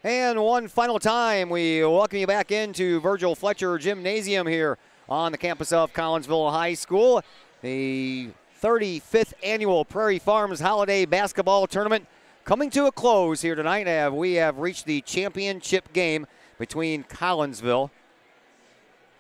And one final time, we welcome you back into Virgil Fletcher Gymnasium here on the campus of Collinsville High School. The 35th annual Prairie Farms Holiday Basketball Tournament coming to a close here tonight. We have reached the championship game between Collinsville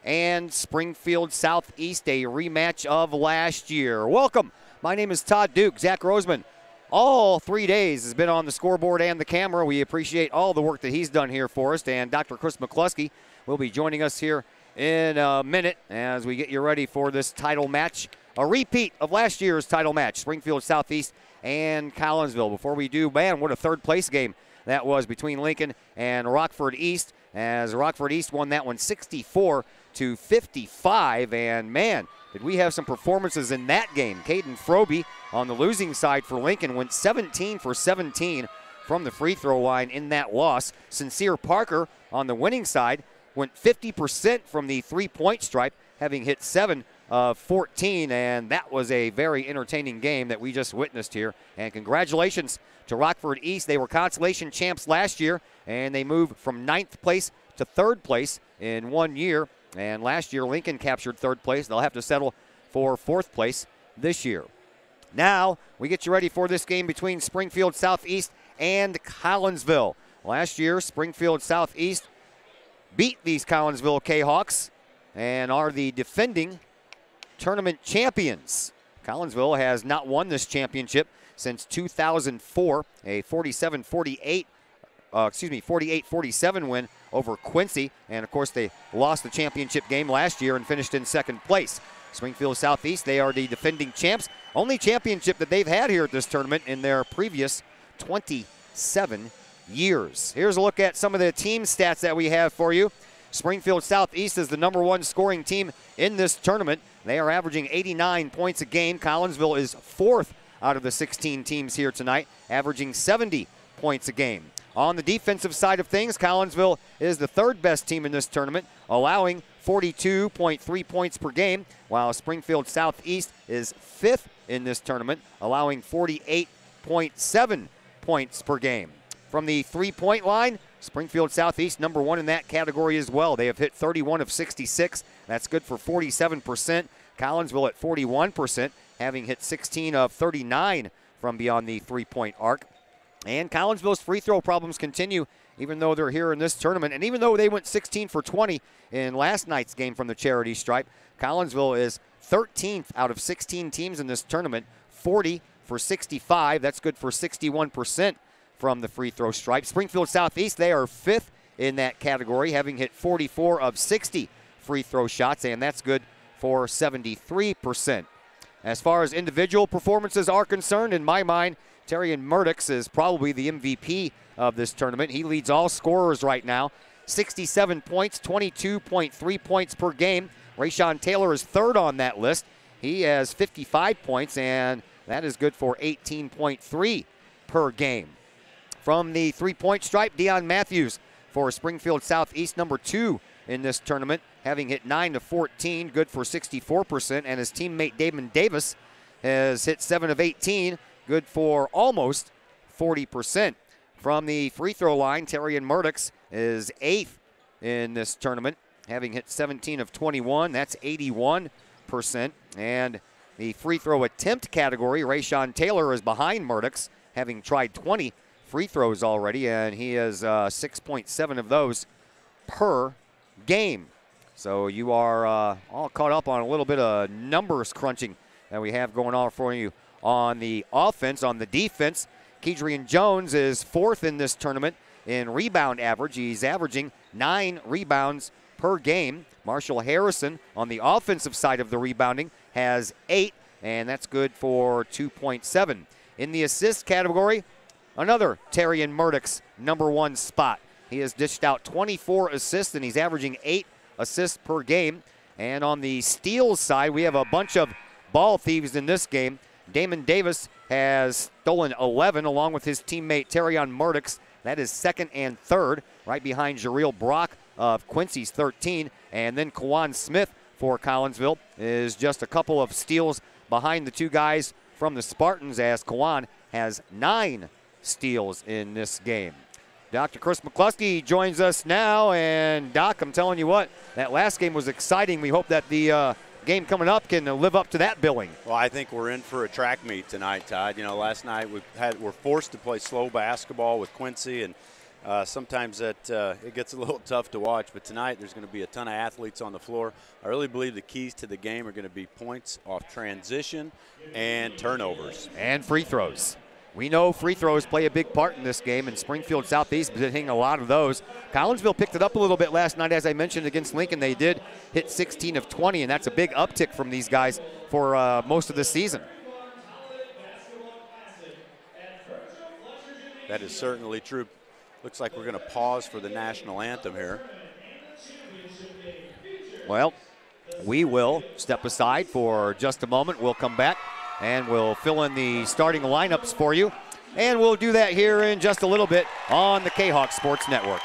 and Springfield Southeast, a rematch of last year. Welcome. My name is Todd Duke. Zach Roseman, all 3 days, has been on the scoreboard and the camera. We appreciate all the work that he's done here for us. And Dr. Chris McCluskey will be joining us here in a minute as we get you ready for this title match, a repeat of last year's title match, Springfield Southeast and Collinsville. Before we do, man, what a third place game that was between Lincoln and Rockford East, as Rockford East won that one 64-55. And man, did we have some performances in that game. Caden Froby on the losing side for Lincoln went 17 for 17 from the free throw line in that loss. Sincere Parker on the winning side went 50% from the three-point stripe, having hit 7 of 14, and that was a very entertaining game that we just witnessed here. And congratulations to Rockford East. They were consolation champs last year, and they moved from 9th place to 3rd place in 1 year. And last year, Lincoln captured 3rd place. They'll have to settle for 4th place this year. Now, we get you ready for this game between Springfield Southeast and Collinsville. Last year, Springfield Southeast beat these Collinsville Kahoks and are the defending tournament champions. Collinsville has not won this championship since 2004, a 48-47 win over Quincy. And, of course, they lost the championship game last year and finished in 2nd place. Springfield Southeast, they are the defending champs. Only championship that they've had here at this tournament in their previous 27 years. Here's a look at some of the team stats that we have for you. Springfield Southeast is the #1 scoring team in this tournament. They are averaging 89 points a game. Collinsville is 4th out of the 16 teams here tonight, averaging 70 points a game. On the defensive side of things, Collinsville is the 3rd best team in this tournament, allowing 42.3 points per game, while Springfield Southeast is 5th in this tournament, allowing 48.7 points per game. From the three-point line, Springfield Southeast #1 in that category as well. They have hit 31 of 66. That's good for 47%. Collinsville at 41%, having hit 16 of 39 from beyond the three-point arc. And Collinsville's free throw problems continue, even though they're here in this tournament. And even though they went 16 for 20 in last night's game from the charity stripe, Collinsville is 13th out of 16 teams in this tournament, 40 for 65. That's good for 61% from the free throw stripe. Springfield Southeast, they are 5th in that category, having hit 44 of 60 free throw shots, and that's good for 73%. As far as individual performances are concerned, in my mind, Terrian Murdoch is probably the MVP of this tournament. He leads all scorers right now. 67 points, 22.3 points per game. Rayshawn Taylor is 3rd on that list. He has 55 points, and that is good for 18.3 per game. From the three-point stripe, Deion Matthews for Springfield Southeast, #2 in this tournament, having hit 9 of 14, good for 64%, and his teammate Damon Davis has hit 7 of 18, good for almost 40%. From the free throw line, Terrian Murdoch is 8th in this tournament, having hit 17 of 21. That's 81%. And the free throw attempt category, Rayshawn Taylor is behind Murdoch, having tried 20 free throws already, and he has 6.7 of those per game. So you are all caught up on a little bit of numbers crunching that we have going on for you on the offense. On the defense, Kedrian Jones is 4th in this tournament in rebound average. He's averaging 9 rebounds per game. Marshall Harrison on the offensive side of the rebounding has 8, and that's good for 2.7. In the assist category, another Terrian Murdoch's #1 spot. He has dished out 24 assists, and he's averaging 8 assists per game. And on the steals side, we have a bunch of ball thieves in this game. Damon Davis has stolen 11 along with his teammate Terrion Murdoch. That is 2nd and 3rd, right behind Jareel Brock of Quincy's 13. And then Kawan Smith for Collinsville is just a couple of steals behind the 2 guys from the Spartans, as Kawan has 9 steals in this game. Dr. Chris McCluskey joins us now, and Doc, I'm telling you what, that last game was exciting. We hope that the game coming up can live up to that billing. Well, I think we're in for a track meet tonight, Todd. You know, last night we're forced to play slow basketball with Quincy, and sometimes it gets a little tough to watch. But tonight there's going to be a ton of athletes on the floor. I really believe the keys to the game are going to be points off transition and turnovers. And free throws. We know free throws play a big part in this game, and Springfield Southeast is hitting a lot of those. Collinsville picked it up a little bit last night, as I mentioned, against Lincoln. They did hit 16 of 20, and that's a big uptick from these guys for most of the season. That is certainly true. Looks like we're going to pause for the national anthem here. Well, we will step aside for just a moment. We'll come back and we'll fill in the starting lineups for you. And we'll do that here in just a little bit on the Kahoks Sports Network.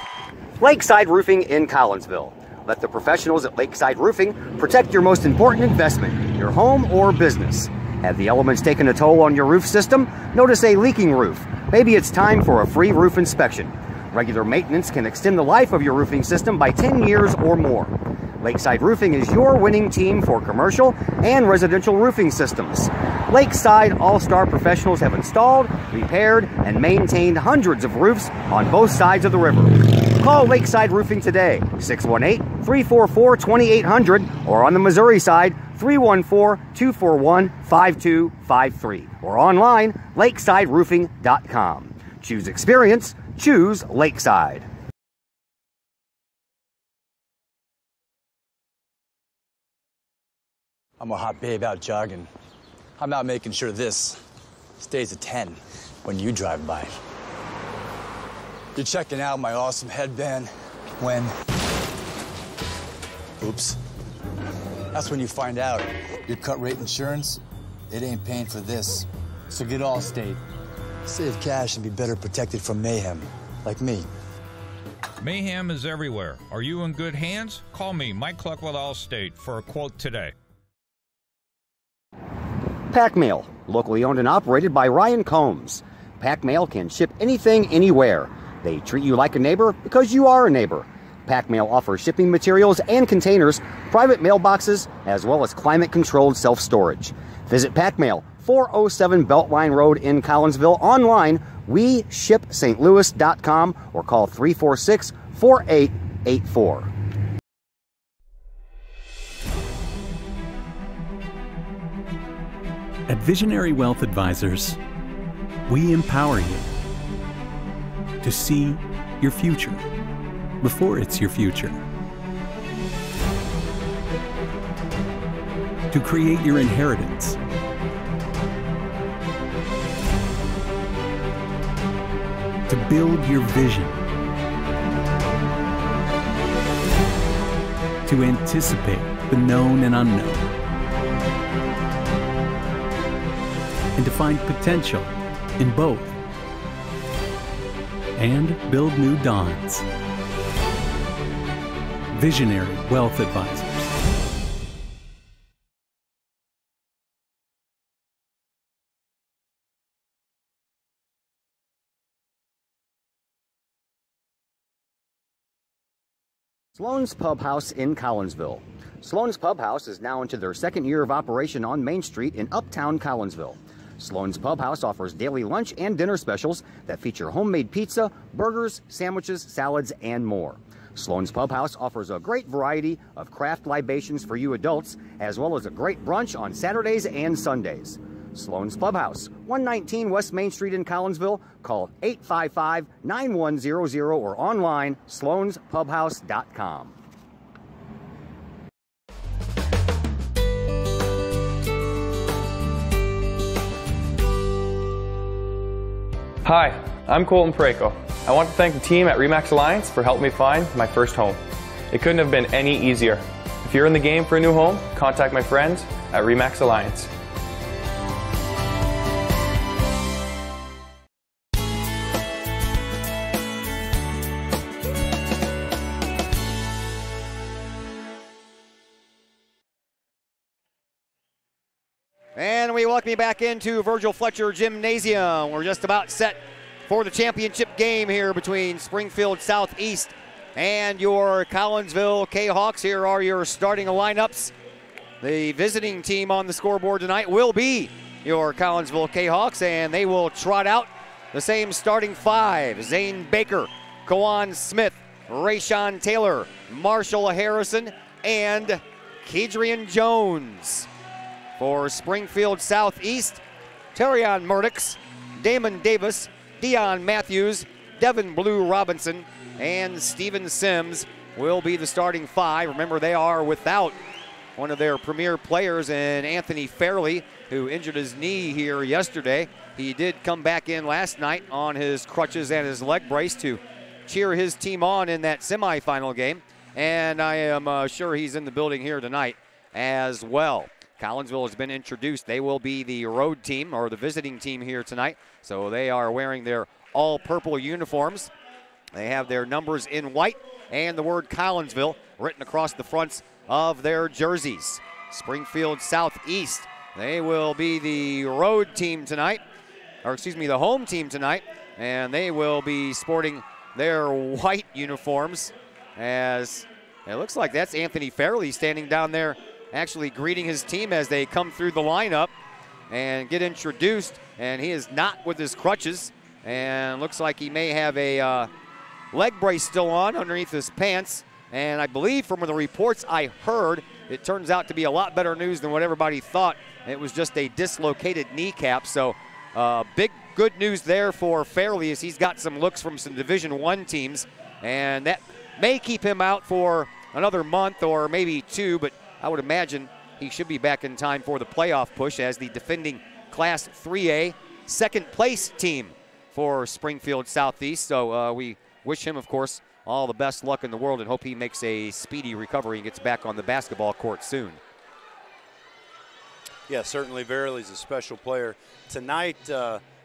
Lakeside Roofing in Collinsville. Let the professionals at Lakeside Roofing protect your most important investment, your home or business. Have the elements taken a toll on your roof system? Notice a leaking roof? Maybe it's time for a free roof inspection. Regular maintenance can extend the life of your roofing system by 10 years or more. Lakeside Roofing is your winning team for commercial and residential roofing systems. Lakeside All-Star professionals have installed, repaired, and maintained hundreds of roofs on both sides of the river. Call Lakeside Roofing today, 618-344-2800, or on the Missouri side, 314-241-5253, or online, lakesideroofing.com. Choose experience, choose Lakeside. I'm a hot babe out jogging. I'm out making sure this stays a 10 when you drive by. You're checking out my awesome headband when... Oops. That's when you find out your cut rate insurance, it ain't paying for this. So get Allstate. Save cash and be better protected from mayhem, like me. Mayhem is everywhere. Are you in good hands? Call me, Mike Cluck with Allstate, for a quote today. Pack Mail, locally owned and operated by Ryan Combs. Pack Mail can ship anything, anywhere. They treat you like a neighbor because you are a neighbor. Pack Mail offers shipping materials and containers, private mailboxes, as well as climate-controlled self-storage. Visit Pack Mail, 407 Beltline Road in Collinsville, online, WeShipSt.Louis.com, or call 346-4884. At Visionary Wealth Advisors, we empower you to see your future before it's your future, to create your inheritance, to build your vision, to anticipate the known and unknown, and to find potential in both, and build new dawns. Visionary Wealth Advisors. Sloan's Pub House in Collinsville. Sloan's Pub House is now into their second year of operation on Main Street in Uptown Collinsville. Sloan's Pub House offers daily lunch and dinner specials that feature homemade pizza, burgers, sandwiches, salads, and more. Sloan's Pub House offers a great variety of craft libations for you adults, as well as a great brunch on Saturdays and Sundays. Sloan's Pub House, 119 West Main Street in Collinsville. Call 855-9100 or online, sloanspubhouse.com. Hi, I'm Colton Pareko. I want to thank the team at RE/MAX Alliance for helping me find my first home. It couldn't have been any easier. If you're in the game for a new home, contact my friends at RE/MAX Alliance. And we welcome you back into Virgil Fletcher Gymnasium. We're just about set for the championship game here between Springfield Southeast and your Collinsville K-Hawks. Here are your starting lineups. The visiting team on the scoreboard tonight will be your Collinsville K-Hawks, and they will trot out the same starting five. Zane Baker, Kawan Smith, Rayshawn Taylor, Marshall Harrison, and Kedrian Jones. For Springfield Southeast, Terrion Murdix, Damon Davis, Dion Matthews, Devin Blue Robinson, and Steven Sims will be the starting five. Remember, they are without one of their premier players in Anthony Fairley, who injured his knee here yesterday. He did come back in last night on his crutches and his leg brace to cheer his team on in that semifinal game. And I am sure he's in the building here tonight as well. Collinsville has been introduced. They will be the road team, or the visiting team here tonight. So they are wearing their all-purple uniforms. They have their numbers in white and the word Collinsville written across the fronts of their jerseys. Springfield Southeast, they will be the road team tonight, or excuse me, the home team tonight, and they will be sporting their white uniforms, as it looks like that's Anthony Fairley standing down there actually greeting his team as they come through the lineup and get introduced, and he is not with his crutches, and looks like he may have a leg brace still on underneath his pants. And I believe from the reports I heard, it turns out to be a lot better news than what everybody thought. It was just a dislocated kneecap. So big good news there for Fairley, as he's got some looks from some Division I teams. And that may keep him out for another month or maybe two, but I would imagine he should be back in time for the playoff push as the defending Class 3A second place team for Springfield Southeast. So we wish him, of course, all the best luck in the world and hope he makes a speedy recovery and gets back on the basketball court soon. Yeah, certainly Verley's a special player. Tonight,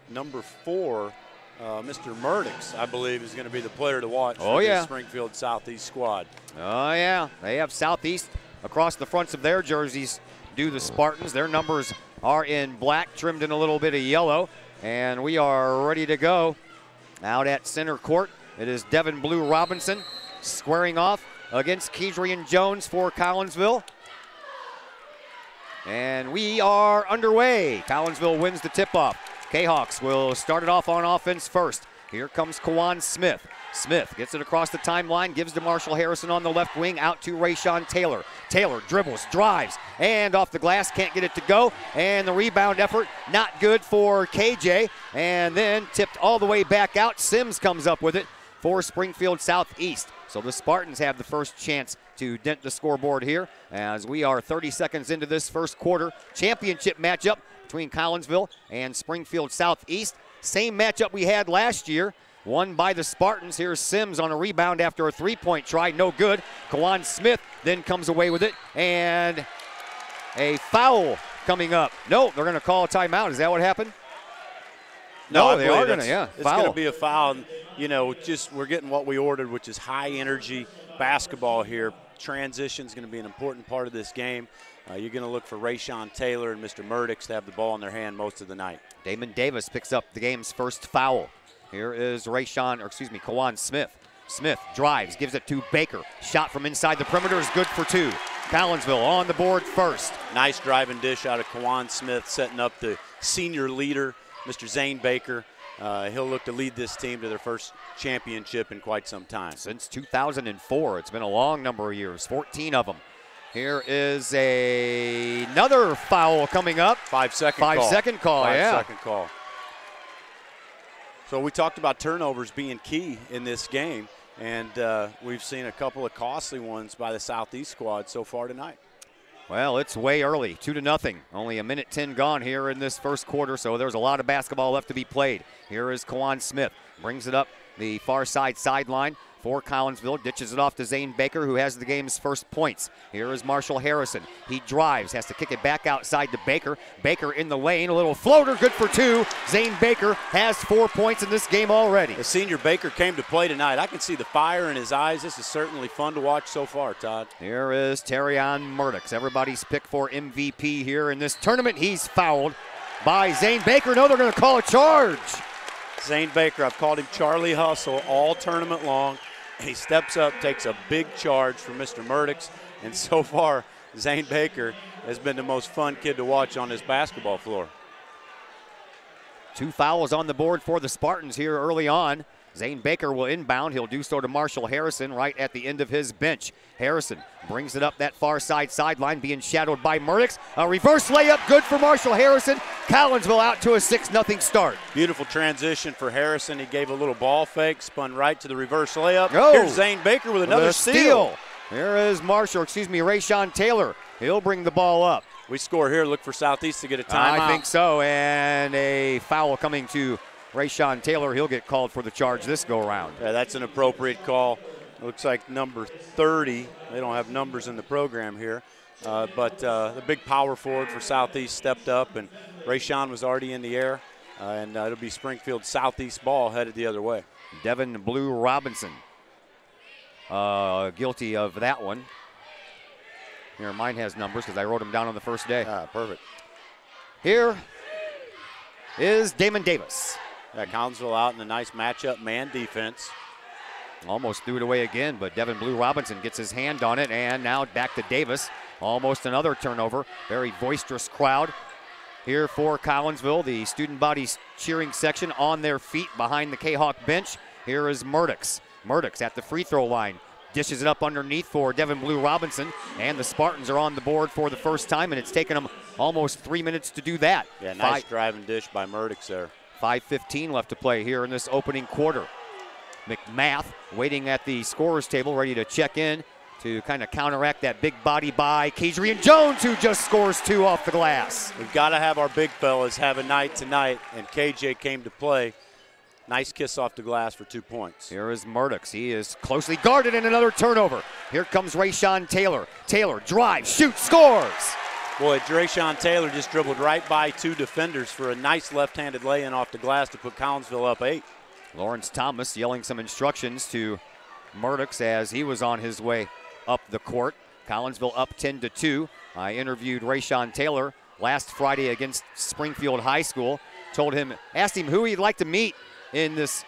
number 4, Mr. Murdix, I believe, is going to be the player to watch for the Springfield Southeast squad. Oh, yeah. They have Southeast across the fronts of their jerseys, do the Spartans. Their numbers are in black, trimmed in a little bit of yellow, and we are ready to go. Out at center court, it is Devin Blue Robinson squaring off against Kedrian Jones for Collinsville. And we are underway. Collinsville wins the tip-off. K-Hawks will start it off on offense first. Here comes Kawan Smith. Smith gets it across the timeline, gives to Marshall Harrison on the left wing, out to Rayshawn Taylor. Taylor dribbles, drives, and off the glass, can't get it to go. And the rebound effort, not good for KJ. And then tipped all the way back out. Sims comes up with it for Springfield Southeast. So the Spartans have the first chance to dent the scoreboard here, as we are 30 seconds into this first quarter. Championship matchup between Collinsville and Springfield Southeast. Same matchup we had last year, won by the Spartans. Here's Sims on a rebound after a three-point try, no good. Kawan Smith then comes away with it, and a foul coming up. No, they're going to call a timeout. Is that what happened? No, they are going to, yeah. It's going to be a foul. You know, just we're getting what we ordered, which is high-energy basketball here. Transition is going to be an important part of this game. You're going to look for Rayshawn Taylor and Mr. Murdix to have the ball in their hand most of the night. Damon Davis picks up the game's first foul. Here is Kawan Smith. Smith drives, gives it to Baker. Shot from inside the perimeter is good for 2. Collinsville on the board first. Nice driving dish out of Kawan Smith, setting up the senior leader, Mr. Zane Baker. He'll look to lead this team to their first championship in quite some time. Since 2004, it's been a long number of years, 14 of them. Here is another foul coming up. 5-second call. 5-second call, yeah. 5-second call. So we talked about turnovers being key in this game, and we've seen a couple of costly ones by the Southeast squad so far tonight. Well, it's way early, 2-0. Only a minute 10 gone here in this first quarter, so there's a lot of basketball left to be played. Here is Kawan Smith, brings it up the far side sideline for Collinsville, ditches it off to Zane Baker, who has the game's first points. Here is Marshall Harrison. He drives, has to kick it back outside to Baker. Baker in the lane, a little floater, good for 2. Zane Baker has 4 points in this game already. The senior Baker came to play tonight. I can see the fire in his eyes. This is certainly fun to watch so far, Todd. Here is Terrion Murdix, everybody's pick for MVP here in this tournament. He's fouled by Zane Baker. No, they're going to call a charge. Zane Baker, I've called him Charlie Hustle all tournament long. He steps up, takes a big charge from Mr. Murdoch, and so far, Zane Baker has been the most fun kid to watch on this basketball floor. 2 fouls on the board for the Spartans here early on. Zane Baker will inbound. He'll do so to Marshall Harrison right at the end of his bench. Harrison brings it up that far sideline, being shadowed by Murdoch. A reverse layup, good for Marshall Harrison. Collinsville out to a 6-0 start. Beautiful transition for Harrison. He gave a little ball fake, spun right to the reverse layup. Oh, here's Zane Baker with another steal. Here is Rayshawn Taylor. He'll bring the ball up. We score here. Look for Southeast to get a timeout. I think so, and a foul coming to Rayshawn Taylor. He'll get called for the charge this go-around. Yeah, that's an appropriate call. It looks like number 30. They don't have numbers in the program here. But the big power forward for Southeast stepped up, and Rayshawn was already in the air. And it'll be Springfield Southeast ball headed the other way. Devin Blue Robinson guilty of that one. Here, mine has numbers because I wrote them down on the first day. Perfect. Here is Damon Davis. Yeah, Collinsville out in a nice matchup, man defense. Almost threw it away again, but Devin Blue Robinson gets his hand on it, and now back to Davis. Almost another turnover. Very boisterous crowd here for Collinsville. The student body cheering section on their feet behind the Kahawk bench. Here is Murdoch. Murdoch at the free throw line. Dishes it up underneath for Devin Blue Robinson, and the Spartans are on the board for the first time, and it's taken them almost 3 minutes to do that. Yeah, nice driving dish by Murdoch there. 5:15 left to play here in this opening quarter. McMath waiting at the scorer's table, ready to check in to kind of counteract that big body by Kadrian Jones, who just scores 2 off the glass. We've got to have our big fellas have a night tonight, and KJ came to play. Nice kiss off the glass for 2 points. Here is Murdoch. He is closely guarded, and another turnover. Here comes Rayshawn Taylor. Taylor drives, shoots, scores. Boy, Rayshawn Taylor just dribbled right by 2 defenders for a nice left-handed lay-in off the glass to put Collinsville up 8. Lawrence Thomas yelling some instructions to Murdoch as he was on his way up the court. Collinsville up 10-2. I interviewed Rayshawn Taylor last Friday against Springfield High School. Asked him who he'd like to meet in this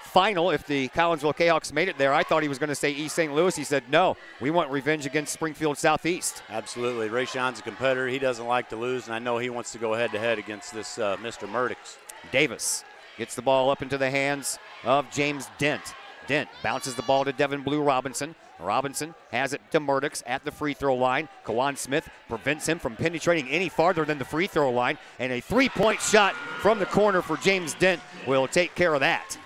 final if the Collinsville Kahawks made it there. I thought he was going to say East St. Louis. He said, no, we want revenge against Springfield Southeast. Absolutely. Rayshawn's a competitor. He doesn't like to lose, and I know he wants to go head-to-head against this Mr. Murdoch. Davis gets the ball up into the hands of James Dent. Dent bounces the ball to Devin Blue Robinson. Robinson has it to Murdoch at the free throw line. Kawan Smith prevents him from penetrating any farther than the free throw line, and a 3-point shot from the corner for James Dent will take care of that.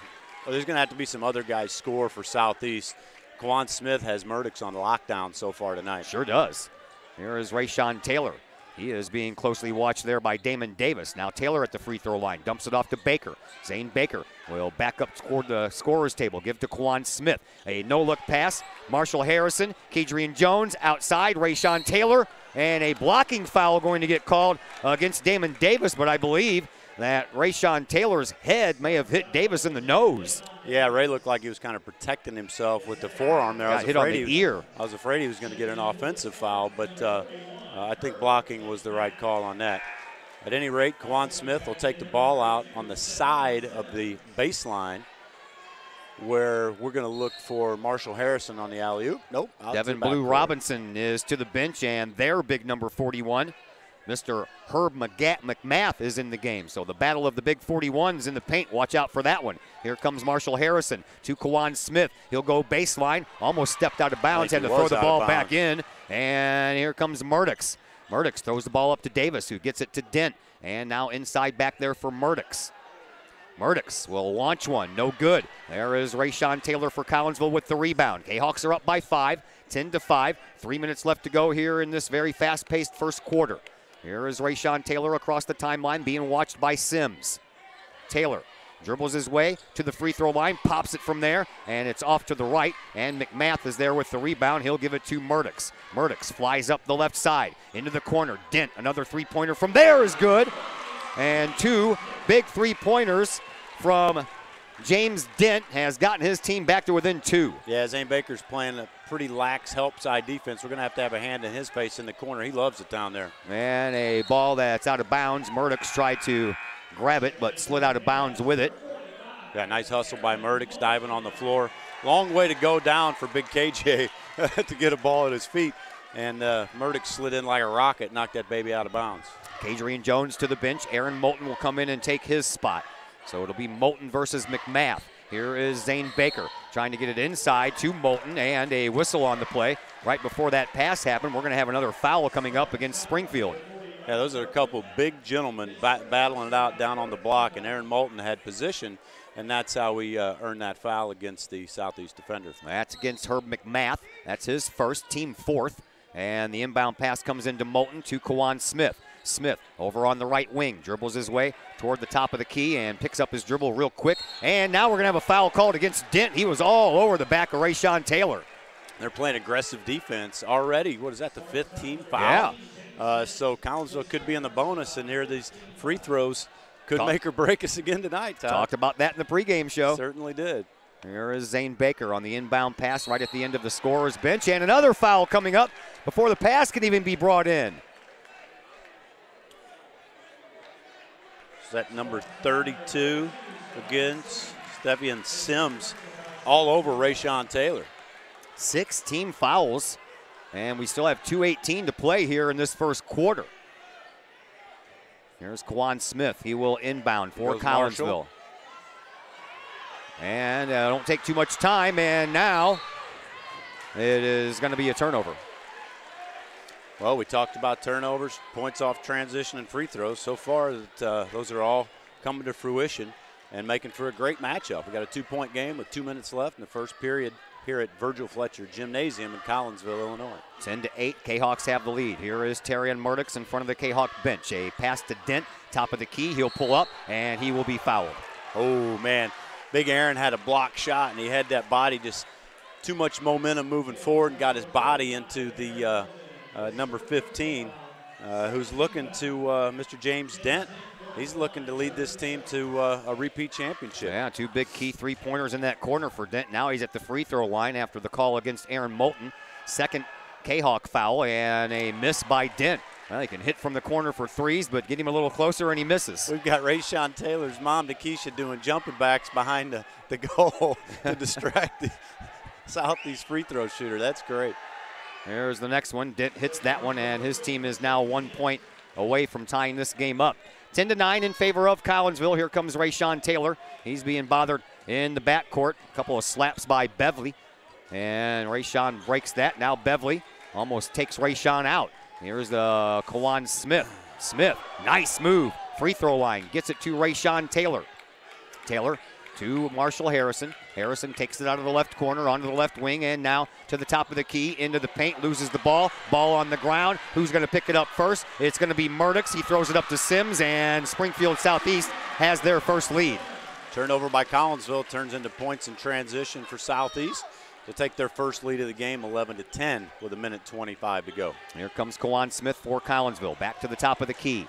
Well, there's going to have to be some other guys score for Southeast. Kawan Smith has Murdoch on lockdown so far tonight. Sure does. Here is Rayshawn Taylor. He is being closely watched there by Damon Davis. Now Taylor at the free throw line, dumps it off to Baker. Zane Baker will back up toward the scorer's table, give to Kawan Smith. A no-look pass, Marshall Harrison, Kadrian Jones outside, Rayshawn Taylor, and a blocking foul going to get called against Damon Davis, but I believe that Rayshawn Taylor's head may have hit Davis in the nose. Yeah, Ray looked like he was kind of protecting himself with the forearm there. Got hit on the ear. I was afraid he was going to get an offensive foul, but I think blocking was the right call on that. At any rate, Kawan Smith will take the ball out on the side of the baseline where we're going to look for Marshall Harrison on the alley-oop. Nope. Devin Blue Robinson is to the bench, and their big number 41, Mr. Herb McMath, is in the game. So the battle of the big 41s in the paint. Watch out for that one. Here comes Marshall Harrison to Kawan Smith. He'll go baseline. Almost stepped out of bounds. Had to throw the ball back in. And here comes Murdoch. Murdoch throws the ball up to Davis, who gets it to Dent. And now inside back there for Murdoch. Murdoch will launch one. No good. There is Rayshawn Taylor for Collinsville with the rebound. Kahawks are up by 5, 10-5. 3 minutes left to go here in this very fast-paced first quarter. Here is Rayshawn Taylor across the timeline being watched by Sims. Taylor dribbles his way to the free throw line, pops it from there, and it's off to the right, and McMath is there with the rebound. He'll give it to Murdoch. Murdoch flies up the left side into the corner. Dent, another three-pointer from there is good. And 2 big three-pointers from James Dent has gotten his team back to within 2. Yeah, Zane Baker's playing a pretty lax help side defense. We're going to have a hand in his face in the corner. He loves it down there. And a ball that's out of bounds. Murdoch tried to grab it, but slid out of bounds with it. Yeah, nice hustle by Murdix, diving on the floor. Long way to go down for big KJ to get a ball at his feet. And Murdix slid in like a rocket, knocked that baby out of bounds. Kadrian Jones to the bench. Aaron Moulton will come in and take his spot. So it'll be Moulton versus McMath. Here is Zane Baker trying to get it inside to Moulton, and a whistle on the play. Right before that pass happened, we're going to have another foul coming up against Springfield. Yeah, those are a couple big gentlemen battling it out down on the block, and Aaron Moulton had position, and that's how we earned that foul against the Southeast defenders. That's against Herb McMath. That's his first, team fourth. And the inbound pass comes into Moulton to Kawan Smith. Smith over on the right wing, dribbles his way toward the top of the key and picks up his dribble real quick. And now we're going to have a foul called against Dent. He was all over the back of Rayshawn Taylor. They're playing aggressive defense already. What is that, the 5th team foul? Yeah. So Collinsville could be in the bonus, and here these free throws could make or break us again tonight, Todd. Talked about that in the pregame show. Certainly did. Here is Zane Baker on the inbound pass right at the end of the scorer's bench. And another foul coming up before the pass can even be brought in. Is that number 32 against Stevian Sims all over Rayshawn Taylor. 6 team fouls, and we still have 2:18 to play here in this first quarter. Here's Kawan Smith. He will inbound for Collinsville. Marshall. And don't take too much time, and now it is going to be a turnover. Well, we talked about turnovers, points off transition, and free throws. So far, those are all coming to fruition and making for a great matchup. We got a 2-point game with 2 minutes left in the first period here at Virgil Fletcher Gymnasium in Collinsville, Illinois. 10-8, K-Hawks have the lead. Here is Terrion Murdix in front of the K-Hawk bench. A pass to Dent, top of the key. He'll pull up, and he will be fouled. Oh, man. Big Aaron had a block shot, and he had that body, just too much momentum moving forward, and got his body into the number 15, who's looking to Mr. James Dent. He's looking to lead this team to a repeat championship. Yeah, 2 big key 3-pointers in that corner for Dent. Now he's at the free throw line after the call against Aaron Moulton. Second K-Hawk foul and a miss by Dent. Well, he can hit from the corner for threes, but get him a little closer and he misses. We've got Rayshawn Taylor's mom, Nikisha, doing jumping backs behind the goal to distract the Southeast free throw shooter. That's great. There's the next one. Dent hits that one, and his team is now 1 point away from tying this game up. 10-9 in favor of Collinsville. Here comes Rayshawn Taylor. He's being bothered in the backcourt. A couple of slaps by Beverly, and Rayshawn breaks that. Now Beverly almost takes Rayshawn out. Here's the Kawan Smith. Smith, nice move. Free throw line, gets it to Rayshawn Taylor. Taylor to Marshall Harrison. Harrison takes it out of the left corner onto the left wing, and now to the top of the key, into the paint, loses the ball. Ball on the ground. Who's going to pick it up first? It's going to be Murdix. He throws it up to Sims, and Springfield Southeast has their first lead. Turnover by Collinsville turns into points in transition for Southeast to take their first lead of the game, 11-10, with 1:25 to go. Here comes Kawan Smith for Collinsville. Back to the top of the key.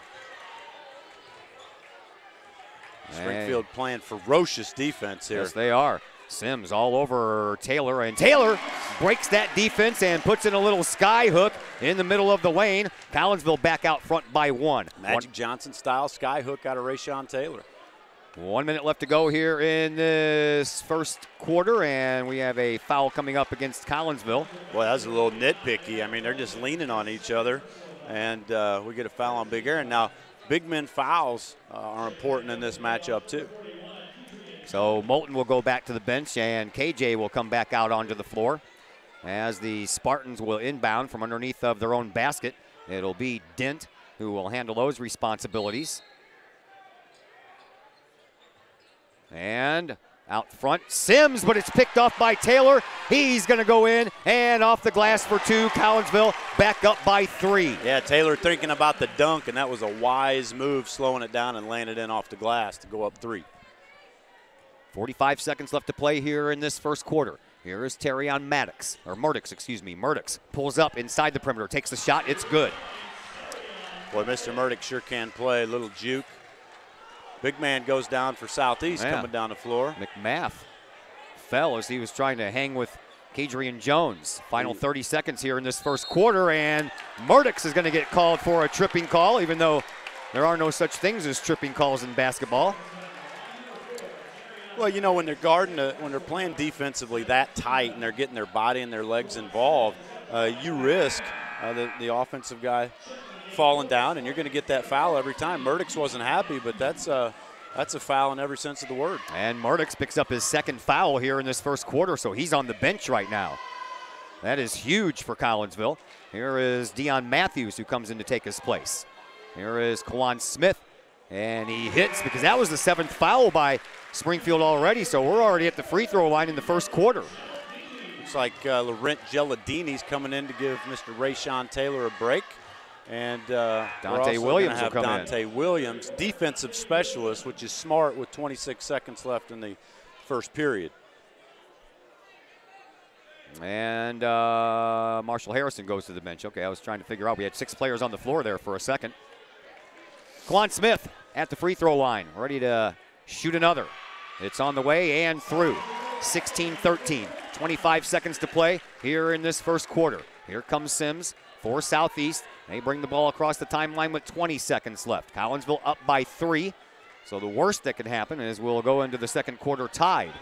Springfield playing ferocious defense here. Yes, they are. Sims all over Taylor, and Taylor breaks that defense and puts in a little sky hook in the middle of the lane. Collinsville back out front by 1. Magic Johnson style sky hook out of Rayshawn Taylor. 1 minute left to go here in this first quarter, and we have a foul coming up against Collinsville. Boy, that was a little nitpicky. I mean, they're just leaning on each other, and we get a foul on Big Aaron. Now, big men fouls are important in this matchup too. So Moulton will go back to the bench, and KJ will come back out onto the floor as the Spartans will inbound from underneath of their own basket. It'll be Dent who will handle those responsibilities. And out front, Sims, but it's picked off by Taylor. He's going to go in and off the glass for 2. Collinsville back up by 3. Yeah, Taylor thinking about the dunk, and that was a wise move, slowing it down and laying it in off the glass to go up 3. 45 seconds left to play here in this first quarter. Here is Terrion Murdix pulls up inside the perimeter, takes the shot, it's good. Boy, Mr. Murdix sure can play. A little juke. Big man goes down for Southeast, coming down the floor. McMath fell as he was trying to hang with Kadrian Jones. Final 30 seconds here in this first quarter, and Murdix is going to get called for a tripping call, even though there are no such things as tripping calls in basketball. Well, you know, when they're when they're playing defensively that tight and they're getting their body and their legs involved, you risk the offensive guy falling down, and you're going to get that foul every time. Murdix wasn't happy, but that's a foul in every sense of the word. And Murdix picks up his second foul here in this first quarter, so he's on the bench right now. That is huge for Collinsville. Here is Deion Matthews, who comes in to take his place. Here is Kawan Smith, and he hits because that was the 7th foul by Springfield already, so we're already at the free throw line in the first quarter. Looks like Laurent Gelladini's coming in to give Mr. Rayshawn Taylor a break. And Dante Williams will come in. Dante Williams, defensive specialist, which is smart with 26 seconds left in the first period. And Marshall Harrison goes to the bench. Okay, I was trying to figure out. We had 6 players on the floor there for a second. Kawan Smith at the free throw line, ready to shoot another. It's on the way and through. 16-13, 25 seconds to play here in this first quarter. Here comes Sims for Southeast. They bring the ball across the timeline with 20 seconds left. Collinsville up by 3. So the worst that could happen is we'll go into the second quarter tied.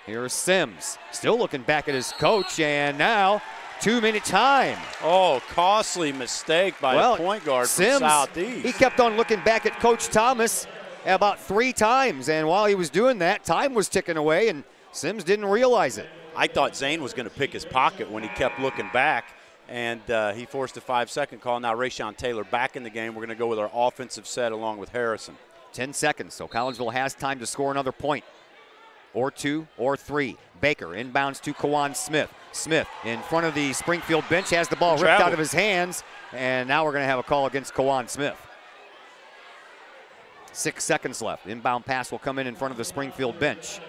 Here's Sims, still looking back at his coach, and now 2-minute time. Oh, costly mistake by the point guard Sims, from Southeast. He kept on looking back at Coach Thomas about 3 times, and while he was doing that, time was ticking away, and Sims didn't realize it. I thought Zane was going to pick his pocket when he kept looking back, and he forced a 5-second call. Now Rayshawn Taylor back in the game. We're going to go with our offensive set along with Harrison. 10 seconds, so Collinsville has time to score another point, or 2 or 3. Baker inbounds to Kawan Smith. Smith in front of the Springfield bench has the ball ripped out of his hands, and now we're going to have a call against Kawan Smith. 6 seconds left. Inbound pass will come in front of the Springfield bench.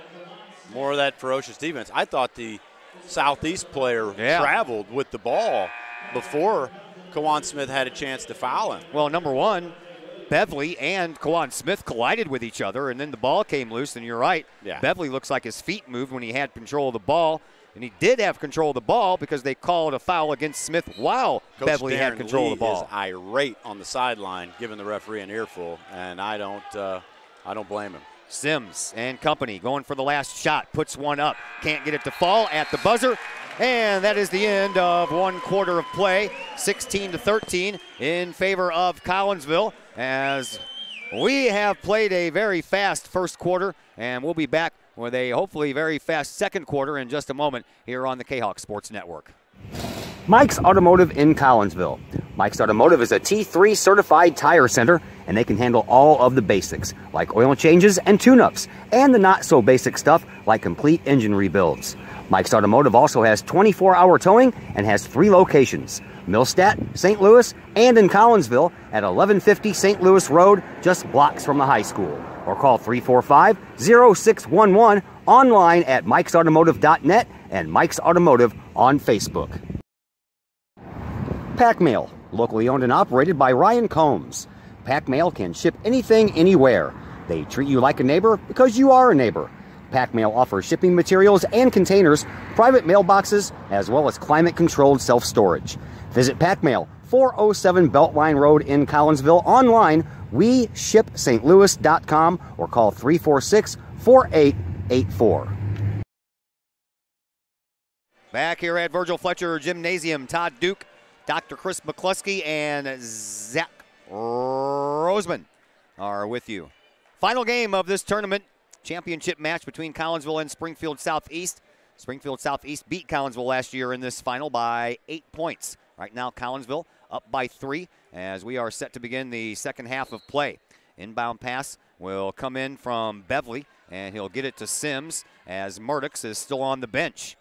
More of that ferocious defense. I thought the Southeast player traveled with the ball before Kawan Smith had a chance to foul him. Well, number one, Beverly and Kawan Smith collided with each other, and then the ball came loose, and you're right. Yeah. Beverly looks like his feet moved when he had control of the ball, and he did have control of the ball because they called a foul against Smith while Coach Beverly Darren had control Lee of the ball. Is irate on the sideline, giving the referee an earful, and I don't blame him. Sims and company going for the last shot, puts one up, can't get it to fall at the buzzer, and that is the end of 1 quarter of play, 16-13 in favor of Collinsville, as we have played a very fast first quarter, and we'll be back with a hopefully very fast second quarter in just a moment here on the Kahoks Sports Network. Mike's Automotive in Collinsville. Mike's Automotive is a T3 certified tire center, and they can handle all of the basics, like oil changes and tune-ups, and the not-so-basic stuff, like complete engine rebuilds. Mike's Automotive also has 24-hour towing and has 3 locations, Millstadt, St. Louis, and in Collinsville at 1150 St. Louis Road, just blocks from the high school. Or call 345-0611 online at mikesautomotive.net and Mike's Automotive on Facebook. Pack Mail, locally owned and operated by Ryan Combs. Pack Mail can ship anything, anywhere. They treat you like a neighbor because you are a neighbor. Pack Mail offers shipping materials and containers, private mailboxes, as well as climate-controlled self-storage. Visit Pack Mail, 407 Beltline Road in Collinsville, online, weshipstlouis.com, or call 346-4884. Back here at Virgil Fletcher Gymnasium, Todd Duke, Dr. Chris McCluskey, and Zach Roseman are with you. Final game of this tournament, championship match between Collinsville and Springfield Southeast. Springfield Southeast beat Collinsville last year in this final by 8 points. Right now, Collinsville up by 3 as we are set to begin the second half of play. Inbound pass will come in from Beverly, and he'll get it to Sims as Murdix is still on the bench.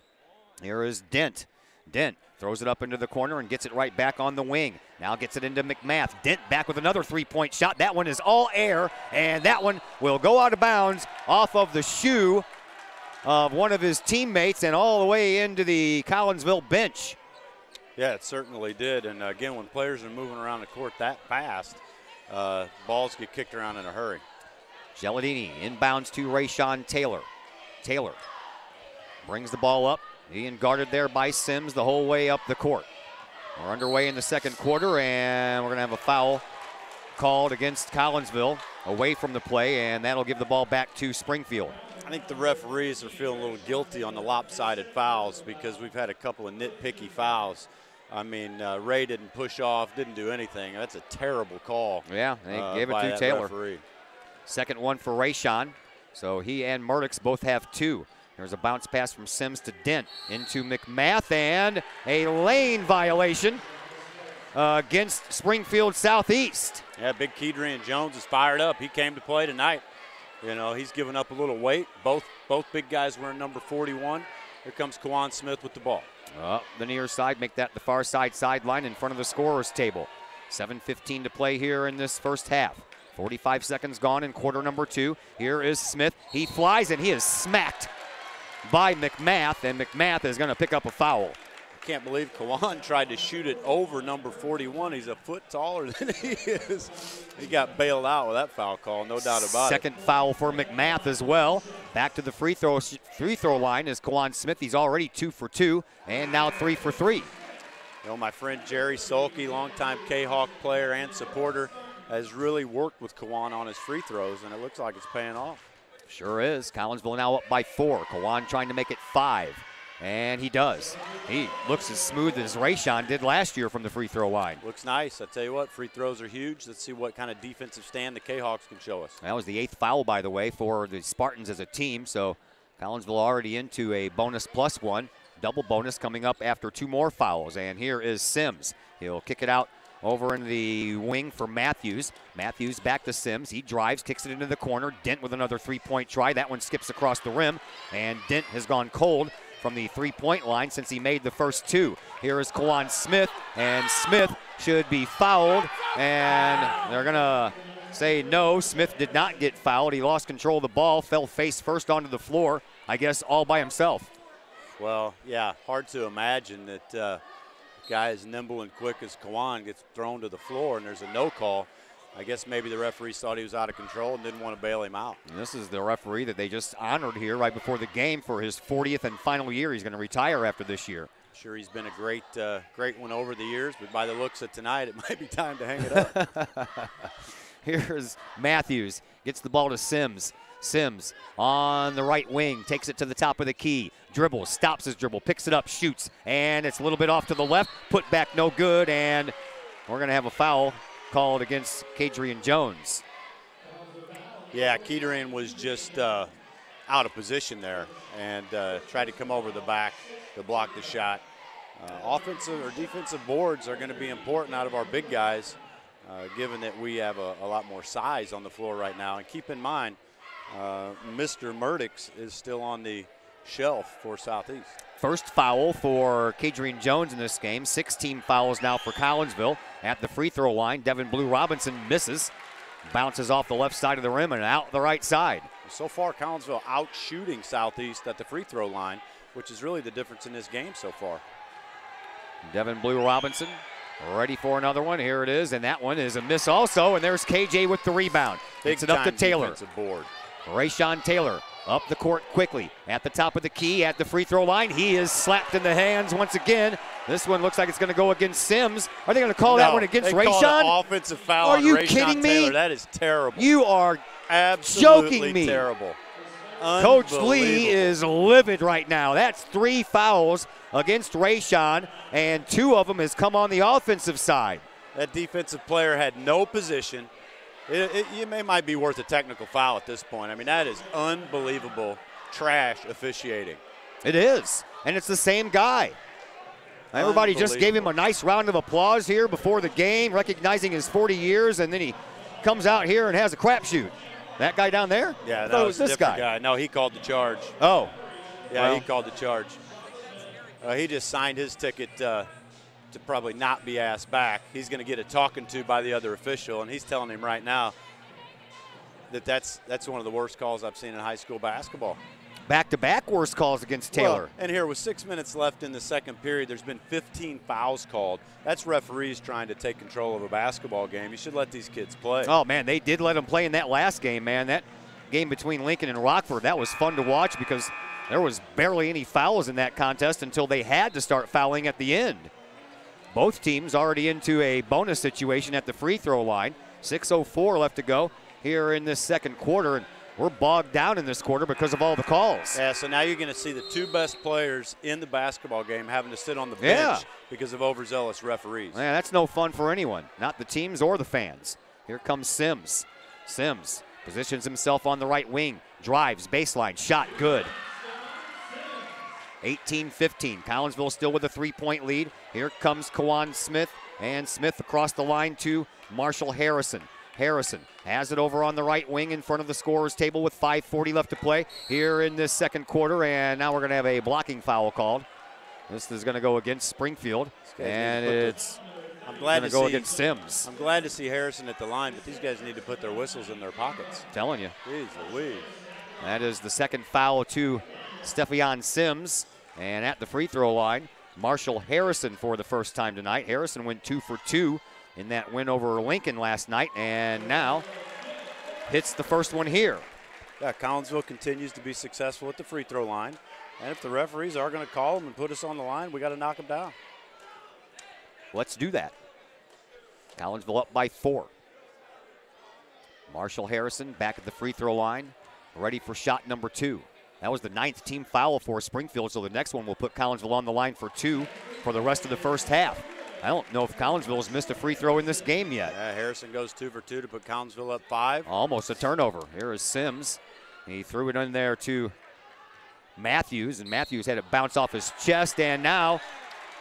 Here is Dent. Dent throws it up into the corner and gets it right back on the wing. Now gets it into McMath. Dent back with another 3-point shot. That one is all air, and that one will go out of bounds off of the shoe of one of his teammates and all the way into the Collinsville bench. Yeah, it certainly did. And again, when players are moving around the court that fast, balls get kicked around in a hurry. Gelladini inbounds to Rayshawn Taylor. Taylor brings the ball up. Being guarded there by Sims the whole way up the court. We're underway in the second quarter, and we're going to have a foul called against Collinsville away from the play, and that'll give the ball back to Springfield. I think the referees are feeling a little guilty on the lopsided fouls because we've had a couple of nitpicky fouls. I mean, Ray didn't push off, didn't do anything. That's a terrible call. Yeah, they gave it to Taylor. Referee. Second one for Rayshawn. So he and Murdoch's both have 2. There's a bounce pass from Sims to Dent into McMath, and a lane violation against Springfield Southeast. Yeah, big Kedrian Jones is fired up. He came to play tonight. You know, he's given up a little weight. Both big guys wearing number 41. Here comes Kawan Smith with the ball. Up the near side, make that the far side sideline in front of the scorer's table. 7:15 to play here in this first half. 45 seconds gone in quarter number 2. Here is Smith. He flies, and he is smacked by McMath, and McMath is going to pick up a foul. I can't believe Kawan tried to shoot it over number 41. He's a foot taller than he is. He got bailed out with that foul call, no doubt about it. Second foul for McMath as well. Back to the free throw line is Kawan Smith. He's already 2 for 2, and now 3 for 3. You know, my friend Jerry Sulkey, longtime Kahawk player and supporter, has really worked with Kawan on his free throws, and it looks like it's paying off. Sure is. Collinsville now up by 4. Kawan trying to make it 5. And he does. He looks as smooth as Rayshawn did last year from the free throw line. Looks nice. I tell you what, free throws are huge. Let's see what kind of defensive stand the Kahawks can show us. That was the 8th foul, by the way, for the Spartans as a team. So Collinsville already into a bonus +1. Double bonus coming up after 2 more fouls. And here is Sims. He'll kick it out over in the wing for Matthews. Matthews back to Sims. He drives, kicks it into the corner. Dent with another 3-point try. That one skips across the rim. And Dent has gone cold from the 3-point line since he made the first 2. Here is Kawan Smith, and Smith should be fouled, and they're gonna say no. Smith did not get fouled. He lost control of the ball, fell face first onto the floor, I guess all by himself. Well, yeah, hard to imagine that a guy as nimble and quick as Kawan gets thrown to the floor and there's a no call. I guess maybe the referees thought he was out of control and didn't want to bail him out. And this is the referee that they just honored here right before the game for his 40th and final year. He's going to retire after this year. Sure, he's been a great one over the years, but by the looks of tonight, it might be time to hang it up. Here's Matthews, gets the ball to Sims. Sims on the right wing, takes it to the top of the key, dribbles, stops his dribble, picks it up, shoots, and it's a little bit off to the left, put back no good, and we're going to have a foul called against Kedrian Jones. Yeah, Kedrian was just out of position there and tried to come over the back to block the shot. Offensive or defensive boards are going to be important out of our big guys, given that we have a lot more size on the floor right now. And keep in mind, Mr. Murdoch's is still on the shelf for Southeast. First foul for Kedrian Jones in this game. 16 fouls now for Collinsville. At the free throw line, Devin Blue Robinson misses. Bounces off the left side of the rim and out the right side. So far, Collinsville out shooting Southeast at the free throw line, which is really the difference in this game so far. Devin Blue Robinson ready for another one. Here it is, and that one is a miss also, and there's KJ with the rebound. Gets it up to Taylor. Board. Rayshawn Taylor up the court quickly at the top of the key at the free throw line. He is slapped in the hands once again. This one looks like it's going to go against Sims. Are they going to call that one against Rayshawn? Offensive foul. Are you on kidding Taylor. me? That is terrible. You are absolutely joking me. Terrible. Coach Lee is livid right now. That's 3 fouls against Rayshawn, and 2 of them has come on the offensive side. That defensive player had no position. It might be worth a technical foul at this point. I mean, that is unbelievable trash officiating. It is, and it's the same guy. Everybody just gave him a nice round of applause here before the game, recognizing his 40 years, and then he comes out here and has a crapshoot. That guy down there? Yeah, that was this guy. No, he called the charge. Oh. Yeah, well, he called the charge. He just signed his ticket to probably not be asked back. He's going to get a talking to by the other official, and he's telling him right now that that's one of the worst calls I've seen in high school basketball. Back-to-back worst calls against Taylor. Well, and here with 6 minutes left in the second period, there's been 15 fouls called. That's referees trying to take control of a basketball game. You should let these kids play. Oh, man, they did let them play in that last game, man. That game between Lincoln and Rockford, that was fun to watch because there was barely any fouls in that contest until they had to start fouling at the end. Both teams already into a bonus situation at the free throw line. 6:04 left to go here in this second quarter. And we're bogged down in this quarter because of all the calls. Yeah, so now you're going to see the two best players in the basketball game having to sit on the bench because of overzealous referees. Yeah, that's no fun for anyone, not the teams or the fans. Here comes Sims. Sims positions himself on the right wing, drives, baseline, shot, good. 18-15, Collinsville still with a 3-point lead. Here comes Kawan Smith, and Smith across the line to Marshall Harrison. Harrison has it over on the right wing in front of the scorer's table with 5:40 left to play here in this second quarter, and now we're going to have a blocking foul called. This is going to go against Springfield, and it's going to go against Sims. I'm glad to see Harrison at the line, but these guys need to put their whistles in their pockets. Telling you. Jeez Louise. That is the second foul to Stephion Sims, and at the free throw line, Marshall Harrison for the first time tonight. Harrison went 2 for 2 in that win over Lincoln last night, and now hits the first one here. Yeah, Collinsville continues to be successful at the free throw line, and if the referees are going to call them and put us on the line, we got to knock them down. Let's do that. Collinsville up by 4. Marshall Harrison back at the free throw line, ready for shot number 2. That was the 9th team foul for Springfield, so the next one will put Collinsville on the line for 2 for the rest of the first half. I don't know if Collinsville has missed a free throw in this game yet. Yeah, Harrison goes 2 for 2 to put Collinsville up 5. Almost a turnover. Here is Sims. He threw it in there to Matthews, and Matthews had it bounce off his chest, and now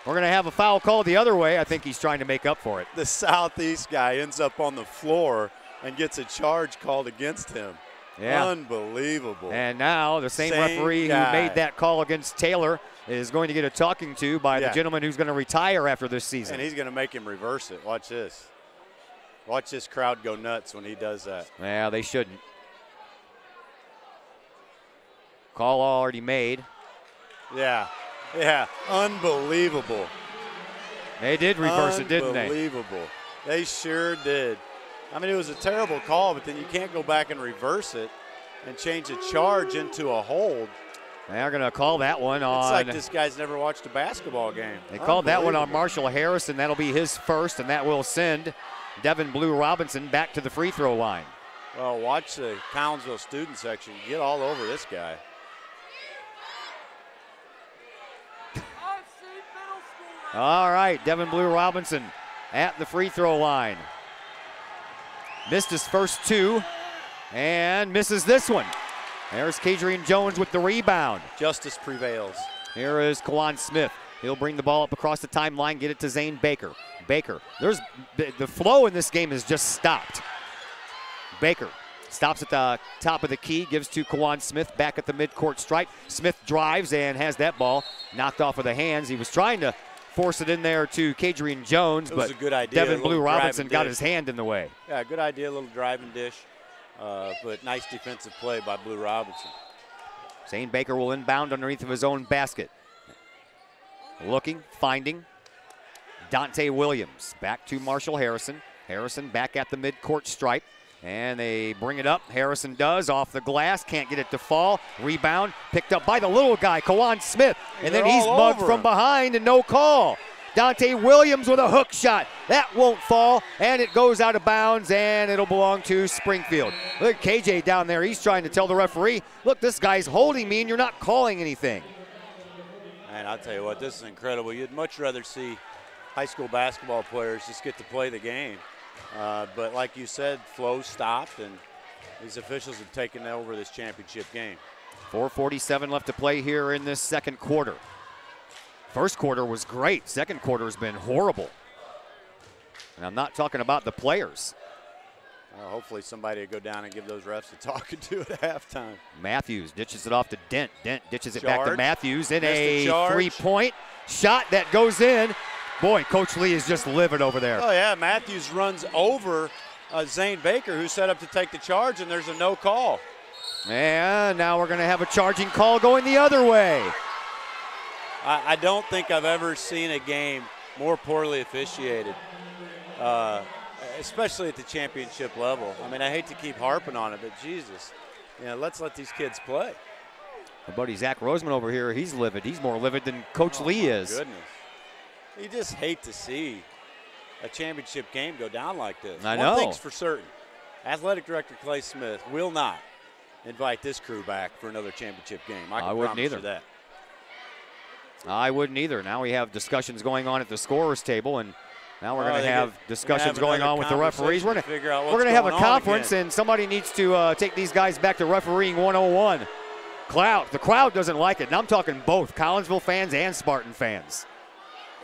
we're going to have a foul called the other way. I think he's trying to make up for it. The Southeast guy ends up on the floor and gets a charge called against him. Yeah. Unbelievable. And now the same referee who made that call against Taylor is going to get a talking to by the gentleman who's going to retire after this season. And he's going to make him reverse it. Watch this. Watch this crowd go nuts when he does that. Yeah, they shouldn't. Call already made. Yeah, unbelievable. They did reverse it, didn't they? Unbelievable. They sure did. I mean, it was a terrible call, but then you can't go back and reverse it and change a charge into a hold. They're going to call that one on. It's like this guy's never watched a basketball game. They called that one on Marshall Harrison. That'll be his first, and that will send Devin Blue Robinson back to the free throw line. Well, watch the Collinsville student section get all over this guy. All right, Devin Blue Robinson at the free throw line. Missed his first 2 and misses this one. There's Kadrian Jones with the rebound. Justice prevails. Here is Kawan Smith. He'll bring the ball up across the timeline, get it to Zane Baker. Baker, the flow in this game has just stopped. Baker stops at the top of the key, gives to Kawan Smith back at the midcourt stripe. Smith drives and has that ball knocked off of the hands. He was trying to force it in there to Kadrian Jones, but a good idea. Devin Blue Robinson got his hand in the way. Yeah, good idea, a little driving dish, but nice defensive play by Blue Robinson. Zane Baker will inbound underneath of his own basket. Looking, finding Dante Williams. Back to Marshall Harrison. Harrison back at the midcourt stripe. And they bring it up. Harrison does off the glass. Can't get it to fall. Rebound picked up by the little guy, Kawan Smith. And then he's mugged from behind and no call. Dante Williams with a hook shot. That won't fall, and it goes out of bounds, and it'll belong to Springfield. Look at KJ down there. He's trying to tell the referee, look, this guy's holding me, and you're not calling anything. Man, I'll tell you what, this is incredible. You'd much rather see high school basketball players just get to play the game. But like you said, flow stopped, and these officials have taken over this championship game. 4:47 left to play here in this second quarter. First quarter was great. Second quarter has been horrible. And I'm not talking about the players. Well, hopefully somebody will go down and give those refs a talking to at halftime. Matthews ditches it off to Dent. Dent ditches it back to Matthews in a three-point shot that goes in. Boy, Coach Lee is just livid over there. Oh, yeah, Matthews runs over Zane Baker, who set up to take the charge, and there's a no call. And now we're going to have a charging call going the other way. I don't think I've ever seen a game more poorly officiated, especially at the championship level. I mean, I hate to keep harping on it, but Jesus, you know, let's let these kids play. My buddy Zach Roseman over here, he's livid. He's more livid than Coach Lee is. Goodness. You just hate to see a championship game go down like this. I know. One thing's for certain. Athletic Director Clay Smith will not invite this crew back for another championship game. I wouldn't promise either. you that. I wouldn't either. Now we have discussions going on at the scorers table, and now we're going to have discussions going on with the referees. We're going to have a conference, and somebody needs to take these guys back to refereeing 101. The crowd doesn't like it, and I'm talking both Collinsville fans and Spartan fans.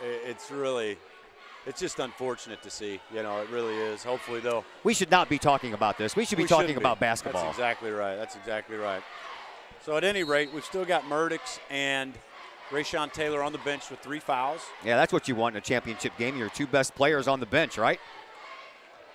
It's just unfortunate to see. You know, it really is. Hopefully, though. We should not be talking about this. We should be talking about basketball. That's exactly right. That's exactly right. So at any rate, we've still got Murdix and Rayshawn Taylor on the bench with 3 fouls. Yeah, that's what you want in a championship game. Your 2 best players on the bench, right?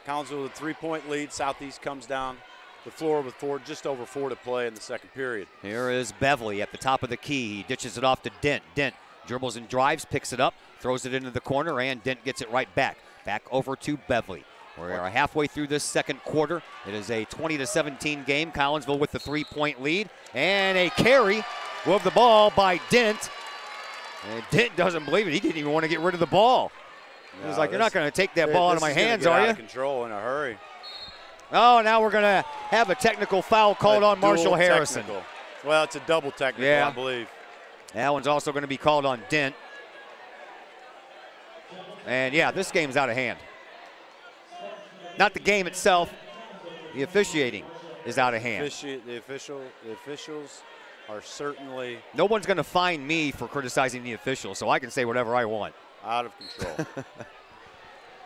Collinsville with a 3-point lead. Southeast comes down the floor with just over 4 to play in the second period. Here is Beverly at the top of the key. He ditches it off to Dent. Dent dribbles and drives, picks it up, throws it into the corner, and Dent gets it right back. Back over to Beverly. We are halfway through this second quarter. It is a 20-17 game. Collinsville with the 3-point lead. And a carry of the ball by Dent. And Dent doesn't believe it. He didn't even want to get rid of the ball. He was like, you're not going to take that ball out of my hands, are you? Out of control in a hurry. Oh, now we're going to have a technical foul called on Marshall Harrison. Technical. Well, it's a double technical, I believe. That one's also going to be called on Dent. And, yeah, this game's out of hand. Not the game itself. The officiating is out of hand. The officials are certainly – no one's going to fine me for criticizing the officials, so I can say whatever I want. Out of control.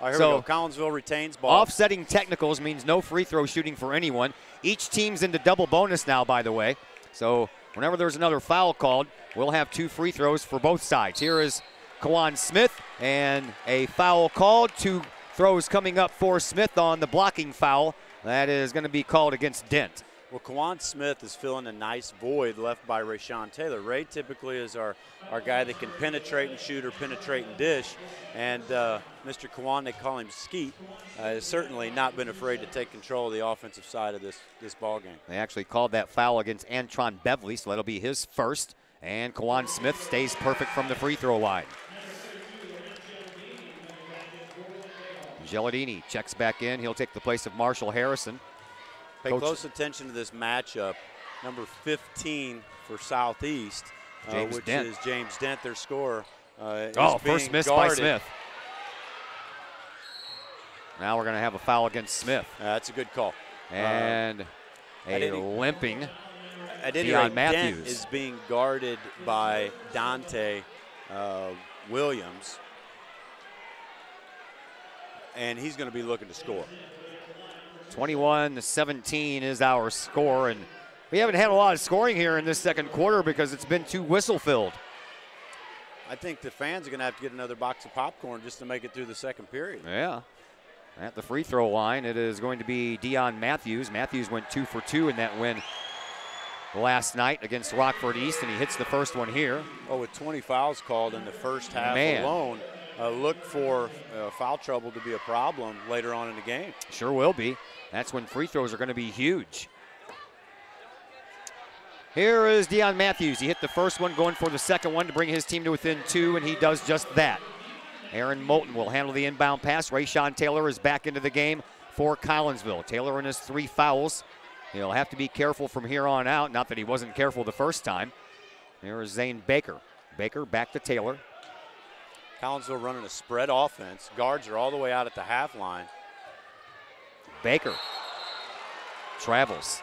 All right, here we go. Collinsville retains ball. Offsetting technicals means no free throw shooting for anyone. Each team's into double bonus now, by the way. So whenever there's another foul called, we'll have 2 free throws for both sides. Here is Kawan Smith, and a foul called. 2 throws coming up for Smith on the blocking foul. That is going to be called against Dent. Well, Kawan Smith is filling a nice void left by Rayshawn Taylor. Ray typically is our guy that can penetrate and shoot or penetrate and dish. And Mr. Kawan, they call him Skeet, has certainly not been afraid to take control of the offensive side of this ball game. They actually called that foul against Antron Beverly, so that'll be his first. And Kawan Smith stays perfect from the free throw line. Geladini checks back in. He'll take the place of Marshall Harrison. Pay close attention to this matchup. Number 15 for Southeast, which is James Dent, their scorer. First miss by Smith. Now we're going to have a foul against Smith. That's a good call. And limping Deion Matthews. Dent is being guarded by Dante Williams. And he's going to be looking to score. 21-17 is our score, and we haven't had a lot of scoring here in this second quarter because it's been too whistle-filled. I think the fans are going to have to get another box of popcorn just to make it through the second period. Yeah. At the free throw line, it is going to be Deion Matthews. Matthews went 2 for 2 in that win last night against Rockford East, and he hits the first one here. Oh, with 20 fouls called in the first half alone, look for foul trouble to be a problem later on in the game. Sure will be. That's when free throws are going to be huge. Here is Deion Matthews. He hit the first one, going for the second one to bring his team to within 2, and he does just that. Aaron Moulton will handle the inbound pass. Rayshawn Taylor is back into the game for Collinsville. Taylor in his 3 fouls. He'll have to be careful from here on out. Not that he wasn't careful the first time. Here is Zane Baker. Baker back to Taylor. Collinsville running a spread offense. Guards are all the way out at the half line. Baker travels.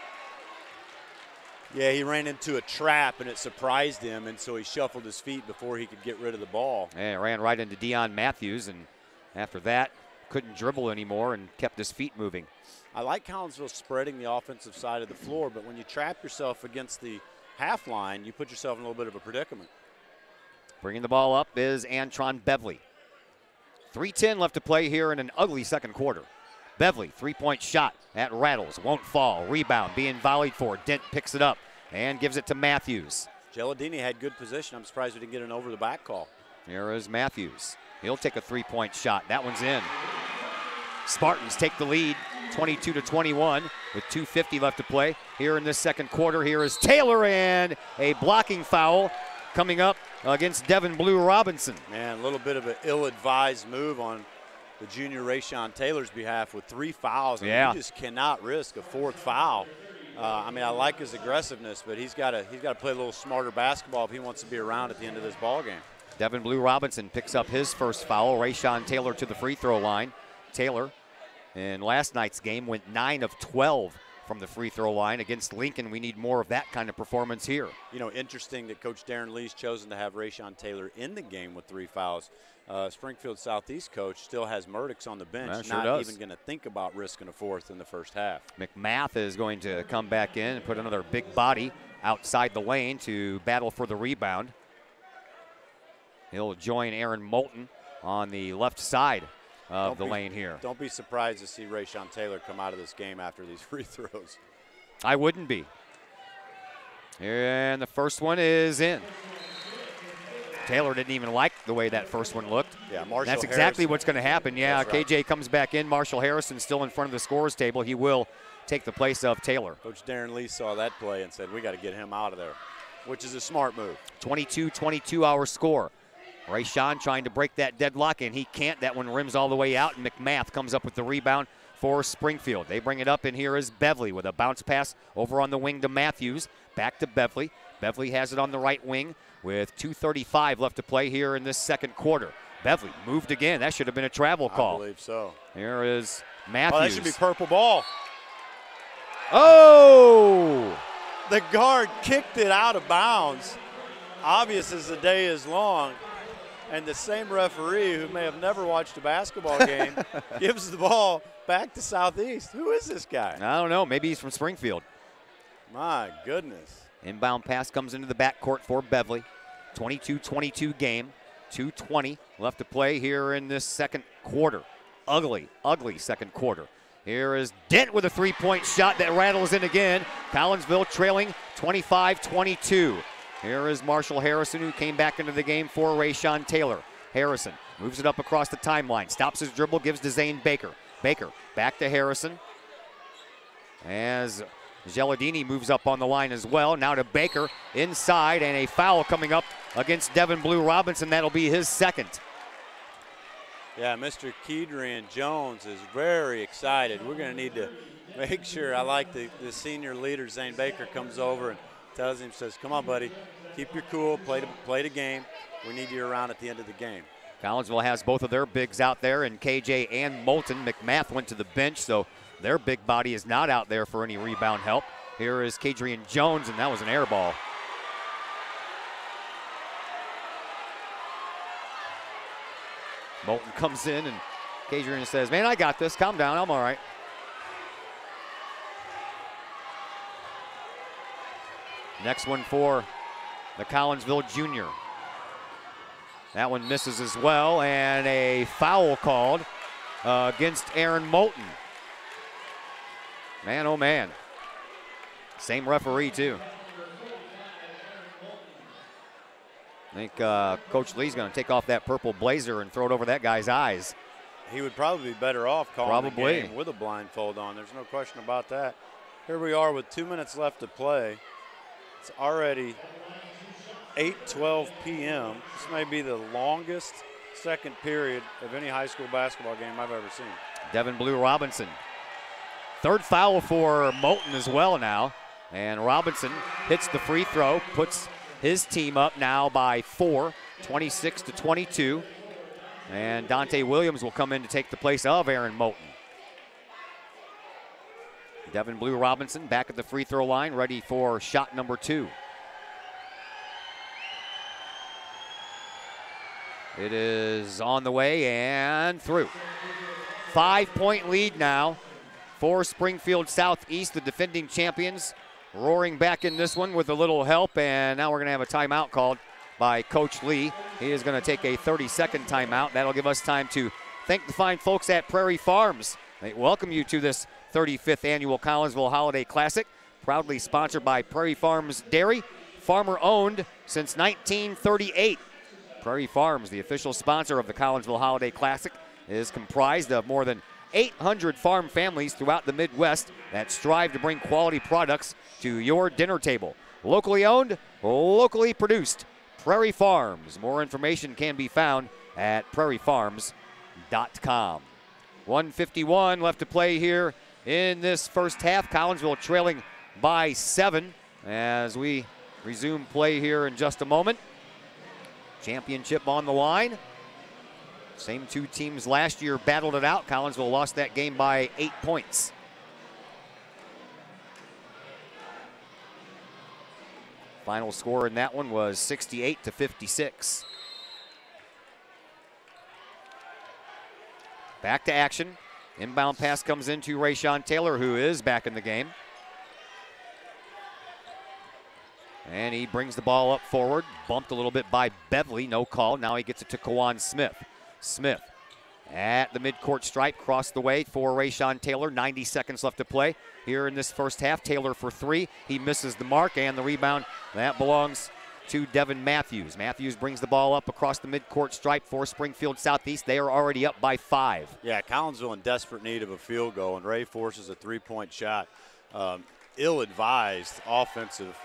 Yeah, he ran into a trap, and it surprised him, and so he shuffled his feet before he could get rid of the ball. Yeah, ran right into Deion Matthews, and after that, couldn't dribble anymore and kept his feet moving. I like Collinsville spreading the offensive side of the floor, but when you trap yourself against the half line, you put yourself in a little bit of a predicament. Bringing the ball up is Antron Beverly. 3:10 left to play here in an ugly second quarter. Beverly, 3-point shot. That rattles, won't fall. Rebound being volleyed for. Dent picks it up and gives it to Matthews. Geladini had good position. I'm surprised we didn't get an over-the-back call. Here is Matthews. He'll take a 3-point shot. That one's in. Spartans take the lead, 22-21, with 2:50 left to play. Here in this second quarter, here is Taylor, and a blocking foul coming up against Devin Blue Robinson. Man, a little bit of an ill-advised move on the junior Rayshawn Taylor's behalf with 3 fouls. I mean, you just cannot risk a 4th foul I mean, I like his aggressiveness, but he's got to play a little smarter basketball if he wants to be around at the end of this ball game. Devin Blue Robinson picks up his first foul. Rayshawn Taylor to the free throw line. Taylor in last night's game went 9 of 12 from the free throw line. Against Lincoln, we need more of that kind of performance here. You know, interesting that Coach Darren Lee's chosen to have Rayshawn Taylor in the game with 3 fouls. Springfield Southeast coach still has Murdoch's on the bench, not even going to think about risking a 4th in the first half. McMath is going to come back in and put another big body outside the lane to battle for the rebound. He'll join Aaron Moulton on the left side of the lane here. Don't be surprised to see Rayshawn Taylor come out of this game after these free throws. I wouldn't be. And the first one is in. Taylor didn't even like the way that first one looked. Yeah, Marshall That's exactly Harrison. what's going to happen. Yeah, Right. KJ comes back in. Marshall Harrison still in front of the scorer's table. He will take the place of Taylor. Coach Darren Lee saw that play and said, we got to get him out of there, which is a smart move. 22-22 our score. Rayshawn trying to break that deadlock, and he can't. That one rims all the way out, and McMath comes up with the rebound for Springfield. They bring it up, and here is Beverly with a bounce pass over on the wing to Matthews. Back to Beverly. Beverly has it on the right wing with 2:35 left to play here in this second quarter. Beverly moved again. That should have been a travel call. I believe so. Here is Matthews. Oh, that should be purple ball. Oh! The guard kicked it out of bounds, obvious as the day is long. And the same referee, who may have never watched a basketball game, gives the ball back to Southeast. Who is this guy? I don't know. Maybe he's from Springfield. My goodness. Inbound pass comes into the backcourt for Beverly. 22-22 game. 2:20 left to play here in this second quarter. Ugly, ugly second quarter. Here is Dent with a three-point shot that rattles in again. Collinsville trailing 25-22. Here is Marshall Harrison, who came back into the game for Rayshawn Taylor. Harrison moves it up across the timeline, stops his dribble, gives to Zane Baker. Baker back to Harrison. As Geladini moves up on the line as well. Now to Baker inside, and a foul coming up against Devin Blue Robinson. That'll be his second. Yeah, Mr. Kedrian Jones is very excited. We're going to need to make sure. I like the senior leader, Zane Baker, comes over and tells him, says, come on, buddy, keep your cool, play the game. We need you around at the end of the game. Collinsville has both of their bigs out there, and KJ and Moulton. McMath went to the bench, so their big body is not out there for any rebound help. Here is Kedrian Jones, and that was an air ball. Moulton comes in, and Kedrian says, man, I got this. Calm down. I'm all right. Next one for the Collinsville junior. That one misses as well, and a foul called against Aaron Moulton. Man, oh man. Same referee, too. I think Coach Lee's going to take off that purple blazer and throw it over that guy's eyes. He would probably be better off calling the game with a blindfold on. There's no question about that. Here we are with 2 minutes left to play. It's already 8:12 p.m. This may be the longest second period of any high school basketball game I've ever seen. Devin Blue Robinson. Third foul for Moulton as well now. And Robinson hits the free throw, puts his team up now by 4, 26-22. And Dante Williams will come in to take the place of Aaron Moulton. Devin Blue Robinson back at the free throw line, ready for shot number 2. It is on the way and through. 5-point lead now for Springfield Southeast, the defending champions, roaring back in this one with a little help, and now we're going to have a timeout called by Coach Lee. He is going to take a 30-second timeout. That'll give us time to thank the fine folks at Prairie Farms. They welcome you to this 35th annual Collinsville Holiday Classic, proudly sponsored by Prairie Farms Dairy, farmer-owned since 1938. Prairie Farms, the official sponsor of the Collinsville Holiday Classic, is comprised of more than 800 farm families throughout the Midwest that strive to bring quality products to your dinner table. Locally owned, locally produced. Prairie Farms. More information can be found at prairiefarms.com. 1:51 left to play here in this first half. Collinsville trailing by 7 as we resume play here in just a moment. Championship on the line. Same two teams last year battled it out. Collinsville lost that game by 8 points. Final score in that one was 68-56. Back to action. Inbound pass comes into Rayshawn Taylor, who is back in the game. And he brings the ball up forward. Bumped a little bit by Beverly. No call. Now he gets it to Kawan Smith. Smith at the midcourt stripe. Crossed the way for Rayshawn Taylor. 90 seconds left to play here in this first half. Taylor for 3. He misses the mark, and the rebound, that belongs to Devin Matthews. Matthews brings the ball up across the midcourt stripe for Springfield Southeast. They are already up by 5. Yeah, Collinsville in desperate need of a field goal, and Ray forces a 3-point shot. Ill-advised offensive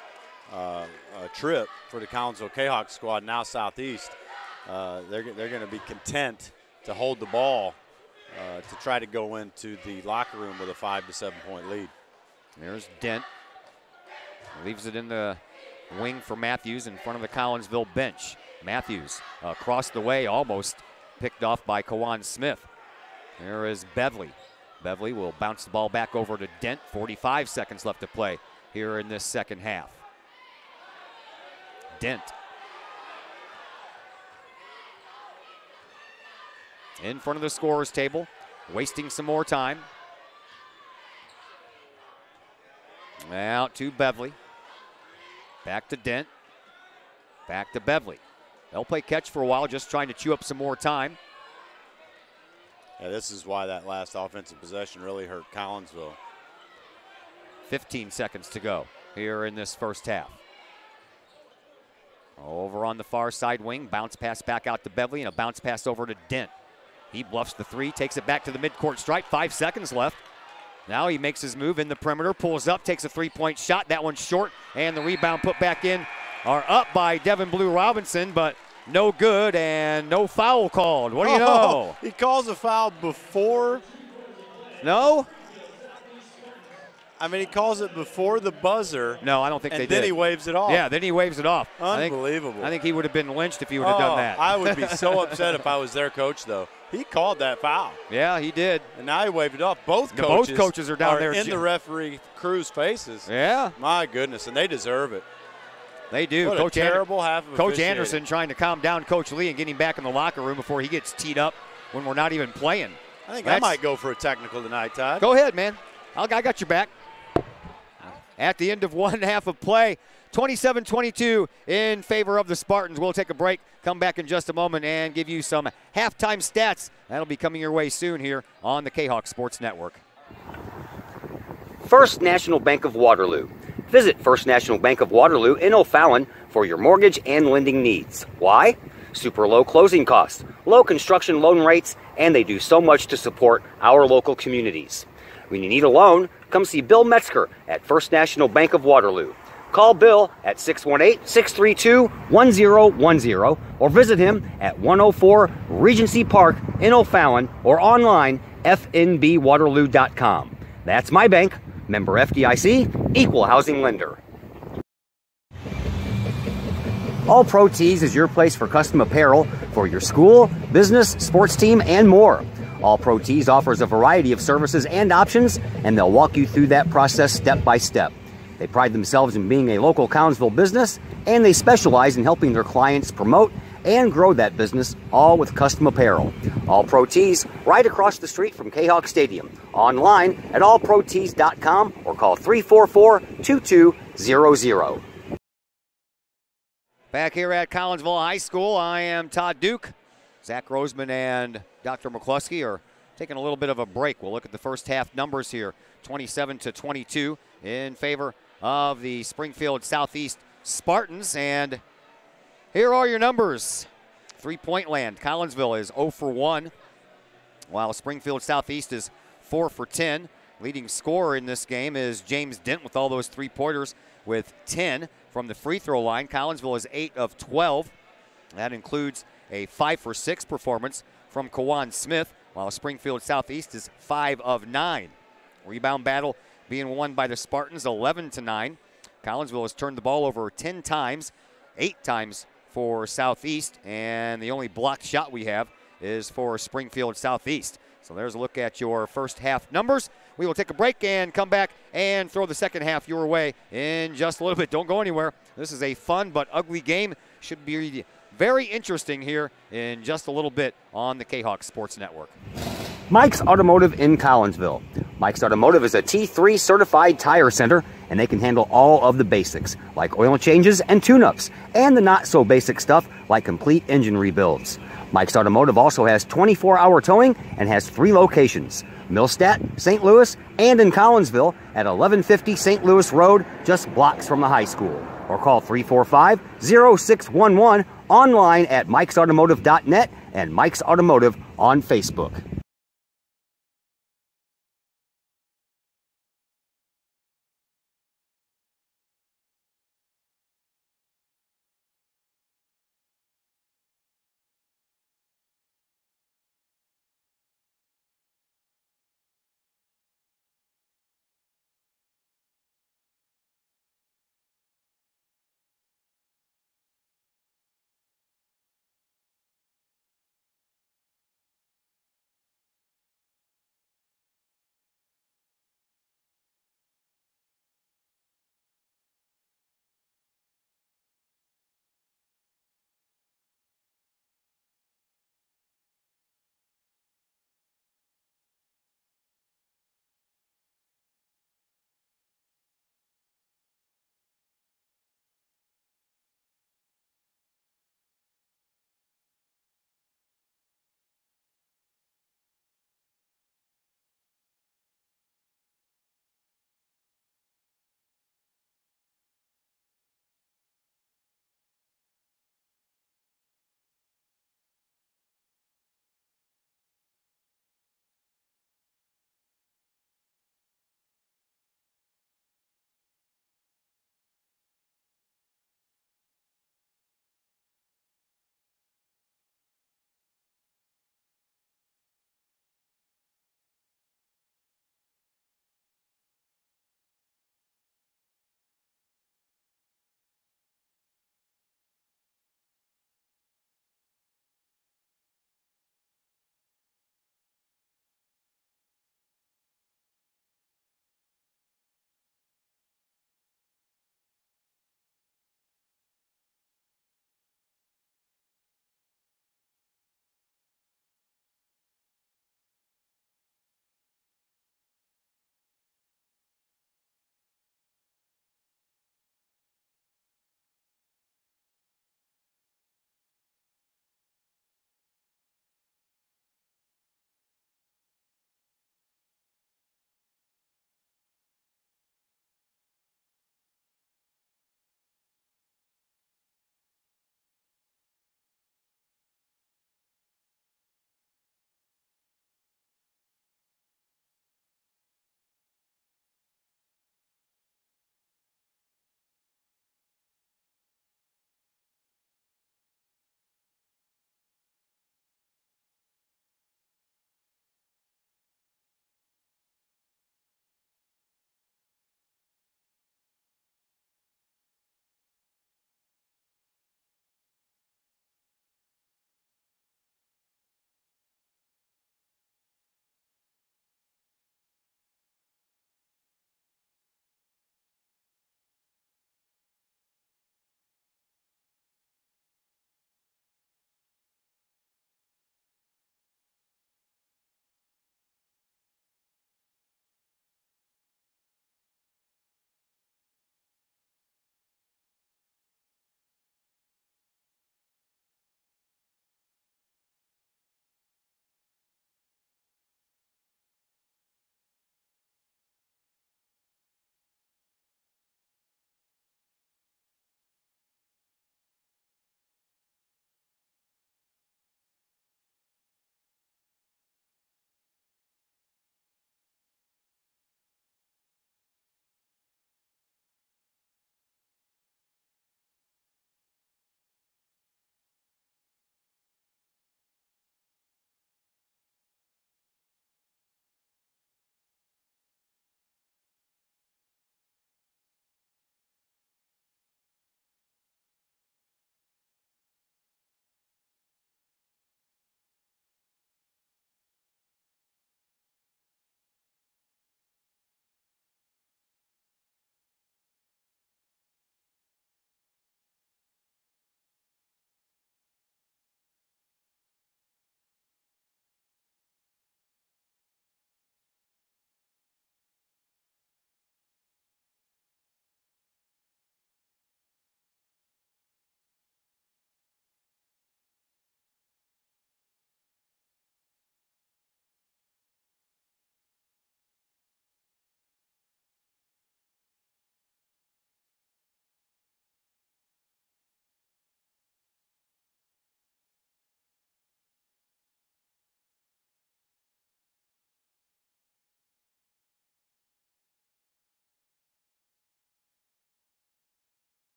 trip for the Collinsville Kahoks squad, now Southeast. They're going to be content to hold the ball to try to go into the locker room with a 5 to 7 point lead. There's Dent. Leaves it in the wing for Matthews in front of the Collinsville bench. Matthews across the way, almost picked off by Kawan Smith. There is Beverly. Beverly will bounce the ball back over to Dent. 45 seconds left to play here in this second half. Dent. In front of the scorer's table, wasting some more time. Out to Beverly. Back to Dent. Back to Beverly. They'll play catch for a while, just trying to chew up some more time. Yeah, this is why that last offensive possession really hurt Collinsville. 15 seconds to go here in this first half. Over on the far side wing, bounce pass back out to Beverly, and a bounce pass over to Dent. He bluffs the 3, takes it back to the midcourt stripe. 5 seconds left. Now he makes his move in the perimeter, pulls up, takes a 3-point shot. That one's short, and the rebound put back in are up by Devin Blue Robinson, but no good and no foul called. What do you know? He calls a foul before. No? I mean, he calls it before the buzzer. No, I don't think they did. And then he waves it off. Yeah, then he waves it off. Unbelievable. I think he would have been lynched if he would have done that. I would be so upset if I was their coach, though. He called that foul. Yeah, he did. And now he waved it off. Both coaches are down there in the referee crew's faces. Yeah. My goodness, and they deserve it. They do. What Coach a terrible half of Coach Anderson trying to calm down Coach Lee and get him back in the locker room before he gets teed up when we're not even playing. I think I might go for a technical tonight, Todd. Go ahead, man. I got your back. At the end of one half of play, 27-22 in favor of the Spartans. We'll take a break, come back in just a moment, and give you some halftime stats. That'll be coming your way soon here on the Kahoks Sports Network. First National Bank of Waterloo. Visit First National Bank of Waterloo in O'Fallon for your mortgage and lending needs. Why? Super low closing costs, low construction loan rates, and they do so much to support our local communities. When you need a loan, come see Bill Metzger at First National Bank of Waterloo. Call Bill at 618-632-1010 or visit him at 104 Regency Park in O'Fallon or online fnbwaterloo.com. That's my bank, member FDIC, equal housing lender. All Pro Tees is your place for custom apparel for your school, business, sports team, and more. All Pro Tees offers a variety of services and options, and they'll walk you through that process step by step. They pride themselves in being a local Collinsville business, and they specialize in helping their clients promote and grow that business, all with custom apparel. All Pro Tees, right across the street from Kahoks Stadium. Online at allprotees.com or call 344-2200. Back here at Collinsville High School, I am Todd Duke. Zach Roseman and Dr. McCluskey are taking a little bit of a break. We'll look at the first half numbers here. 27-22 in favor of the Springfield Southeast Spartans. And here are your numbers. 3-point land. Collinsville is 0 for 1, while Springfield Southeast is 4 for 10. Leading scorer in this game is James Dent with all those 3-pointers with 10 from the free throw line. Collinsville is 8 of 12. That includes a 5 for 6 performance from Kawan Smith, while Springfield Southeast is 5 of 9. Rebound battle being won by the Spartans 11-9. Collinsville has turned the ball over 10 times, 8 times for Southeast, and the only blocked shot we have is for Springfield Southeast. So there's a look at your first half numbers. We will take a break and come back and throw the second half your way in just a little bit. Don't go anywhere. This is a fun but ugly game. Should be very interesting here in just a little bit on the Kahoks Sports Network. Mike's Automotive in Collinsville. Mike's Automotive is a T3 certified tire center, and they can handle all of the basics, like oil changes and tune-ups, and the not-so-basic stuff, like complete engine rebuilds. Mike's Automotive also has 24-hour towing and has 3 locations, Millstadt, St. Louis, and in Collinsville at 1150 St. Louis Road, just blocks from the high school. Or call 345-0611, online at mikesautomotive.net and Mike's Automotive on Facebook.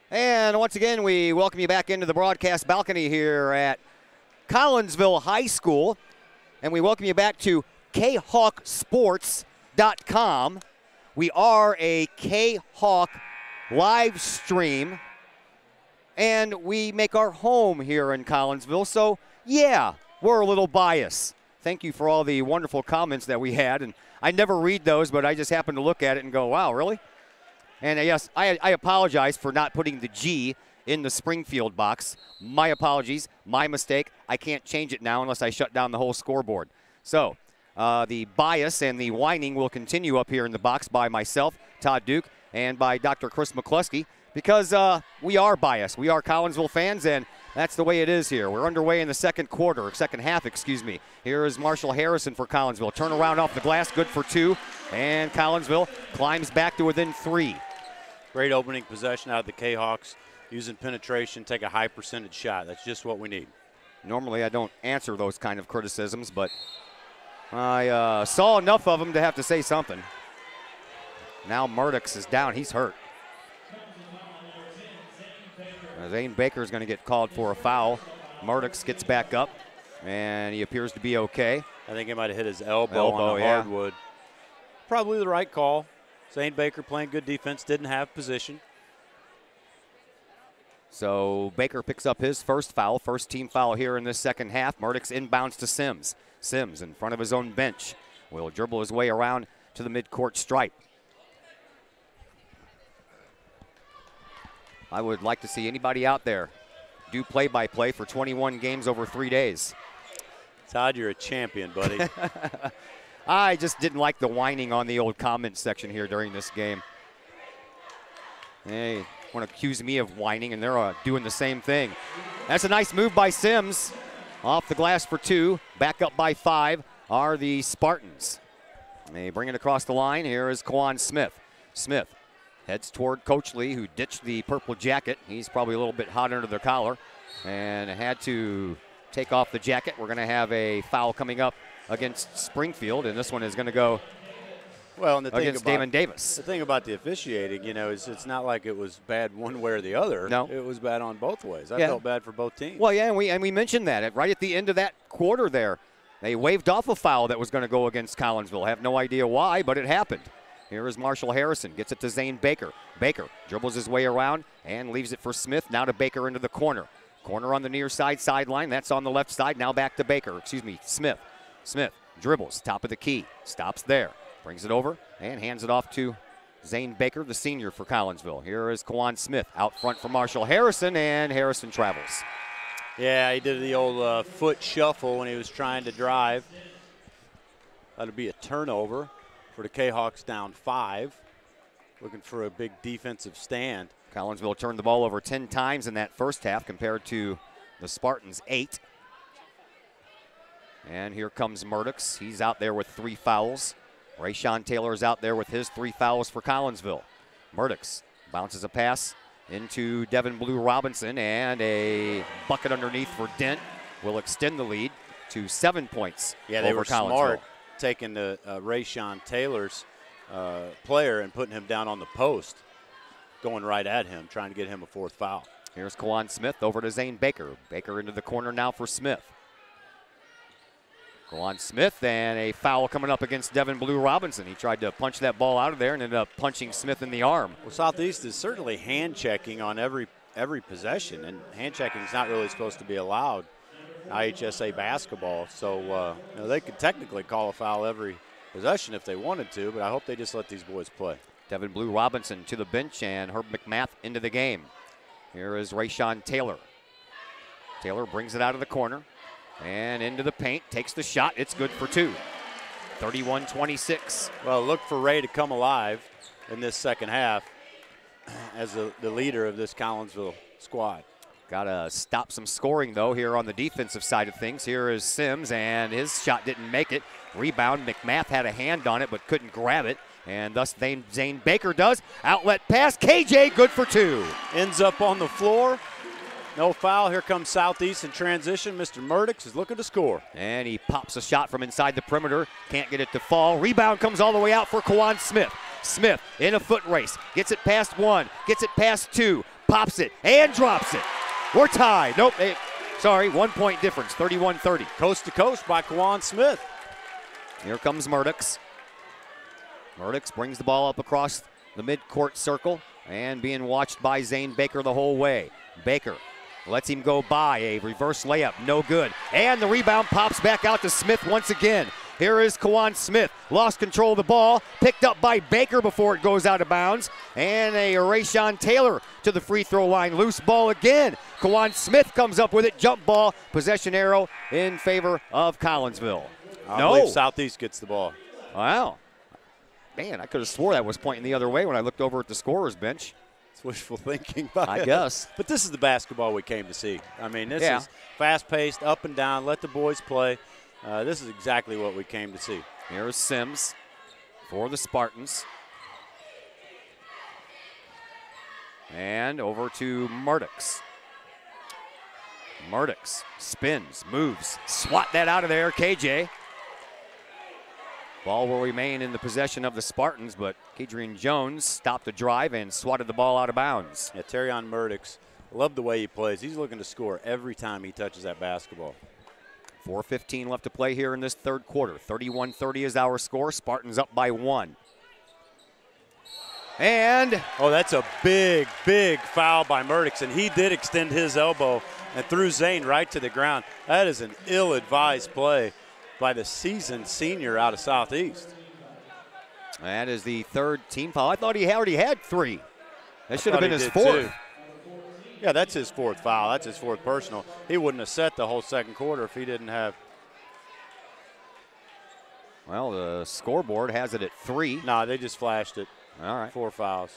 And once again, we welcome you back into the broadcast balcony here at Collinsville High School. And we welcome you back to KHawkSports.com. We are a K-Hawk live stream, and we make our home here in Collinsville. So, yeah, we're a little biased. Thank you for all the wonderful comments that we had. And I never read those, but I just happen to look at it and go, wow, really? And yes, I apologize for not putting the G in the Springfield box. My apologies, my mistake. I can't change it now unless I shut down the whole scoreboard. So the bias and the whining will continue up here in the box by myself, Todd Duke, and by Dr. Chris McCluskey, because we are biased. We are Collinsville fans, and that's the way it is here. We're underway in the second half, excuse me. Here is Marshall Harrison for Collinsville. Turn around off the glass, good for 2, and Collinsville climbs back to within 3. Great opening possession out of the K-Hawks, using penetration, take a high percentage shot. That's just what we need. Normally I don't answer those kind of criticisms, but I saw enough of them to have to say something. Now Murdoch is down. He's hurt. Zane Baker is going to get called for a foul. Murdoch gets back up, and he appears to be okay. I think he might have hit his elbow on the hardwood. Probably the right call. Zane Baker playing good defense, didn't have position. So Baker picks up his first foul, first team foul here in this second half. Murdoch inbounds to Sims. Sims in front of his own bench will dribble his way around to the midcourt stripe. I would like to see anybody out there do play-by-play for 21 games over 3 days. Todd, you're a champion, buddy. I just didn't like the whining on the old comment section here during this game. They want to accuse me of whining, and they're doing the same thing. That's a nice move by Sims. Off the glass for 2. Back up by 5 are the Spartans. They bring it across the line. Here is Kawan Smith. Smith heads toward Coach Lee, who ditched the purple jacket. He's probably a little bit hot under the collar and had to take off the jacket. We're going to have a foul coming up against Springfield, and this one is going to go against Damon Davis. The thing about the officiating, is it's not like it was bad one way or the other. No. It was bad on both ways. I felt bad for both teams. Well, yeah, and we mentioned that right at the end of that quarter there. They waved off a foul that was going to go against Collinsville. I have no idea why, but it happened. Here is Marshall Harrison, gets it to Zane Baker. Baker dribbles his way around and leaves it for Smith. Now to Baker into the corner. Corner on the near side sideline. That's on the left side. Now back to Baker. Smith. Smith dribbles, top of the key, stops there, brings it over, and hands it off to Zane Baker, the senior for Collinsville. Here is Kawan Smith out front for Marshall Harrison, and Harrison travels. Yeah, he did the old foot shuffle when he was trying to drive. That'll be a turnover for the K-Hawks, down 5. Looking for a big defensive stand. Collinsville turned the ball over 10 times in that first half compared to the Spartans 8. And here comes Murdoch. He's out there with 3 fouls. Rayshawn Taylor is out there with his 3 fouls for Collinsville. Murdoch bounces a pass into Devin Blue Robinson, and a bucket underneath for Dent will extend the lead to 7 points. Yeah, they over were Collinsville. Smart taking the Rayshawn Taylor's player and putting him down on the post, going right at him, trying to get him a 4th foul. Here's Kawan Smith over to Zane Baker. Baker into the corner now for Smith. Kawan Smith, and a foul coming up against Devin Blue Robinson. He tried to punch that ball out of there and ended up punching Smith in the arm. Well, Southeast is certainly hand-checking on every possession, and hand-checking is not really supposed to be allowed in IHSA basketball. So they could technically call a foul every possession if they wanted to, but I hope they just let these boys play. Devin Blue Robinson to the bench, and Herb McMath into the game. Here is Rayshawn Taylor. Taylor brings it out of the corner and into the paint, takes the shot. It's good for 2. 31-26. Well, look for Ray to come alive in this second half as the leader of this Collinsville squad. Got to stop some scoring, though, here on the defensive side of things. Here is Sims, and his shot didn't make it. Rebound, McMath had a hand on it but couldn't grab it, and thus Zane Baker does. Outlet pass, KJ, good for 2. Ends up on the floor. No foul. Here comes Southeast in transition. Mr. Murdoch is looking to score. And he pops a shot from inside the perimeter. Can't get it to fall. Rebound comes all the way out for Kawan Smith. Smith in a foot race. Gets it past 1. Gets it past 2. pops it, and drops it. We're tied. Nope, sorry, 1 point difference, 31-30. Coast to coast by Kawan Smith. Here comes Murdochs. Murdochs brings the ball up across the midcourt circle and being watched by Zane Baker the whole way. Baker lets him go by. A reverse layup, no good. And the rebound pops back out to Smith once again. Here is Kawan Smith. Lost control of the ball. Picked up by Baker before it goes out of bounds. And a Rayshawn Taylor to the free throw line. Loose ball again. Kawan Smith comes up with it. Jump ball. Possession arrow in favor of Collinsville. I believe Southeast gets the ball. Wow. Man, I could have swore that was pointing the other way when I looked over at the scorer's bench. It's wishful thinking. I guess. But this is the basketball we came to see. I mean, this is fast-paced, up and down, let the boys play. This is exactly what we came to see. Here's Sims for the Spartans. And over to Murdochs. Murdochs spins, moves, swat that out of there, KJ. Ball will remain in the possession of the Spartans, but Kadrian Jones stopped the drive and swatted the ball out of bounds. Yeah, Terrion Murdochs, love the way he plays. He's looking to score every time he touches that basketball. 4:15 left to play here in this third quarter. 31-30 is our score. Spartans up by 1. And oh, that's a big, big foul by Murdochs, and he did extend his elbow and threw Zane right to the ground. That is an ill-advised play by the seasoned senior out of Southeast. that is the third team foul. I thought he already had 3. That should have been his 4th. Too. Yeah, that's his 4th foul. That's his 4th personal. He wouldn't have set the whole second quarter if he didn't have. Well, the scoreboard has it at 3. No, they just flashed it. All right. 4 fouls.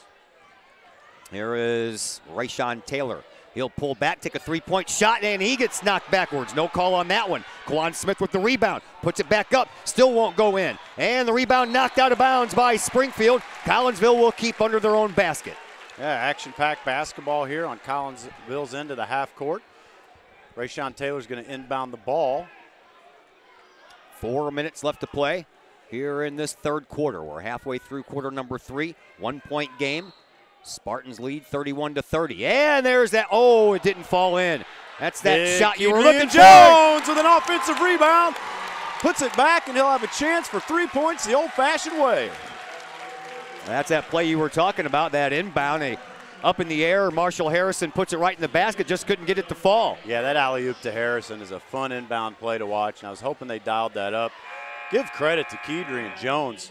Here is Rayshawn Taylor. He'll pull back, take a 3-point shot, and he gets knocked backwards. No call on that one. Kawan Smith with the rebound. Puts it back up. Still won't go in. And the rebound knocked out of bounds by Springfield. Collinsville will keep under their own basket. Yeah, action-packed basketball here on Collinsville's end of the half court. Rayshawn Taylor's going to inbound the ball. 4 minutes left to play here in this third quarter. We're halfway through quarter number 3. 1-point game. Spartans lead 31-30. And there's that. Oh, it didn't fall in. That's that Big shot you were looking for. Jones with an offensive rebound. Puts it back, and he'll have a chance for 3 points the old-fashioned way. That's that play you were talking about, that inbound. Up in the air, Marshall Harrison puts it right in the basket, just couldn't get it to fall. Yeah, that alley-oop to Harrison is a fun inbound play to watch, and I was hoping they dialed that up. Give credit to Kadrian Jones.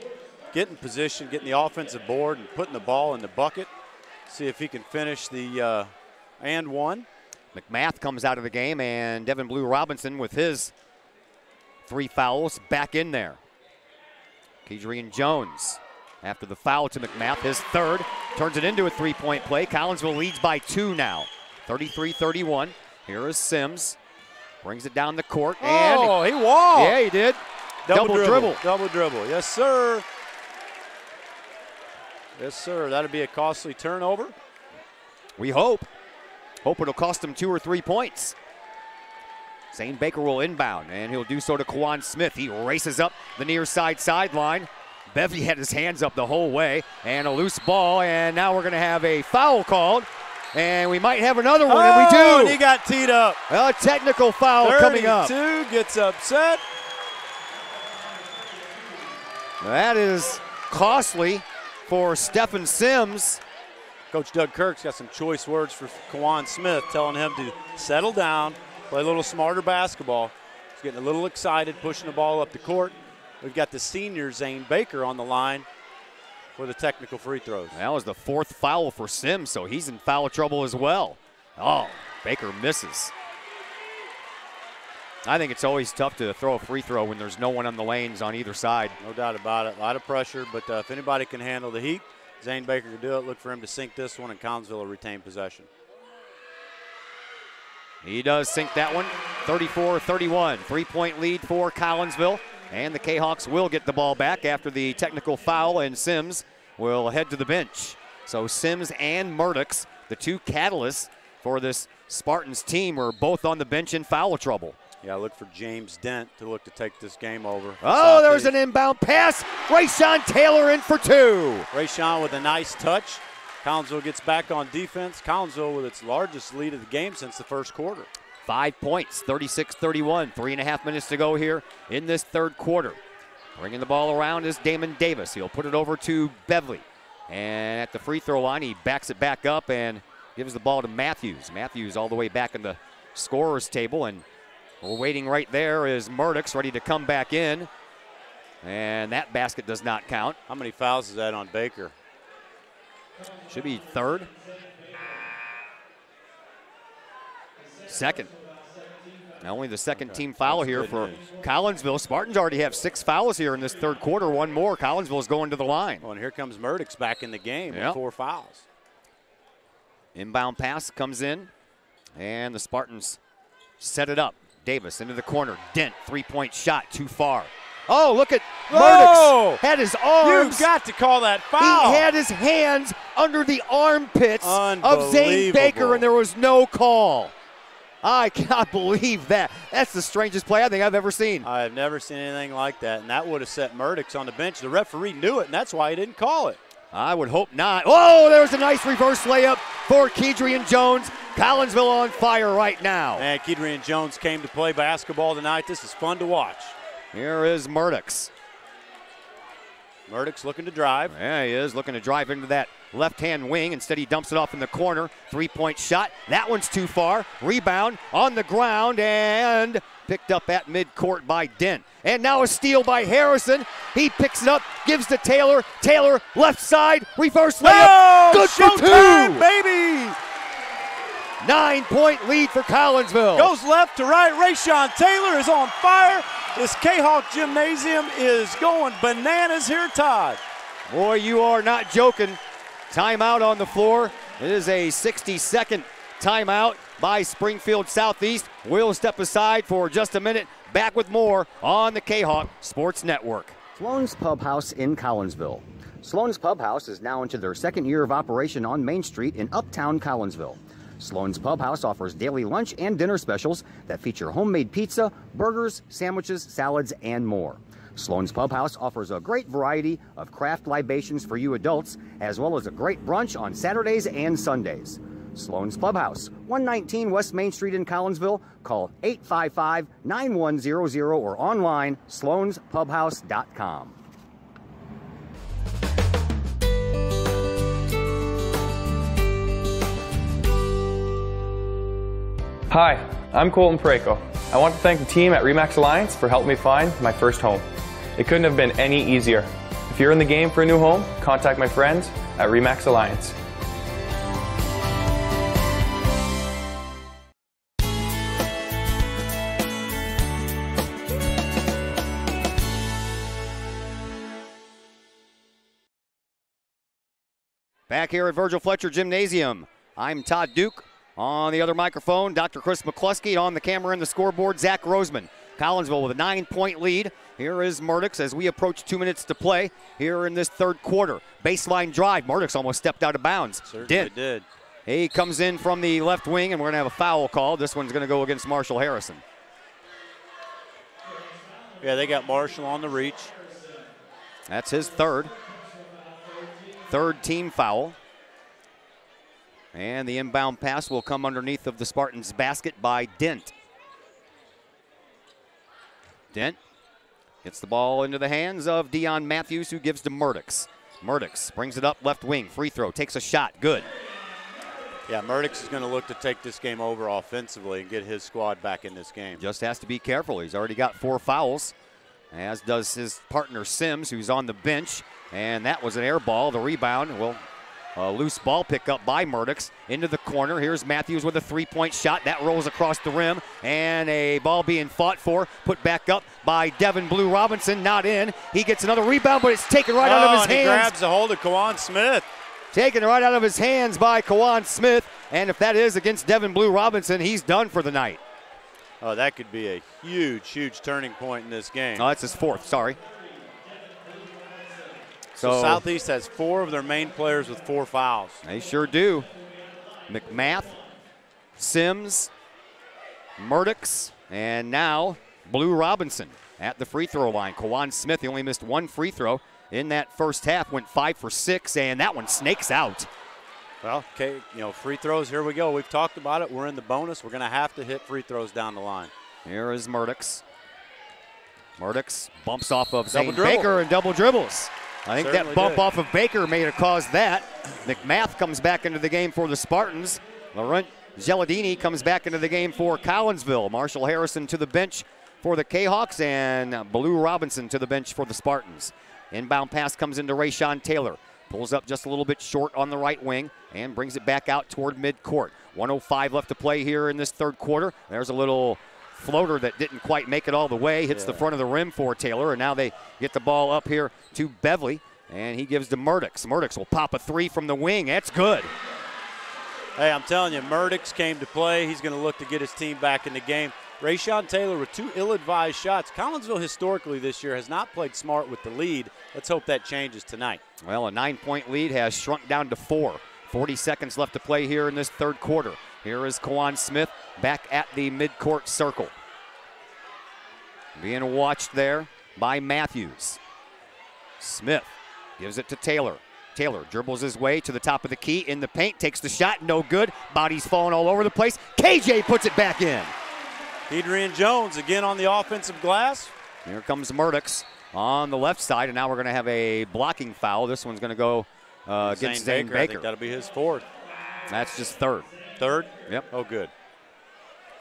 Getting position, getting the offensive board, and putting the ball in the bucket. See if he can finish the and one. McMath comes out of the game, and Devin Blue Robinson with his 3 fouls back in there. Kadrian Jones, after the foul to McMath, his 3rd, turns it into a 3-point play. Collinsville leads by 2 now, 33-31. Here is Sims, brings it down the court, and he walked. Yeah, he did. Double dribble. Double dribble. Yes, sir. Yes, sir. That'll be a costly turnover. We hope. Hope it'll cost him 2 or 3 points. Zane Baker will inbound, and he'll do so to Kawan Smith. He races up the near side sideline. Bevy had his hands up the whole way, and a loose ball, and now we're going to have a foul called, and we might have another one, and we do. And he got teed up. A technical foul coming up. 32 gets upset. That is costly for Stephen Sims. Coach Doug Kirk's got some choice words for Kawan Smith, telling him to settle down, play a little smarter basketball. He's getting a little excited, pushing the ball up the court. We've got the senior Zane Baker on the line for the technical free throws. That was the 4th foul for Sims, so he's in foul trouble as well. Oh, Baker misses. I think it's always tough to throw a free throw when there's no one on the lanes on either side. No doubt about it. A lot of pressure, but if anybody can handle the heat, Zane Baker can do it. Look for him to sink this one, and Collinsville will retain possession. He does sink that one. 34-31. 3-point lead for Collinsville. And the Kahoks will get the ball back after the technical foul, and Sims will head to the bench. So Sims and Murdochs, the 2 catalysts for this Spartans team, are both on the bench in foul trouble. Yeah, look for James Dent to look to take this game over. Oh, there's an inbound pass. Rayshawn Taylor in for 2. Rayshawn with a nice touch. Collinsville gets back on defense. Collinsville with its largest lead of the game since the first quarter. 5 points, 36-31. 3.5 minutes to go here in this third quarter. Bringing the ball around is Damon Davis. He'll put it over to Beverly. And at the free throw line, he backs it back up and gives the ball to Matthews. Matthews all the way back in the scorer's table. And we're waiting right there is Murdoch's ready to come back in. And that basket does not count. How many fouls is that on Baker? Should be third. Second. Now only the second team foul here for Collinsville. Spartans already have 6 fouls here in this third quarter. One more. Collinsville's going to the line. Oh, and here comes Murdoch's back in the game with 4 fouls. Inbound pass comes in, and the Spartans set it up. Davis into the corner. Dent, 3-point shot, too far. Oh, look at Murdoch. Had his arms. You've got to call that foul. He had his hands under the armpits of Zane Baker, and there was no call. I cannot believe that. That's the strangest play I think I've ever seen. I have never seen anything like that, and that would have set Murdoch on the bench. The referee knew it, and that's why he didn't call it. I would hope not. Oh, there's a nice reverse layup for Kedrian Jones. Collinsville on fire right now. And Kedrian Jones came to play basketball tonight. This is fun to watch. Here is Murdoch's. Murdoch's looking to drive. Yeah, he is looking to drive into that left-hand wing. Instead, he dumps it off in the corner. 3-point shot. That one's too far. Rebound on the ground and picked up at midcourt by Dent. And now a steal by Harrison. He picks it up, gives to Taylor. Taylor, left side, reverse layup. Oh, good for 2. Baby! 9-point lead for Collinsville. Goes left to right. Rayshon Taylor is on fire. This Kahawk gymnasium is going bananas here, Todd. Boy, you are not joking. Timeout on the floor. It is a 60-second timeout by Springfield Southeast. We'll step aside for just a minute. Back with more on the Kahawk Sports Network. Sloan's Pub House in Collinsville. Sloan's Pub House is now into their second year of operation on Main Street in Uptown Collinsville. Sloan's Pub House offers daily lunch and dinner specials that feature homemade pizza, burgers, sandwiches, salads, and more. Sloan's Pub House offers a great variety of craft libations for you adults, as well as a great brunch on Saturdays and Sundays. Sloan's Pub House, 119 West Main Street in Collinsville. Call 855-9100 or online, sloanspubhouse.com. Hi, I'm Colton Pareko. I want to thank the team at RE/MAX Alliance for helping me find my first home. It couldn't have been any easier. If you're in the game for a new home, contact my friends at RE/MAX Alliance. Back here at Virgil Fletcher Gymnasium, I'm Todd Duke. On the other microphone, Dr. Chris McCluskey. On the camera and the scoreboard, Zach Roseman. Collinsville with a 9-point lead. Here is Murdoch's as we approach 2 minutes to play here in this third quarter. Baseline drive. Murdoch's almost stepped out of bounds. Certainly did. He comes in from the left wing, and we're going to have a foul call. This one's going to go against Marshall Harrison. Yeah, they got Marshall on the reach. That's his third team foul. And the inbound pass will come underneath of the Spartans' basket by Dent. Dent gets the ball into the hands of Dion Matthews, who gives to Murdoch's. Murdoch's brings it up left wing. Free throw, takes a shot, good. Yeah, Murdoch's is going to look to take this game over offensively and get his squad back in this game. Just has to be careful. He's already got 4 fouls, as does his partner Sims, who's on the bench. And that was an air ball. The rebound, well, a loose ball pick up by Murdoch's into the corner. Here's Matthews with a 3-point shot. That rolls across the rim, and a ball being fought for. Put back up by Devin Blue Robinson, not in. He gets another rebound, but it's taken right out of his hands. He grabs a hold of Kawan Smith. Taken right out of his hands by Kawan Smith, and if that is against Devin Blue Robinson, he's done for the night. Oh, that could be a huge, huge turning point in this game. Oh, that's his 4th, sorry. So Southeast has 4 of their main players with 4 fouls. They sure do. McMath, Sims, Murdoch's, and now Blue Robinson at the free throw line. Kawan Smith, he only missed 1 free throw in that first half, went 5 for 6, and that one snakes out. Well, okay, free throws, here we go. We've talked about it. We're in the bonus. We're going to have to hit free throws down the line. Here is Murdochs. Murdochs bumps off of Zane Baker and double dribbles. I think that bump off of Baker may have caused that. McMath comes back into the game for the Spartans. Laurent Geladini comes back into the game for Collinsville. Marshall Harrison to the bench for the Kahoks, and Blue Robinson to the bench for the Spartans. Inbound pass comes into Rayshawn Taylor. Pulls up just a little bit short on the right wing and brings it back out toward midcourt. 1:05 left to play here in this third quarter. There's a little floater that didn't quite make it all the way. Hits the front of the rim for Taylor, and now they get the ball up here to Beverly, and he gives to Murdochs. Murdochs will pop a three from the wing. That's good. Hey, I'm telling you, Murdochs came to play. He's going to look to get his team back in the game. Rayshawn Taylor with 2 ill-advised shots. Collinsville historically this year has not played smart with the lead. Let's hope that changes tonight. Well, a 9-point lead has shrunk down to 4. 40 seconds left to play here in this third quarter. Here is Kawan Smith back at the midcourt circle. Being watched there by Matthews. Smith gives it to Taylor. Taylor dribbles his way to the top of the key in the paint, takes the shot, no good. Body's falling all over the place. KJ puts it back in. Adrian Jones again on the offensive glass. Here comes Murdochs on the left side, and now we're going to have a blocking foul. This one's going to go against Zane Baker. I think that'll be his 4th. That's just 3rd. 3rd? Yep. Oh, good.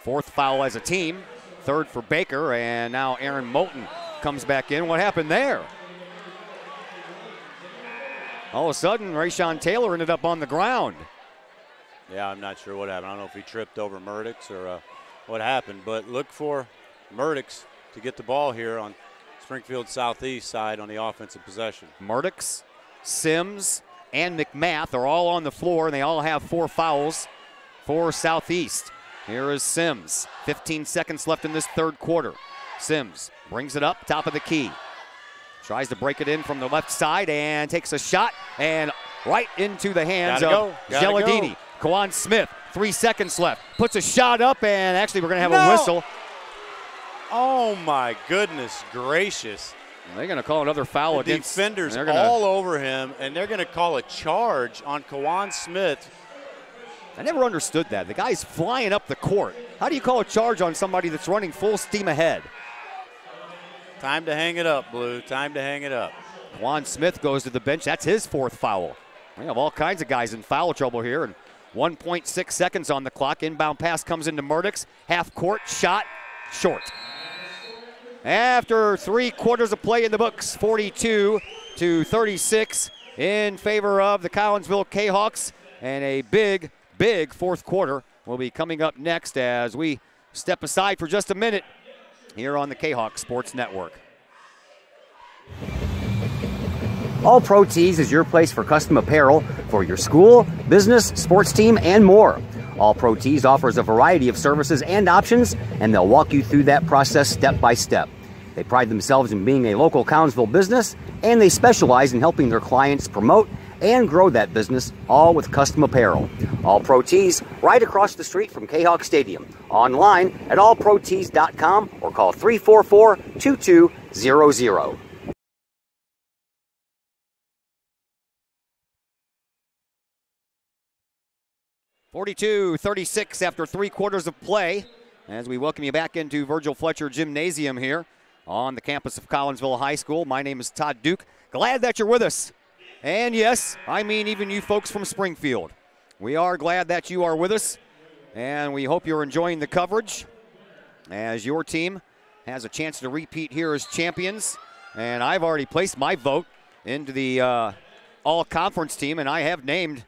4th foul as a team. 3rd for Baker, and now Aaron Moulton comes back in. What happened there? All of a sudden, Rayshawn Taylor ended up on the ground. Yeah, I'm not sure what happened. I don't know if he tripped over Murdochs or what happened, but look for Murdochs to get the ball here on Springfield Southeast side on the offensive possession. Murdochs, Sims, and McMath are all on the floor, and they all have 4 fouls for Southeast. Here is Sims. 15 seconds left in this third quarter. Sims brings it up, top of the key. Tries to break it in from the left side and takes a shot, and right into the hands of Geladini. Kawan Smith, 3 seconds left. Puts a shot up, and actually we're going to have a whistle. Oh, my goodness gracious. They're going to call another foul against. Defenders all over him, and they're going to call a charge on Kawan Smith. I never understood that. The guy's flying up the court. How do you call a charge on somebody that's running full steam ahead? Time to hang it up, Blue. Time to hang it up. Kawan Smith goes to the bench. That's his 4th foul. We have all kinds of guys in foul trouble here, and 1.6 seconds on the clock. Inbound pass comes into Murdochs. Half court shot, short. After 3 quarters of play in the books, 42-36 in favor of the Collinsville Kahoks, and a big 4th quarter will be coming up next as we step aside for just a minute here on the K-Hawk Sports Network. All Pro Tees is your place for custom apparel for your school, business, sports team, and more. All Pro Tees offers a variety of services and options, and they'll walk you through that process step by step. They pride themselves in being a local Collinsville business, and they specialize in helping their clients promote and grow that business, all with custom apparel. All Pro Tees, right across the street from K-Hawk Stadium. Online at allprotees.com or call 344-2200. 42-36 after 3 quarters of play as we welcome you back into Virgil Fletcher Gymnasium here on the campus of Collinsville High School. My name is Todd Duke. Glad that you're with us. And yes, I mean even you folks from Springfield. We are glad that you are with us, and we hope you're enjoying the coverage as your team has a chance to repeat here as champions. And I've already placed my vote into the all-conference team, and I have named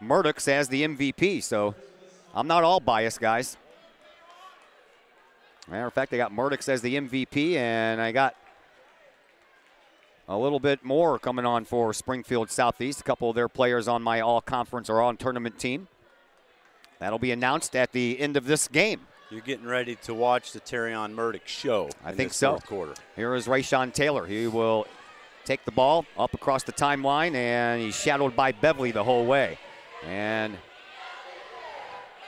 Murdochs as the MVP, so I'm not all biased, guys. Matter of fact, I got Murdochs as the MVP, and I got a little bit more coming on for Springfield Southeast. A couple of their players on my all-conference or all-tournament team. That'll be announced at the end of this game. You're getting ready to watch the Terrion Murdoch show. I think so. Fourth quarter. Here is Rayshawn Taylor. He will take the ball up across the timeline, and he's shadowed by Beverly the whole way. And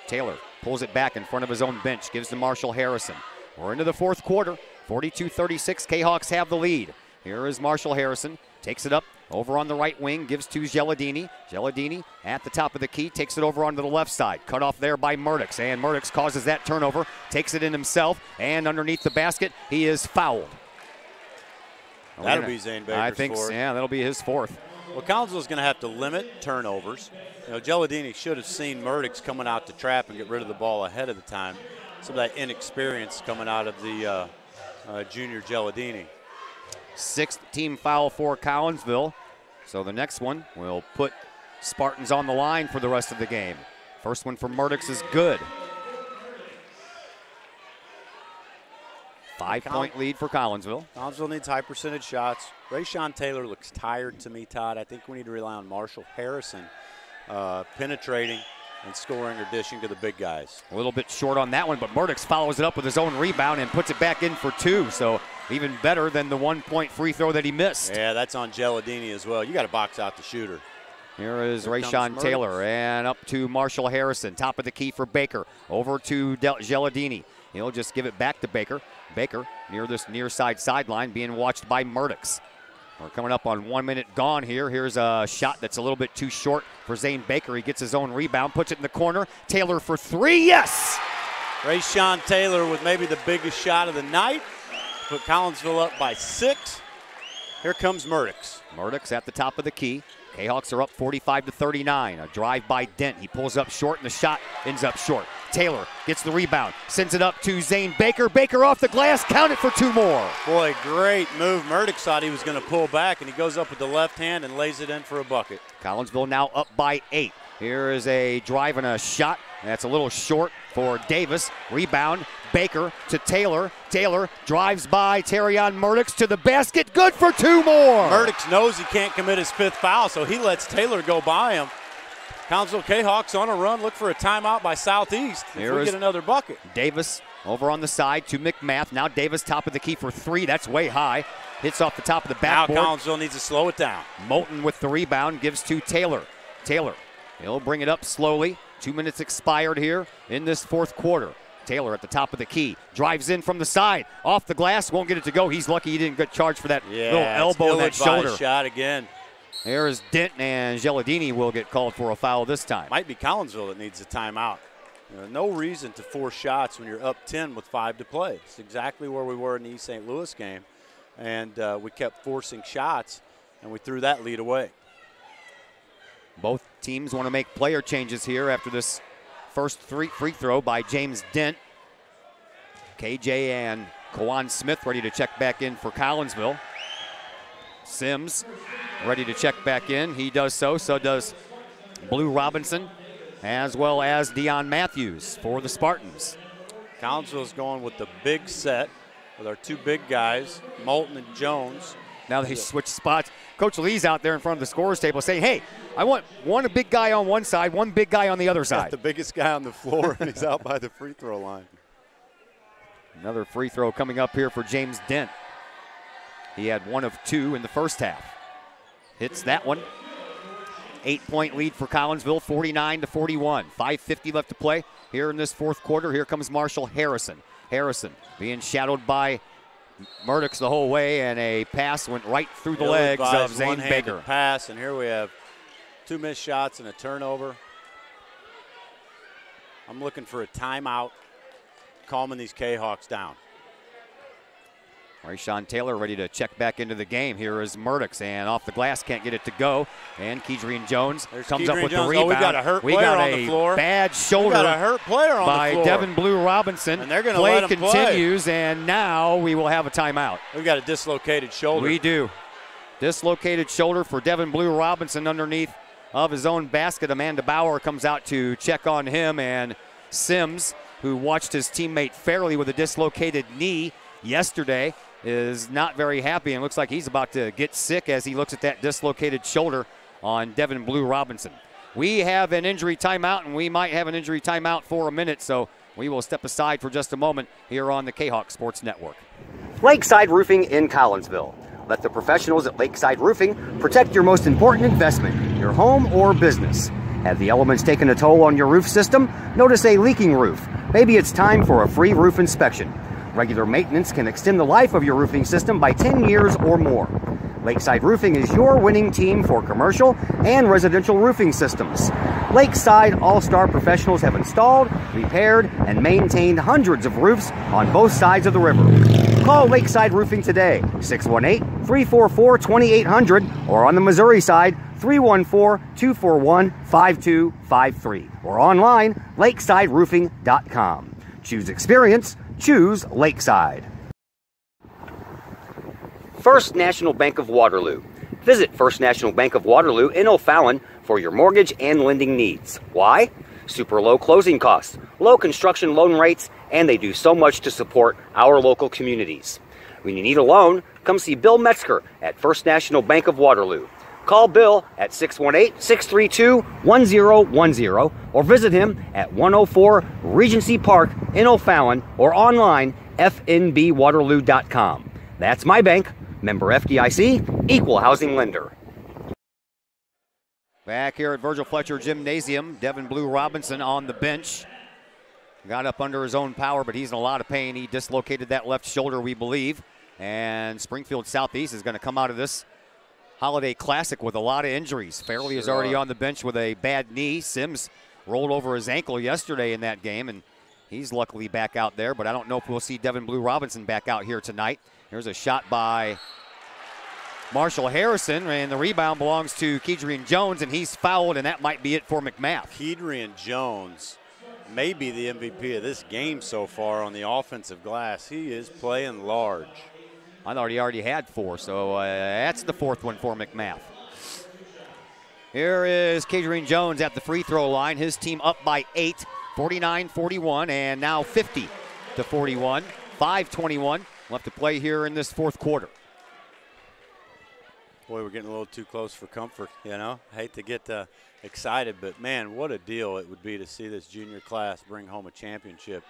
Taylor pulls it back in front of his own bench, gives to Marshall Harrison. We're into the fourth quarter. 42-36, K-Hawks have the lead. Here is Marshall Harrison, takes it up Over on the right wing, gives to Geladini. Geladini at the top of the key, takes it over onto the left side. Cut off there by Murdix, and Murdix causes that turnover, takes it in himself, and underneath the basket, he is fouled. That'll be Zane Baker's I think fourth. Yeah, that'll be his fourth. Well, Collinsville's going to have to limit turnovers. You know, Geladini should have seen Murdix coming out to trap and get rid of the ball ahead of the time. Some of that inexperience coming out of the junior Geladini. 6th team foul for Collinsville. So the next one will put Spartans on the line for the rest of the game. First one for Murdix is good. 5-point lead for Collinsville. Collinsville needs high percentage shots. Rayshawn Taylor looks tired to me, Todd. I think we need to rely on Marshall Harrison penetrating and scoring or dishing to the big guys. A little bit short on that one, but Murdix follows it up with his own rebound and puts it back in for 2. So even better than the 1-point free throw that he missed. Yeah, that's on Geladini as well. You got to box out the shooter. Here is Rayshawn Taylor, and up to Marshall Harrison. Top of the key for Baker. Over to Geladini. He'll just give it back to Baker. Baker near this near side sideline, being watched by Murdix. We're coming up on 1 minute gone here. Here's a shot that's a little bit too short for Zane Baker. He gets his own rebound, puts it in the corner. Taylor for 3, yes! Rayshawn Taylor with maybe the biggest shot of the night. Put Collinsville up by 6. Here comes Murdix. Murdix at the top of the key. Kahoks are up 45-39. A drive by Dent. He pulls up short, and the shot ends up short. Taylor gets the rebound, sends it up to Zane Baker. Baker off the glass, count it for 2 more. Boy, great move. Murdix thought he was going to pull back, and he goes up with the left hand and lays it in for a bucket. Collinsville now up by 8. Here is a drive and a shot. That's a little short for Davis. Rebound, Baker to Taylor. Taylor drives by Terrion Murdix to the basket. Good for 2 more. Murdix knows he can't commit his 5th foul, so he lets Taylor go by him. Collinsville Kahoks on a run, look for a timeout by Southeast if we get another bucket. Davis over on the side to McMath. Now Davis top of the key for 3. That's way high. Hits off the top of the backboard. Now Collinsville needs to slow it down. Moulton with the rebound, gives to Taylor. Taylor, he'll bring it up slowly. 2 minutes expired here in this 4th quarter. Taylor at the top of the key, drives in from the side, off the glass, won't get it to go. He's lucky he didn't get charged for that little elbow in that shoulder. Shot again. There is Dent, and Geladini will get called for a foul this time. Might be Collinsville that needs a timeout. No reason to force shots when you're up 10 with 5 to play. It's exactly where we were in the East St. Louis game, and we kept forcing shots, and we threw that lead away. Both teams want to make player changes here after this first free throw by James Dent. KJ and Kawan Smith ready to check back in for Collinsville. Sims ready to check back in. He does so. So does Blue Robinson, as well as Deion Matthews for the Spartans. Collinsville's going with the big set with our 2 big guys, Moulton and Jones. Now they switch spots. Coach Lee's out there in front of the scorer's table saying, hey, I want one big guy on one side, one big guy on the other side. The biggest guy on the floor, and he's out by the free throw line. Another free throw coming up here for James Dent. He had 1 of 2 in the first half. Hits that one. 8-point lead for Collinsville, 49-41. 5:50 left to play here in this 4th quarter. Here comes Marshall Harrison. Harrison being shadowed by Murdix the whole way, and a pass went right through the legs of Zane Baker. Pass, and here we have 2 missed shots and a turnover. I'm looking for a timeout, calming these Kahoks down. Rayshawn Taylor ready to check back into the game. Here is Murdix, and off the glass, can't get it to go. And Kedrian Jones comes up with the rebound. Oh, we got a hurt player on the floor. Bad shoulder we got a hurt player on by the floor. Devin Blue Robinson. And they're going to let him continues, and now we will have a timeout. We've got a dislocated shoulder. We do. Dislocated shoulder for Devin Blue Robinson underneath of his own basket. Amanda Bauer comes out to check on him, and Sims, who watched his teammate Fairley with a dislocated knee yesterday, is not very happy and looks like he's about to get sick as he looks at that dislocated shoulder on Devin Blue Robinson. We have an injury timeout, and we might have an injury timeout for a minute, so we will step aside for just a moment here on the K-Hawk Sports Network. Lakeside Roofing in Collinsville. Let the professionals at Lakeside Roofing protect your most important investment, your home or business. Have the elements taken a toll on your roof system? Notice a leaking roof? Maybe it's time for a free roof inspection. Regular maintenance can extend the life of your roofing system by 10 years or more. Lakeside Roofing is your winning team for commercial and residential roofing systems. Lakeside All-Star professionals have installed, repaired, and maintained hundreds of roofs on both sides of the river. Call Lakeside Roofing today, 618-344-2800, or on the Missouri side, 314-241-5253, or online, lakesideroofing.com. Choose experience, choose Lakeside. First National Bank of Waterloo. Visit First National Bank of Waterloo in O'Fallon for your mortgage and lending needs. Why? Super low closing costs, low construction loan rates, and they do so much to support our local communities. When you need a loan, come see Bill Metzger at First National Bank of Waterloo. Call Bill at 618-632-1010 or visit him at 104 Regency Park in O'Fallon or online fnbwaterloo.com. That's my bank, member FDIC, equal housing lender. Back here at Virgil Fletcher Gymnasium, Devin Blue Robinson on the bench. Got up under his own power, but he's in a lot of pain. He dislocated that left shoulder, we believe. And Springfield Southeast is going to come out of this Holiday Classic with a lot of injuries. Fairley is already on the bench with a bad knee. Sims rolled over his ankle yesterday in that game, and he's luckily back out there. But I don't know if we'll see Devin Blue Robinson back out here tonight. Here's a shot by Marshall Harrison, and the rebound belongs to Kedrian Jones, and he's fouled, and that might be it for McMath. Kedrian Jones may be the MVP of this game so far on the offensive glass. He is playing large. I thought he already had 4, so that's the 4th one for McMath. Here is Kedrian Jones at the free throw line. His team up by 8, 49-41, and now 50-41. 5:21 left to play here in this 4th quarter. Boy, we're getting a little too close for comfort, you know. I hate to get excited, but, man, what a deal it would be to see this junior class bring home a championship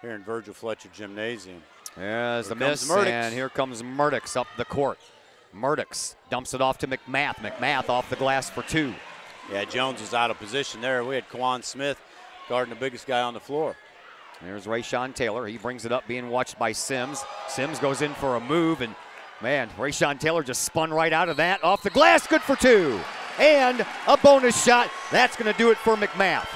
here in Virgil Fletcher Gymnasium. There's the miss, and here comes Murdochs up the court. Murdochs dumps it off to McMath. McMath off the glass for 2. Yeah, Jones was out of position there. We had Quan Smith guarding the biggest guy on the floor. There's Rayshawn Taylor. He brings it up, being watched by Sims. Sims goes in for a move, and man, Rayshawn Taylor just spun right out of that. Off the glass, good for 2. And a bonus shot. That's going to do it for McMath.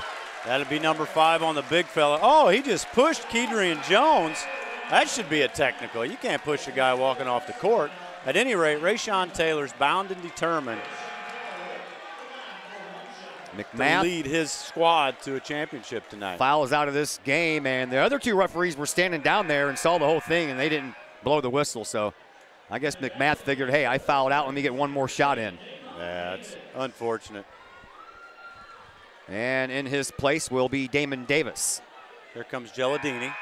That'll be number 5 on the big fella. Oh, he just pushed Kedrian Jones. That should be a technical. You can't push a guy walking off the court. At any rate, Rayshawn Taylor's bound and determined McMath to lead his squad to a championship tonight. Fouls out of this game, and the other 2 referees were standing down there and saw the whole thing, and they didn't blow the whistle. So I guess McMath figured, hey, I fouled out. Let me get one more shot in. Yeah, it's unfortunate. And in his place will be Damon Davis. Here comes Gelladini.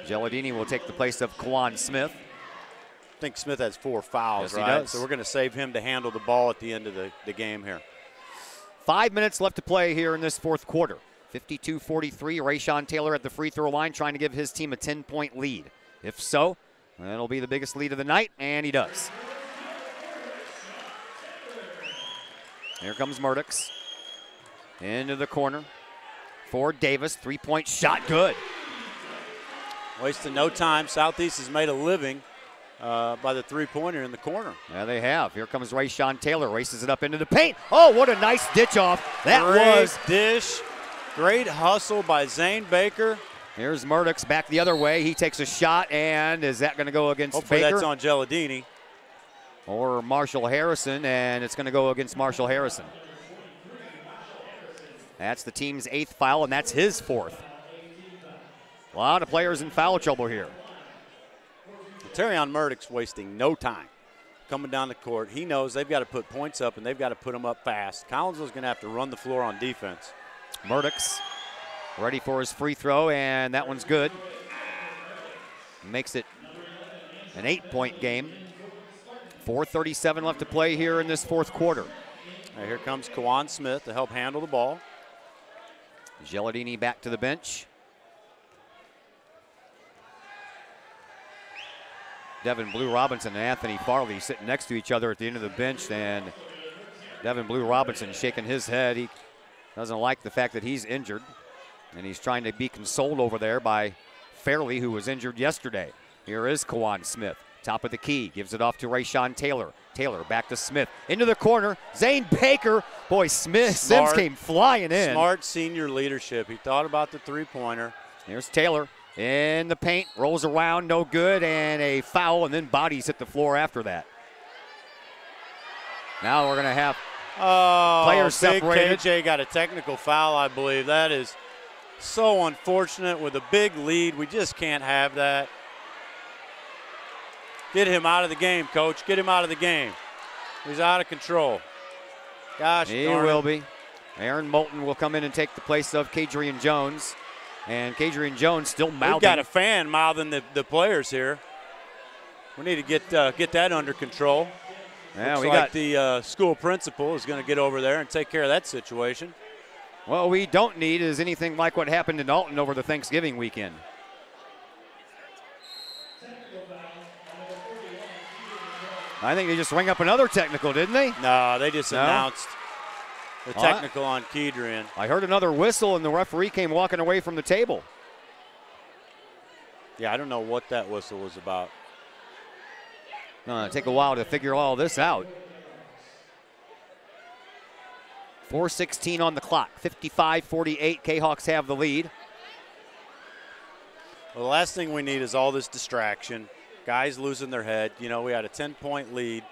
Gelladini will take the place of Kawan Smith. I think Smith has 4 fouls, yes, right? He does. So we're going to save him to handle the ball at the end of the game here. 5 minutes left to play here in this 4th quarter. 52-43, Rayshawn Taylor at the free throw line trying to give his team a 10-point lead. If so, that'll be the biggest lead of the night, and he does. Here comes Murdochs. Into the corner for Davis. 3-point shot, good. Wasting no time. Southeast has made a living by the 3-pointer in the corner. Yeah, they have. Here comes Rayshawn Taylor. Races it up into the paint. Oh, what a nice ditch off. That was dish. Great hustle by Zane Baker. Here's Murdochs back the other way. He takes a shot, and is that going to go against Hopefully Baker? That's on Gelladini. Or Marshall Harrison, and it's going to go against Marshall Harrison. That's the team's 8th foul, and that's his 4th. A lot of players in foul trouble here. Terrion Murdoch's wasting no time coming down the court. He knows they've got to put points up, and they've got to put them up fast. Collinsville's going to have to run the floor on defense. Murdochs ready for his free throw, and that one's good. Makes it an 8-point game. 4:37 left to play here in this 4th quarter. Right, here comes Kawan Smith to help handle the ball. Gelladini back to the bench. Devin Blue Robinson and Anthony Farley sitting next to each other at the end of the bench, and Devin Blue Robinson shaking his head. He doesn't like the fact that he's injured, and he's trying to be consoled over there by Fairley, who was injured yesterday. Here is Kawan Smith. Top of the key, gives it off to Rayshawn Taylor. Taylor back to Smith. Into the corner, Zane Baker. Boy, Sims came flying in. Smart senior leadership. He thought about the three-pointer. Here's Taylor in the paint, rolls around, no good, and a foul, and then bodies hit the floor after that. Now we're going to have players separated. KJ got a technical foul, I believe. That is so unfortunate with a big lead. We just can't have that. Get him out of the game, Coach. Get him out of the game. He's out of control. Gosh, he will be. Aaron Moulton will come in and take the place of Kadrian Jones. And Kadrian Jones still mouthing. We've got a fan mouthing the players here. We need to get that under control. Yeah, Looks like the school principal is going to get over there and take care of that situation. What we don't need is anything like what happened in Alton over the Thanksgiving weekend. I think they just rang up another technical, didn't they? No, they just announced the technical on Kedrian. I heard another whistle, and the referee came walking away from the table. Yeah, I don't know what that whistle was about. It'll take a while to figure all this out. 4:16 on the clock, 55-48. K-Hawks have the lead. Well, the last thing we need is all this distraction. Guys losing their head. You know, we had a 10-point lead.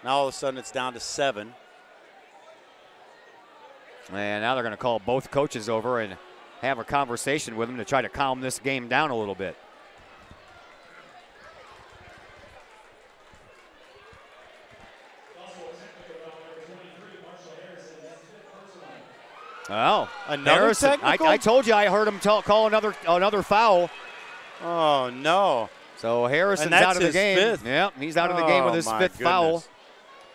Now all of a sudden it's down to 7. And now they're going to call both coaches over and have a conversation with them to try to calm this game down a little bit. Oh, another technical? I told you I heard him call another foul. Oh, no. So Harrison's out of the game. Fifth. Yeah, he's out of the game with his fifth foul.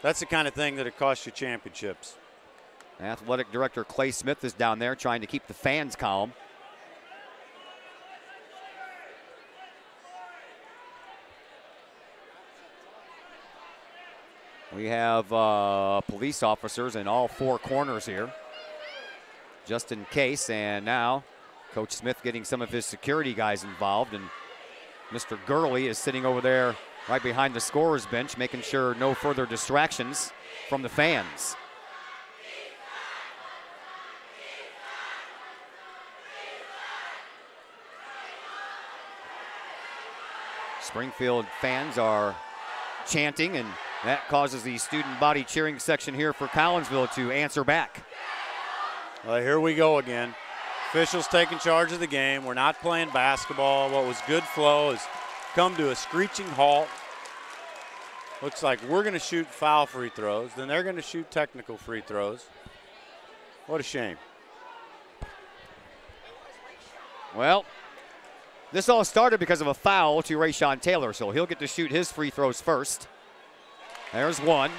That's the kind of thing that costs you championships. Athletic director Clay Smith is down there trying to keep the fans calm. We have police officers in all 4 corners here, just in case. And now Coach Smith getting some of his security guys involved, and Mr. Gurley is sitting over there right behind the scorer's bench, making sure no further distractions from the fans. Springfield fans are chanting, and that causes the student body cheering section here for Collinsville to answer back. Well, here we go again. Officials taking charge of the game. We're not playing basketball. What was good flow has come to a screeching halt. Looks like we're going to shoot foul free throws. Then they're going to shoot technical free throws. What a shame. Well, this all started because of a foul to Rayshawn Taylor, so he'll get to shoot his free throws first. There's one.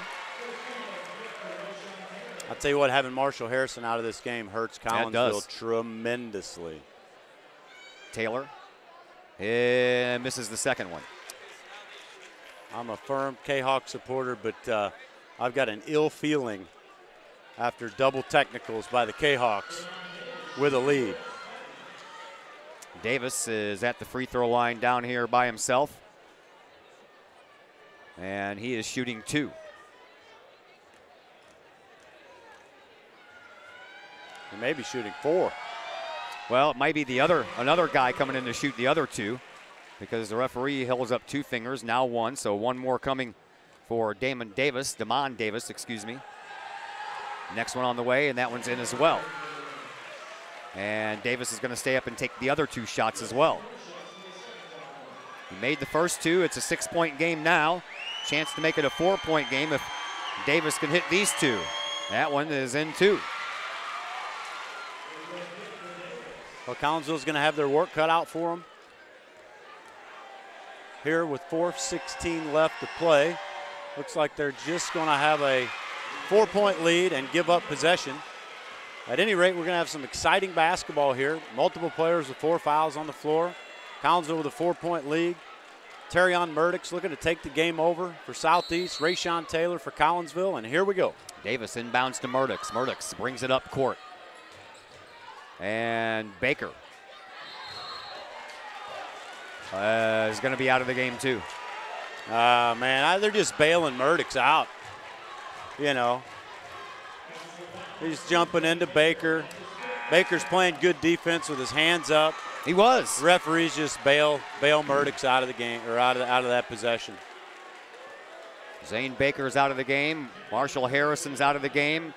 I'll tell you what, having Marshall Harrison out of this game hurts Collinsville tremendously. Taylor misses the second one. I'm a firm K-Hawk supporter, but I've got an ill feeling after double technicals by the K-Hawks with a lead. Davis is at the free throw line down here by himself, and he is shooting 2. He may be shooting 4. Well, it might be another guy coming in to shoot the other 2, because the referee holds up 2 fingers, now 1, so 1 more coming for Damon Davis, excuse me. Next one on the way, and that one's in as well. And Davis is going to stay up and take the other 2 shots as well. He made the first 2. It's a 6-point game now. Chance to make it a 4-point game if Davis can hit these 2. That one is in 2. Well, Collinsville's going to have their work cut out for them. Here with 4:16 left to play. Looks like they're just going to have a 4-point lead and give up possession. At any rate, we're going to have some exciting basketball here. Multiple players with 4 fouls on the floor. Collinsville with a 4-point lead. Terrion Murdoch's looking to take the game over for Southeast. Rayshawn Taylor for Collinsville, and here we go. Davis inbounds to Murdoch. Murdoch brings it up court. And Baker. is going to be out of the game too. Man, they're just bailing Murdoch's out. You know, he's jumping into Baker. Baker's playing good defense with his hands up. He was. Referees just bail Murdoch's out of the game, or out of that possession. Zane Baker's out of the game. Marshall Harrison's out of the game.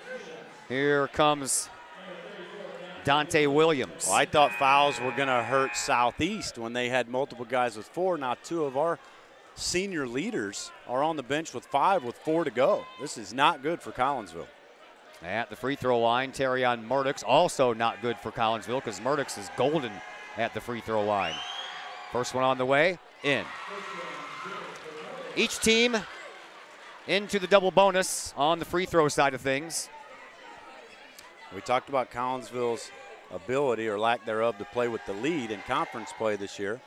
Here comes Dante Williams. Well, I thought fouls were going to hurt Southeast when they had multiple guys with 4. Now 2 of our senior leaders are on the bench with 5 with 4 to go. This is not good for Collinsville. At the free throw line, Terrion Murdoch's also not good for Collinsville because Murdoch's is golden at the free throw line. First one on the way, in. Each team into the double bonus on the free throw side of things. We talked about Collinsville's ability or lack thereof to play with the lead in conference play this year.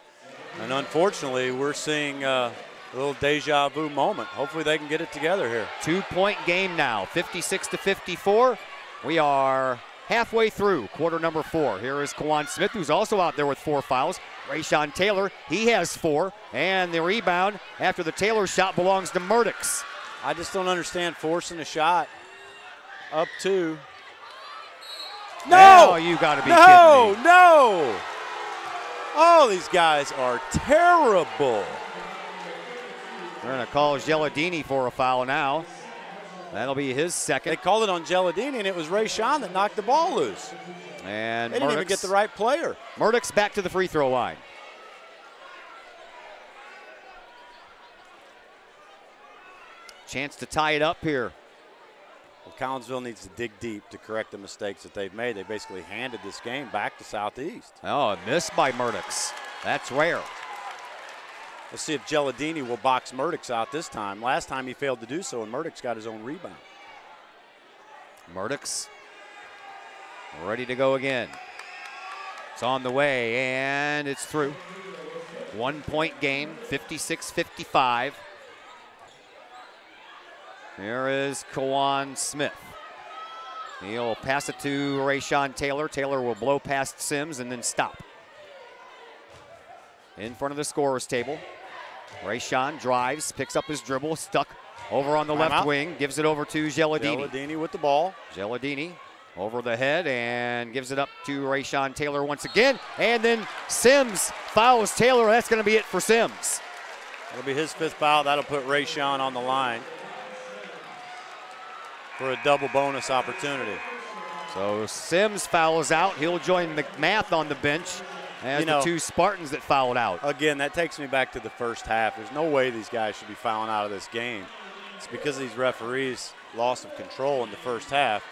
And unfortunately, we're seeing a little deja vu moment. Hopefully they can get it together here. 2-point game now, 56-54. We are halfway through quarter number 4. Here is Kawan Smith, who's also out there with 4 fouls. Rayshawn Taylor, he has 4. And the rebound after the Taylor shot belongs to Murdoch's. I just don't understand forcing a shot up 2. No! Oh, you got to be kidding me. No! Oh, these guys are terrible. They're going to call Geladini for a foul now. That'll be his second. They called it on Geladini, and it was Rayshawn that knocked the ball loose. And they didn't even get the right player. Murdoch's back to the free throw line. Chance to tie it up here. Well, Collinsville needs to dig deep to correct the mistakes that they've made. They basically handed this game back to Southeast. Oh, a miss by Murdoch's. That's rare. Let's see if Geladini will box Murdoch's out this time. Last time he failed to do so, and Murdoch's got his own rebound. Murdoch's ready to go again. It's on the way, and it's through. 1-point game, 56-55. Here is Kawan Smith. He'll pass it to Rayshawn Taylor. Taylor will blow past Sims and then stop. In front of the scorer's table. Rayshawn drives, picks up his dribble, stuck over on the left wing, gives it over to Geladini. Geladini with the ball. Geladini over the head and gives it up to Rayshawn Taylor once again. And then Sims fouls Taylor. That's going to be it for Sims. That'll be his 5th foul. That'll put Rayshawn on the line for a double bonus opportunity. So Sims fouls out. He'll join McMath on the bench as the 2 Spartans that fouled out. Again, that takes me back to the first half. There's no way these guys should be fouling out of this game. It's because of these referees' loss of control in the first half.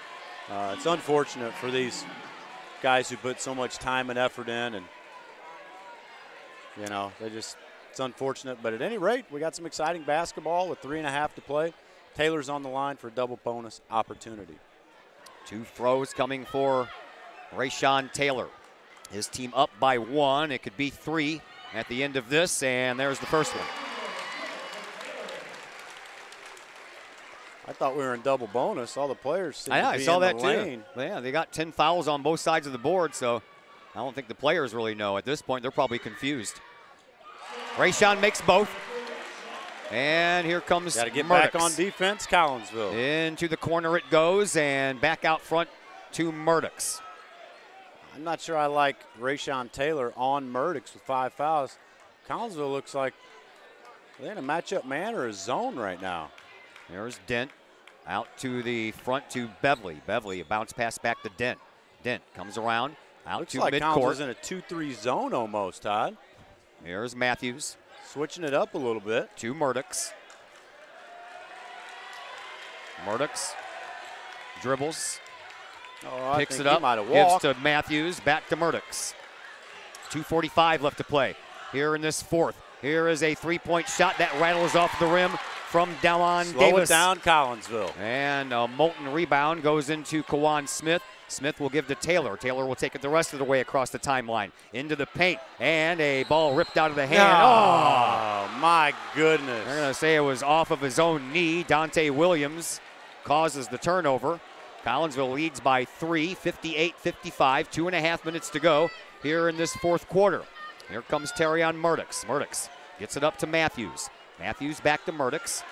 It's unfortunate for these guys who put so much time and effort in, and it's unfortunate. But at any rate, we got some exciting basketball with 3.5 to play. Taylor's on the line for a double bonus opportunity. 2 throws coming for Rayshawn Taylor. His team up by 1. It could be 3 at the end of this, and there's the first one. I thought we were in double bonus. All the players seem to be I saw in that the too. lane. Yeah, they got 10 fouls on both sides of the board, so I don't think the players really know. At this point, they're probably confused. Rayshawn makes both. And here comes Got to get Murdoch's. back on defense, Collinsville. Into the corner it goes, and back out front to Murdoch's. I'm not sure I like Rayshawn Taylor on Murdoch's with 5 fouls. Collinsville looks like they're in a matchup man or a zone right now. There's Dent out to the front to Beverly. Beverly, a bounce pass back to Dent. Dent comes around out looks to like midcourt. Collinsville's in a 2-3 zone almost, Todd. Here's Matthews. Switching it up a little bit. To Murdoch's. Murdoch's dribbles. Picks it up, gives to Matthews, back to Murdoch's. 2:45 left to play here in this 4th. Here is a 3-point shot that rattles off the rim from Dallon Davis. Slow it down, Collinsville. And a molten rebound goes into Kawan Smith. Smith will give to Taylor. Taylor will take it the rest of the way across the timeline. Into the paint, and a ball ripped out of the hand. Oh, my goodness. They're going to say it was off of his own knee. Dante Williams causes the turnover. Collinsville leads by 3, 58-55, 2.5 minutes to go here in this 4th quarter. Here comes Terry on Murdochs. Murdochs gets it up to Matthews. Matthews back to Murdochs.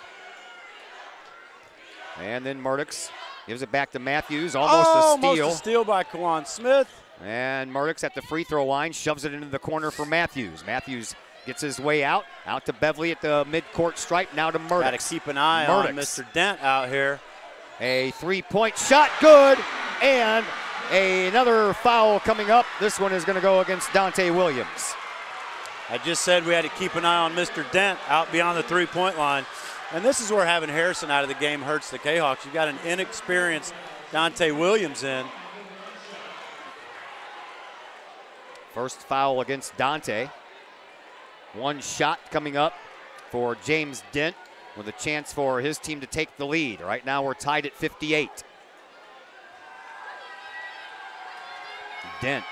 And then Murdochs gives it back to Matthews. Almost a steal. Almost a steal by Kawan Smith. And Murdochs at the free throw line shoves it into the corner for Matthews. Matthews gets his way out to Beverly at the midcourt stripe. Now to Murdochs. Got to keep an eye on Mr. Dent out here. A three-point shot, good, and another foul coming up. This one is going to go against Dante Williams. I just said we had to keep an eye on Mr. Dent out beyond the three-point line. And this is where having Harrison out of the game hurts the K-Hawks. You've got an inexperienced Dante Williams in. First foul against Dante. One shot coming up for James Dent with a chance for his team to take the lead. Right now we're tied at 58. Dent.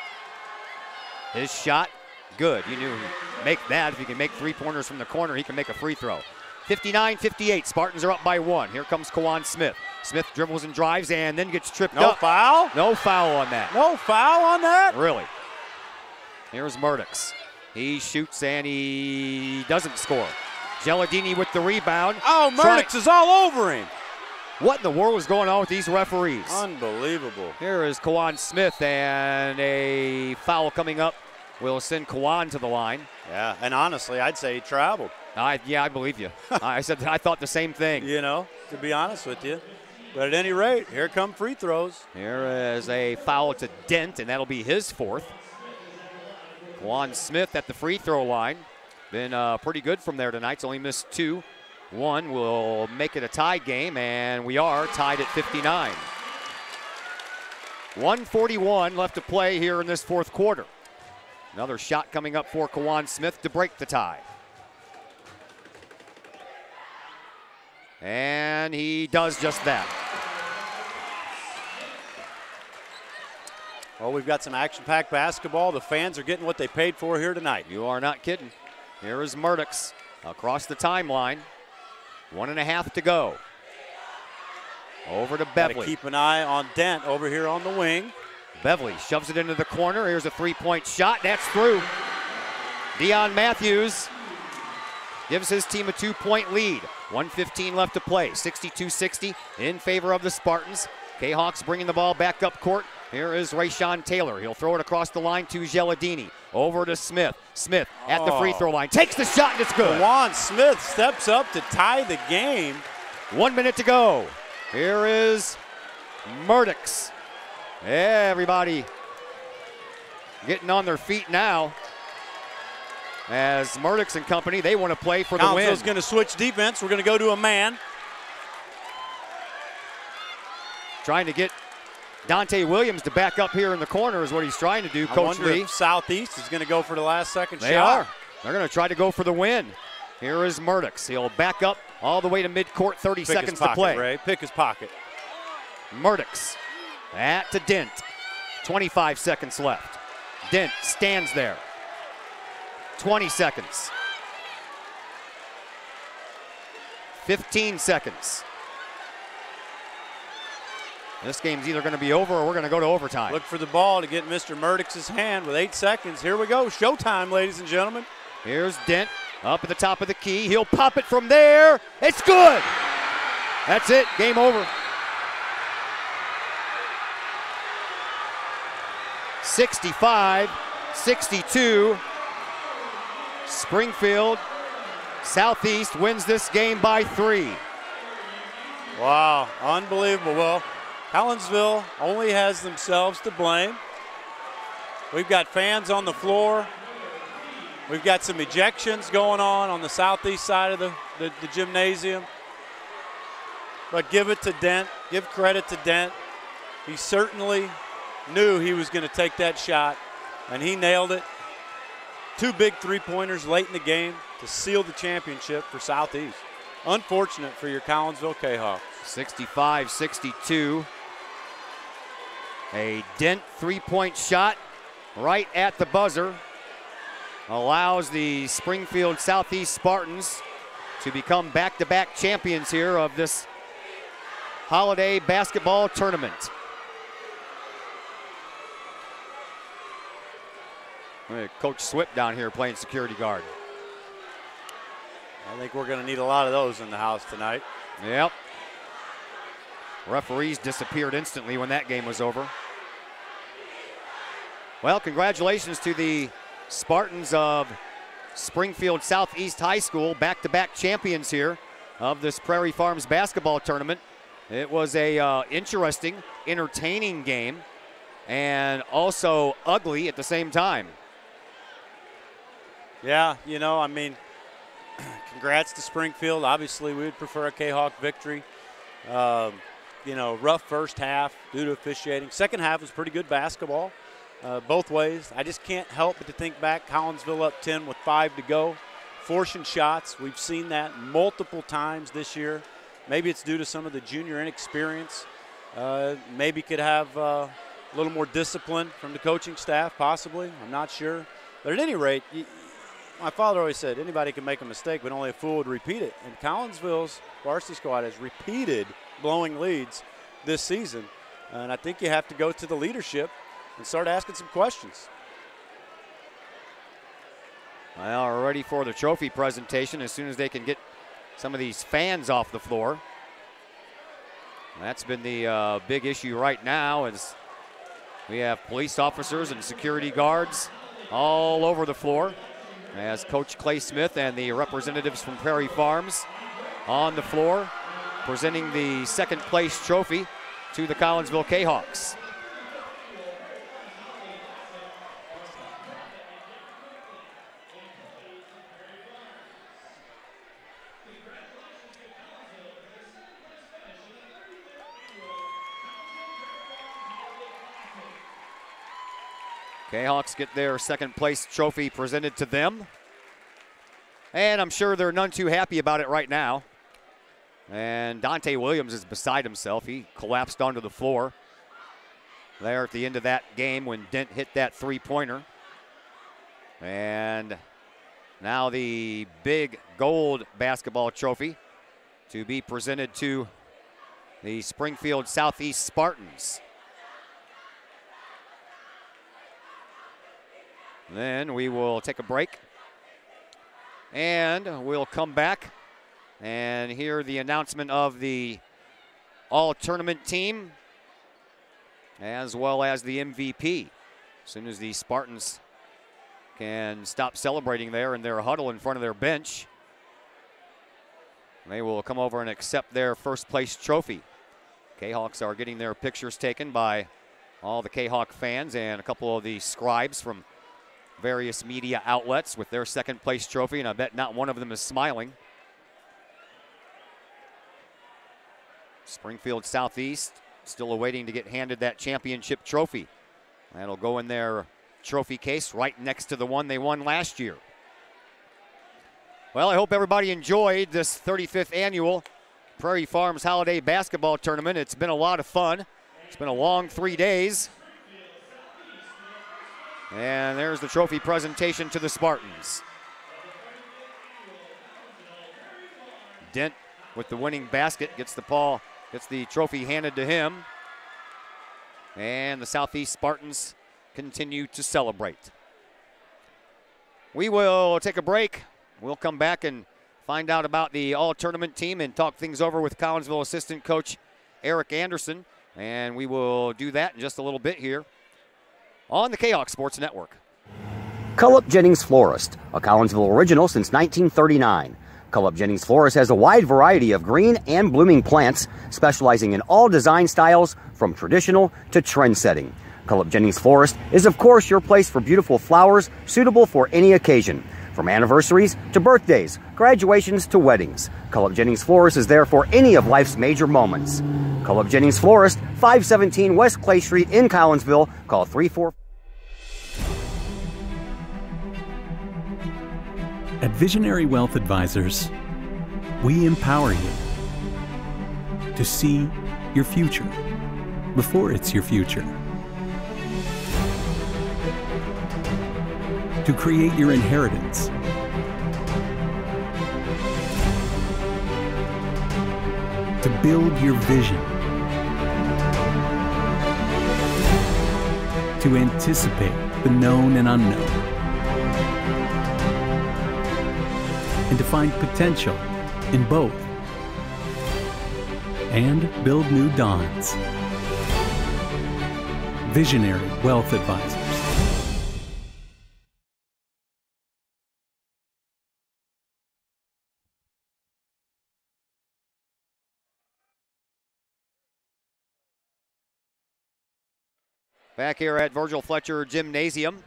His shot, good. You knew he'd make that. If he can make three-pointers from the corner, he can make a free throw. 59-58, Spartans are up by one. Here comes Kawan Smith. Smith dribbles and drives and then gets tripped up. No foul? No foul on that. No foul on that? Really. Here's Murdochs. He shoots and he doesn't score. Geladini with the rebound. Oh, Murdochs is all over him. What in the world is going on with these referees? Unbelievable. Here is Kawan Smith, and a foul coming up will send Kawan to the line. Yeah, and honestly, I'd say he traveled. Yeah, I believe you. I thought the same thing. You know, to be honest with you. But at any rate, here come free throws. Here is a foul to Dent, and that'll be his fourth. Kawan Smith at the free throw line. Been pretty good from there tonight. He's only missed two. One will make it a tie game, and we are tied at 59. 1:41 left to play here in this fourth quarter. Another shot coming up for Kawan Smith to break the tie. And he does just that. Well, we've got some action-packed basketball. The fans are getting what they paid for here tonight. You are not kidding. Here is Murdochs across the timeline. 1.5 to go. Over to Beverly. Gotta keep an eye on Dent over here on the wing. Beverly shoves it into the corner. Here's a three-point shot. That's through. Dion Matthews gives his team a 2-point lead. 1:15 left to play. 62-60 in favor of the Spartans. K-Hawks bringing the ball back up court. Here is Rayshawn Taylor. He'll throw it across the line to Geladini. Over to Smith. Smith at the free throw line. Takes the shot and it's good. Kawan Smith steps up to tie the game. 1 minute to go. Here is Murdochs. Everybody getting on their feet now. As Murdochs and company, they want to play for the win. Collinsville's going to switch defense. We're going to go to a man. Trying to get Dante Williams to back up here in the corner is what he's trying to do, Coach Lee. If Southeast is going to go for the last second shot. They are. They're going to try to go for the win. Here is Murdochs. He'll back up all the way to midcourt, 30 seconds to play. Ray. Pick his pocket. Murdochs to Dent. 25 seconds left. Dent stands there. 20 seconds. 15 seconds. This game's either going to be over or we're going to go to overtime. Look for the ball to get Mr. Murdochs' hand with 8 seconds. Here we go. Showtime, ladies and gentlemen. Here's Dent up at the top of the key. He'll pop it from there. It's good. That's it. Game over. 65-62. Springfield Southeast wins this game by 3. Wow, unbelievable. Well, Collinsville only has themselves to blame. We've got fans on the floor. We've got some ejections going on the southeast side of the gymnasium. But give it to Dent. Give credit to Dent. He certainly knew he was going to take that shot, and he nailed it. 2 big three-pointers late in the game to seal the championship for Southeast. Unfortunate for your Collinsville K-Hawks. 65-62. A Dent three-point shot right at the buzzer allows the Springfield Southeast Spartans to become back-to-back champions here of this holiday basketball tournament. Coach Swip down here playing security guard. I think we're going to need a lot of those in the house tonight. Yep. Referees disappeared instantly when that game was over. Well, congratulations to the Spartans of Springfield Southeast High School, back-to-back champions here of this Prairie Farms basketball tournament. It was a interesting, entertaining game, and also ugly at the same time. Yeah, you know, I mean, congrats to Springfield. Obviously, we would prefer a Kahawk victory. You know, rough first half due to officiating. Second half was pretty good basketball, both ways. I just can't help but to think back, Collinsville up 10 with 5 to go. Forcing shots, we've seen that multiple times this year. Maybe it's due to some of the junior inexperience. Maybe could have a little more discipline from the coaching staff, possibly. I'm not sure. But at any rate, my father always said anybody can make a mistake, but only a fool would repeat it. And Collinsville's varsity squad has repeated blowing leads this season. And I think you have to go to the leadership and start asking some questions. Well, we're ready for the trophy presentation as soon as they can get some of these fans off the floor. That's been the big issue right now, as we have police officers and security guards all over the floor, as Coach Clay Smith and the representatives from Prairie Farms on the floor presenting the second place trophy to the Collinsville Kahawks. Kahawks get their second place trophy presented to them. And I'm sure they're none too happy about it right now. And Dante Williams is beside himself. He collapsed onto the floor there at the end of that game when Dent hit that three-pointer. And now the big gold basketball trophy to be presented to the Springfield Southeast Spartans. Then we will take a break, and we'll come back and hear the announcement of the all-tournament team as well as the MVP. As soon as the Spartans can stop celebrating there in their huddle in front of their bench, they will come over and accept their first-place trophy. Kahawks are getting their pictures taken by all the Kahawk fans and a couple of the scribes from various media outlets with their second place trophy, and I bet not one of them is smiling. Springfield Southeast still awaiting to get handed that championship trophy. That'll go in their trophy case right next to the one they won last year. Well, I hope everybody enjoyed this 35th annual Prairie Farms Holiday Basketball Tournament. It's been a lot of fun. It's been a long 3 days. And there's the trophy presentation to the Spartans. Dent with the winning basket gets the trophy handed to him. And the Southeast Spartans continue to celebrate. We will take a break. We'll come back and find out about the all-tournament team and talk things over with Collinsville assistant coach Eric Anderson. And we will do that in just a little bit here on the Kahawk Sports Network. Cullip Jennings Florist, a Collinsville original since 1939. Cullip Jennings Florist has a wide variety of green and blooming plants, specializing in all design styles from traditional to trend-setting. Cullip Jennings Florist is, of course, your place for beautiful flowers suitable for any occasion. From anniversaries to birthdays, graduations to weddings, Cullip Jennings Florist is there for any of life's major moments. Cullip Jennings Florist, 517 West Clay Street in Collinsville. Call 34. At Visionary Wealth Advisors, we empower you to see your future before it's your future, to create your inheritance, to build your vision, to anticipate the known and unknown, and to find potential in both, and build new dawns. Visionary Wealth Advisors. Back here at Virgil Fletcher Gymnasium,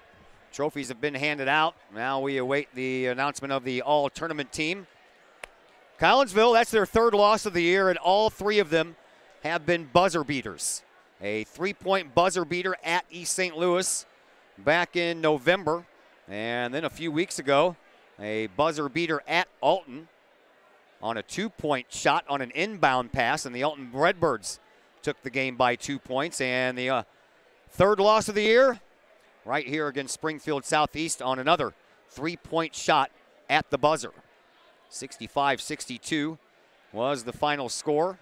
trophies have been handed out. Now we await the announcement of the all-tournament team. Collinsville, that's their third loss of the year, and all three of them have been buzzer beaters. A three-point buzzer beater at East St. Louis back in November, and then a few weeks ago, a buzzer beater at Alton on a two-point shot on an inbound pass, and the Alton Redbirds took the game by 2 points. And the third loss of the year, right here against Springfield Southeast on another three-point shot at the buzzer. 65-62 was the final score.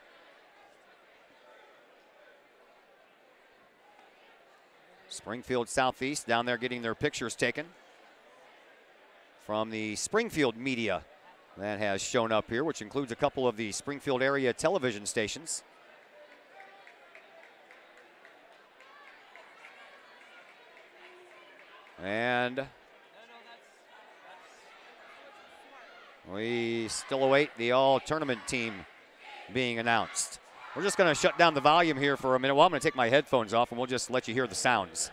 Springfield Southeast down there getting their pictures taken from the Springfield media that has shown up here, which includes a couple of the Springfield area television stations. And we still await the all-tournament team being announced. We're just going to shut down the volume here for a minute. Well, I'm going to take my headphones off, and we'll just let you hear the sounds.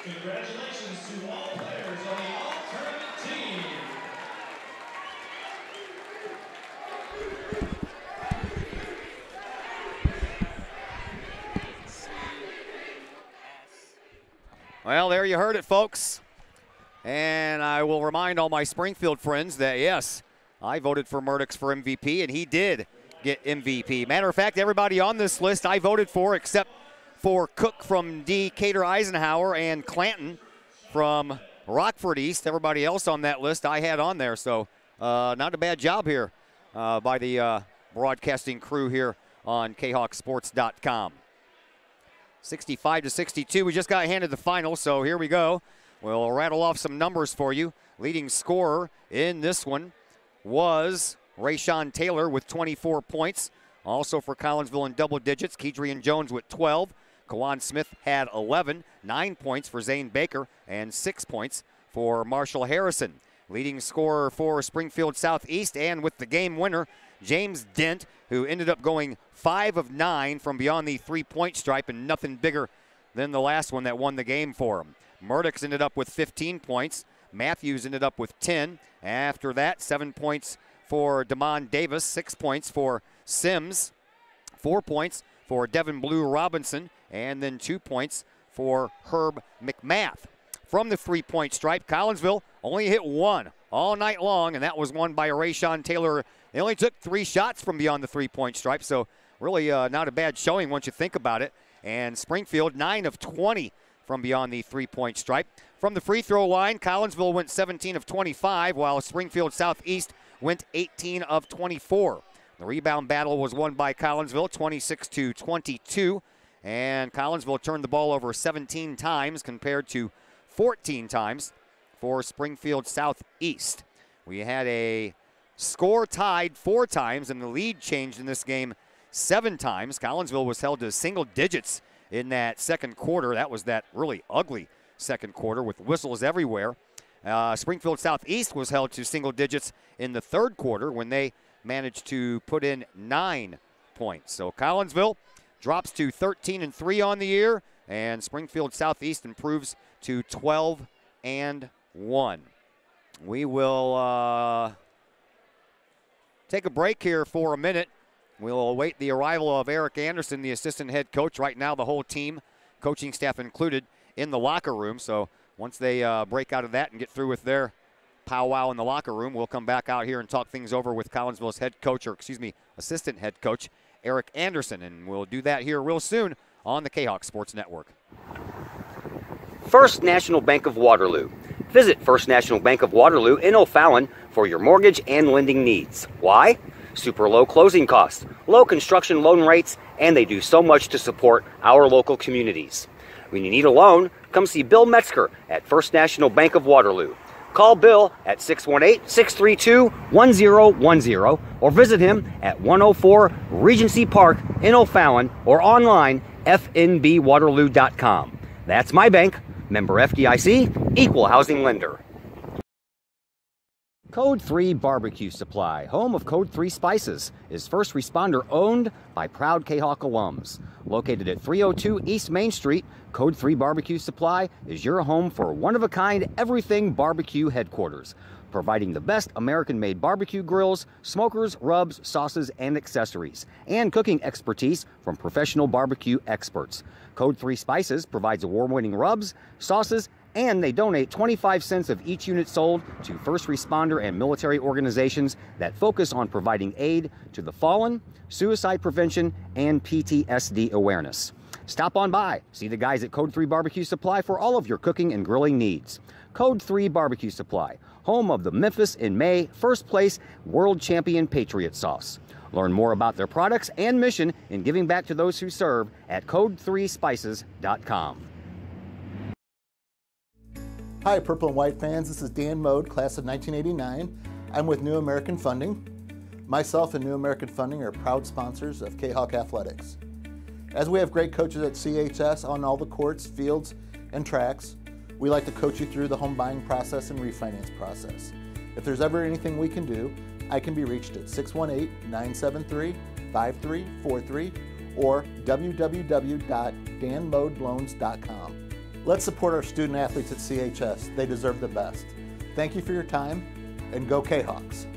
Congratulations to all players on the all-tournament team. Well, there you heard it, folks. And I will remind all my Springfield friends that, yes, I voted for Murdochs for MVP, and he did get MVP. Matter of fact, everybody on this list I voted for except for Cook from Decatur Eisenhower and Clanton from Rockford East. Everybody else on that list I had on there. So not a bad job here by the broadcasting crew here on KHawkSports.com. 65-62. We just got handed the final, so here we go. We'll rattle off some numbers for you. Leading scorer in this one was Rayshawn Taylor with 24 points. Also for Collinsville in double digits, Kedrian Jones with 12. Kawan Smith had 11, 9 points for Zane Baker, and 6 points for Marshall Harrison. Leading scorer for Springfield Southeast, and with the game winner, James Dent, who ended up going 5 of 9 from beyond the three-point stripe, and nothing bigger than the last one that won the game for him. Murdoch's ended up with 15 points. Matthews ended up with 10. After that, 7 points for Damon Davis, 6 points for Sims, 4 points for Devin Blue Robinson, and then 2 points for Herb McMath. From the three-point stripe, Collinsville only hit one all night long, and that was won by Rayshawn Taylor. They only took 3 shots from beyond the three-point stripe, so really not a bad showing once you think about it. And Springfield, 9 of 20 from beyond the three-point stripe. From the free throw line, Collinsville went 17 of 25, while Springfield Southeast went 18 of 24. The rebound battle was won by Collinsville, 26-22, and Collinsville turned the ball over 17 times compared to 14 times for Springfield Southeast. We had a score tied 4 times, and the lead changed in this game 7 times. Collinsville was held to single digits in that second quarter. That was that really ugly second quarter with whistles everywhere. Springfield Southeast was held to single digits in the third quarter when they managed to put in 9 points. So Collinsville drops to 13-3 on the year, and Springfield Southeast improves to 12-1. We will take a break here for a minute. We'll await the arrival of Eric Anderson, the assistant head coach. Right now, the whole team, coaching staff included, in the locker room. So once they break out of that and get through with their powwow in the locker room, we'll come back out here and talk things over with Collinsville's head coach, or excuse me, assistant head coach, Eric Anderson. And we'll do that here real soon on the K-Hawk Sports Network. First National Bank of Waterloo. Visit First National Bank of Waterloo in O'Fallon for your mortgage and lending needs. Why? Super low closing costs, low construction loan rates, and they do so much to support our local communities. When you need a loan, come see Bill Metzger at First National Bank of Waterloo. Call Bill at 618-632-1010 or visit him at 104 Regency Park in O'Fallon or online fnbwaterloo.com. That's my bank, member FDIC, equal housing lender. Code 3 Barbecue Supply, home of Code 3 Spices, is first responder owned by proud K-Hawk alums. Located at 302 East Main Street, Code 3 Barbecue Supply is your home for one-of-a-kind everything barbecue headquarters, providing the best American-made barbecue grills, smokers, rubs, sauces, and accessories, and cooking expertise from professional barbecue experts. Code 3 Spices provides award-winning rubs, sauces, and they donate 25 cents of each unit sold to first responder and military organizations that focus on providing aid to the fallen, suicide prevention, and PTSD awareness. Stop on by, see the guys at Code 3 Barbecue Supply for all of your cooking and grilling needs. Code 3 Barbecue Supply, home of the Memphis in May first place world champion Patriot Sauce. Learn more about their products and mission in giving back to those who serve at code3spices.com. Hi, Purple and White fans. This is Dan Mode, class of 1989. I'm with New American Funding. Myself and New American Funding are proud sponsors of K-Hawk Athletics. As we have great coaches at CHS on all the courts, fields, and tracks, we like to coach you through the home buying process and refinance process. If there's ever anything we can do, I can be reached at 618-973-5343 or www.danmodeloans.com. Let's support our student athletes at CHS. They deserve the best. Thank you for your time, and go K-Hawks.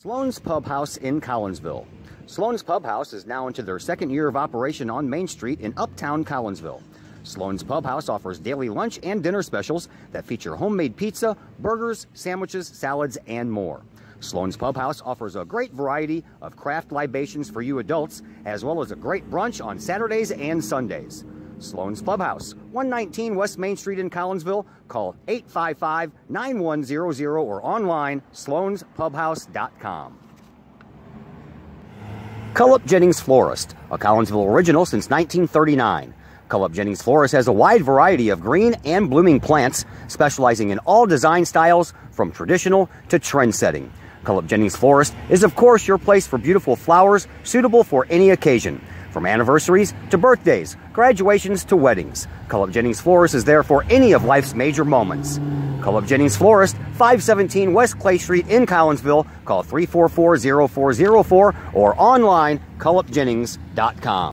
Sloan's Pub House in Collinsville. Sloan's Pub House is now into their second year of operation on Main Street in Uptown Collinsville. Sloan's Pub House offers daily lunch and dinner specials that feature homemade pizza, burgers, sandwiches, salads, and more. Sloan's Pub House offers a great variety of craft libations for you adults, as well as a great brunch on Saturdays and Sundays. Sloan's Clubhouse, 119 West Main Street in Collinsville. Call 855-9100 or online, sloanspubhouse.com. Cullip Jennings Florist, a Collinsville original since 1939. Cullip Jennings Florist has a wide variety of green and blooming plants, specializing in all design styles from traditional to trend-setting. Cullip Jennings Florist is, of course, your place for beautiful flowers suitable for any occasion. From anniversaries to birthdays, graduations to weddings, Cullip Jennings Florist is there for any of life's major moments. Cullip Jennings Florist, 517 West Clay Street in Collinsville. Call 344-0404 or online, cullipjennings.com.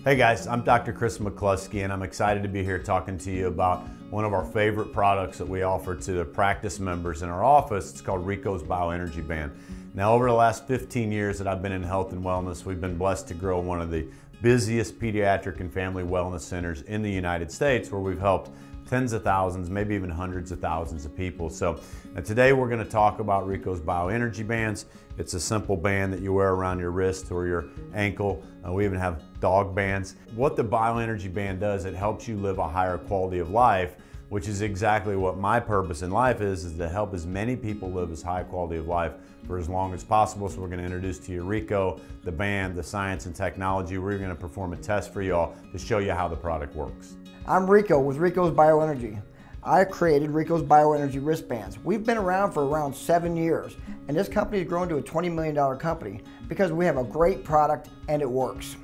Hey guys, I'm Dr. Chris McCluskey, and I'm excited to be here talking to you about one of our favorite products that we offer to the practice members in our office. It's called Rico's Bioenergy Band. Now, over the last 15 years that I've been in health and wellness, we've been blessed to grow one of the busiest pediatric and family wellness centers in the United States, where we've helped tens of thousands, maybe even hundreds of thousands of people. So today we're going to talk about Rico's Bioenergy Bands. It's a simple band that you wear around your wrist or your ankle. We even have dog bands. What the Bioenergy Band does, it helps you live a higher quality of life, which is exactly what my purpose in life is to help as many people live as high quality of life for as long as possible. So we're going to introduce to you Rico, the band, the science and technology. We're going to perform a test for y'all to show you how the product works. I'm Rico with Rico's Bioenergy. I created Rico's Bioenergy wristbands. We've been around for around 7 years, and this company has grown to a $20 million company because we have a great product and it works.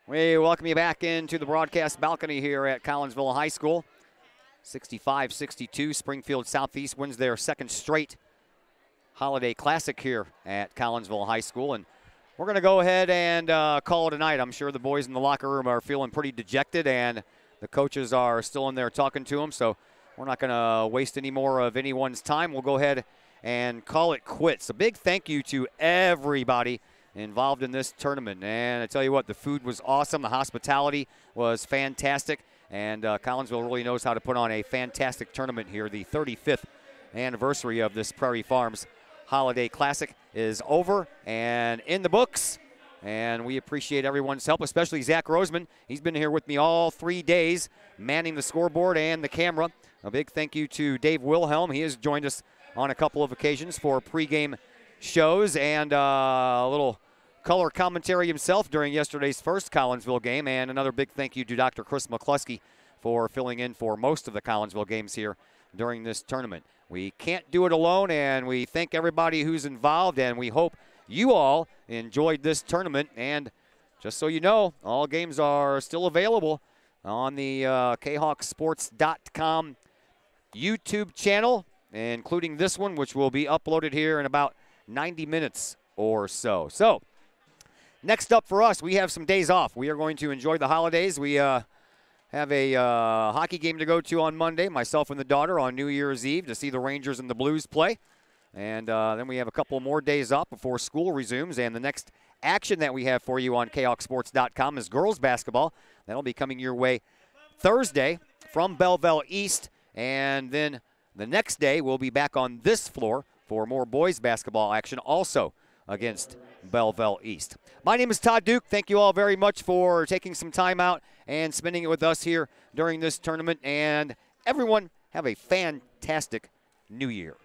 We welcome you back into the broadcast balcony here at Collinsville High School. 65-62, Springfield Southeast wins their second straight holiday classic here at Collinsville High School. And we're going to go ahead and call it a night. I'm sure the boys in the locker room are feeling pretty dejected, and the coaches are still in there talking to them. So we're not going to waste any more of anyone's time. We'll go ahead and call it quits. A big thank you to everybody involved in this tournament. And I tell you what, the food was awesome. The hospitality was fantastic. And Collinsville really knows how to put on a fantastic tournament here. The 35th anniversary of this Prairie Farms Holiday Classic is over and in the books. And we appreciate everyone's help, especially Zach Roseman. He's been here with me all 3 days, manning the scoreboard and the camera. A big thank you to Dave Wilhelm. He has joined us on a couple of occasions for pregame shows and a little color commentary himself during yesterday's first Collinsville game. And another big thank you to Dr. Chris McCluskey for filling in for most of the Collinsville games here during this tournament. We can't do it alone, and we thank everybody who's involved, and we hope you all enjoyed this tournament. And just so you know, all games are still available on the KahoksSports.com YouTube channel, including this one, which will be uploaded here in about 90 minutes or so. So, next up for us, we have some days off. We are going to enjoy the holidays. We have a hockey game to go to on Monday, myself and the daughter on New Year's Eve to see the Rangers and the Blues play. And then we have a couple more days off before school resumes. And the next action that we have for you on KahoksSports.com is girls basketball. That'll be coming your way Thursday from Belleville East. And then the next day, we'll be back on this floor for more boys basketball action, also against Belleville East. My name is Todd Duke. Thank you all very much for taking some time out and spending it with us here during this tournament. And everyone, have a fantastic New Year.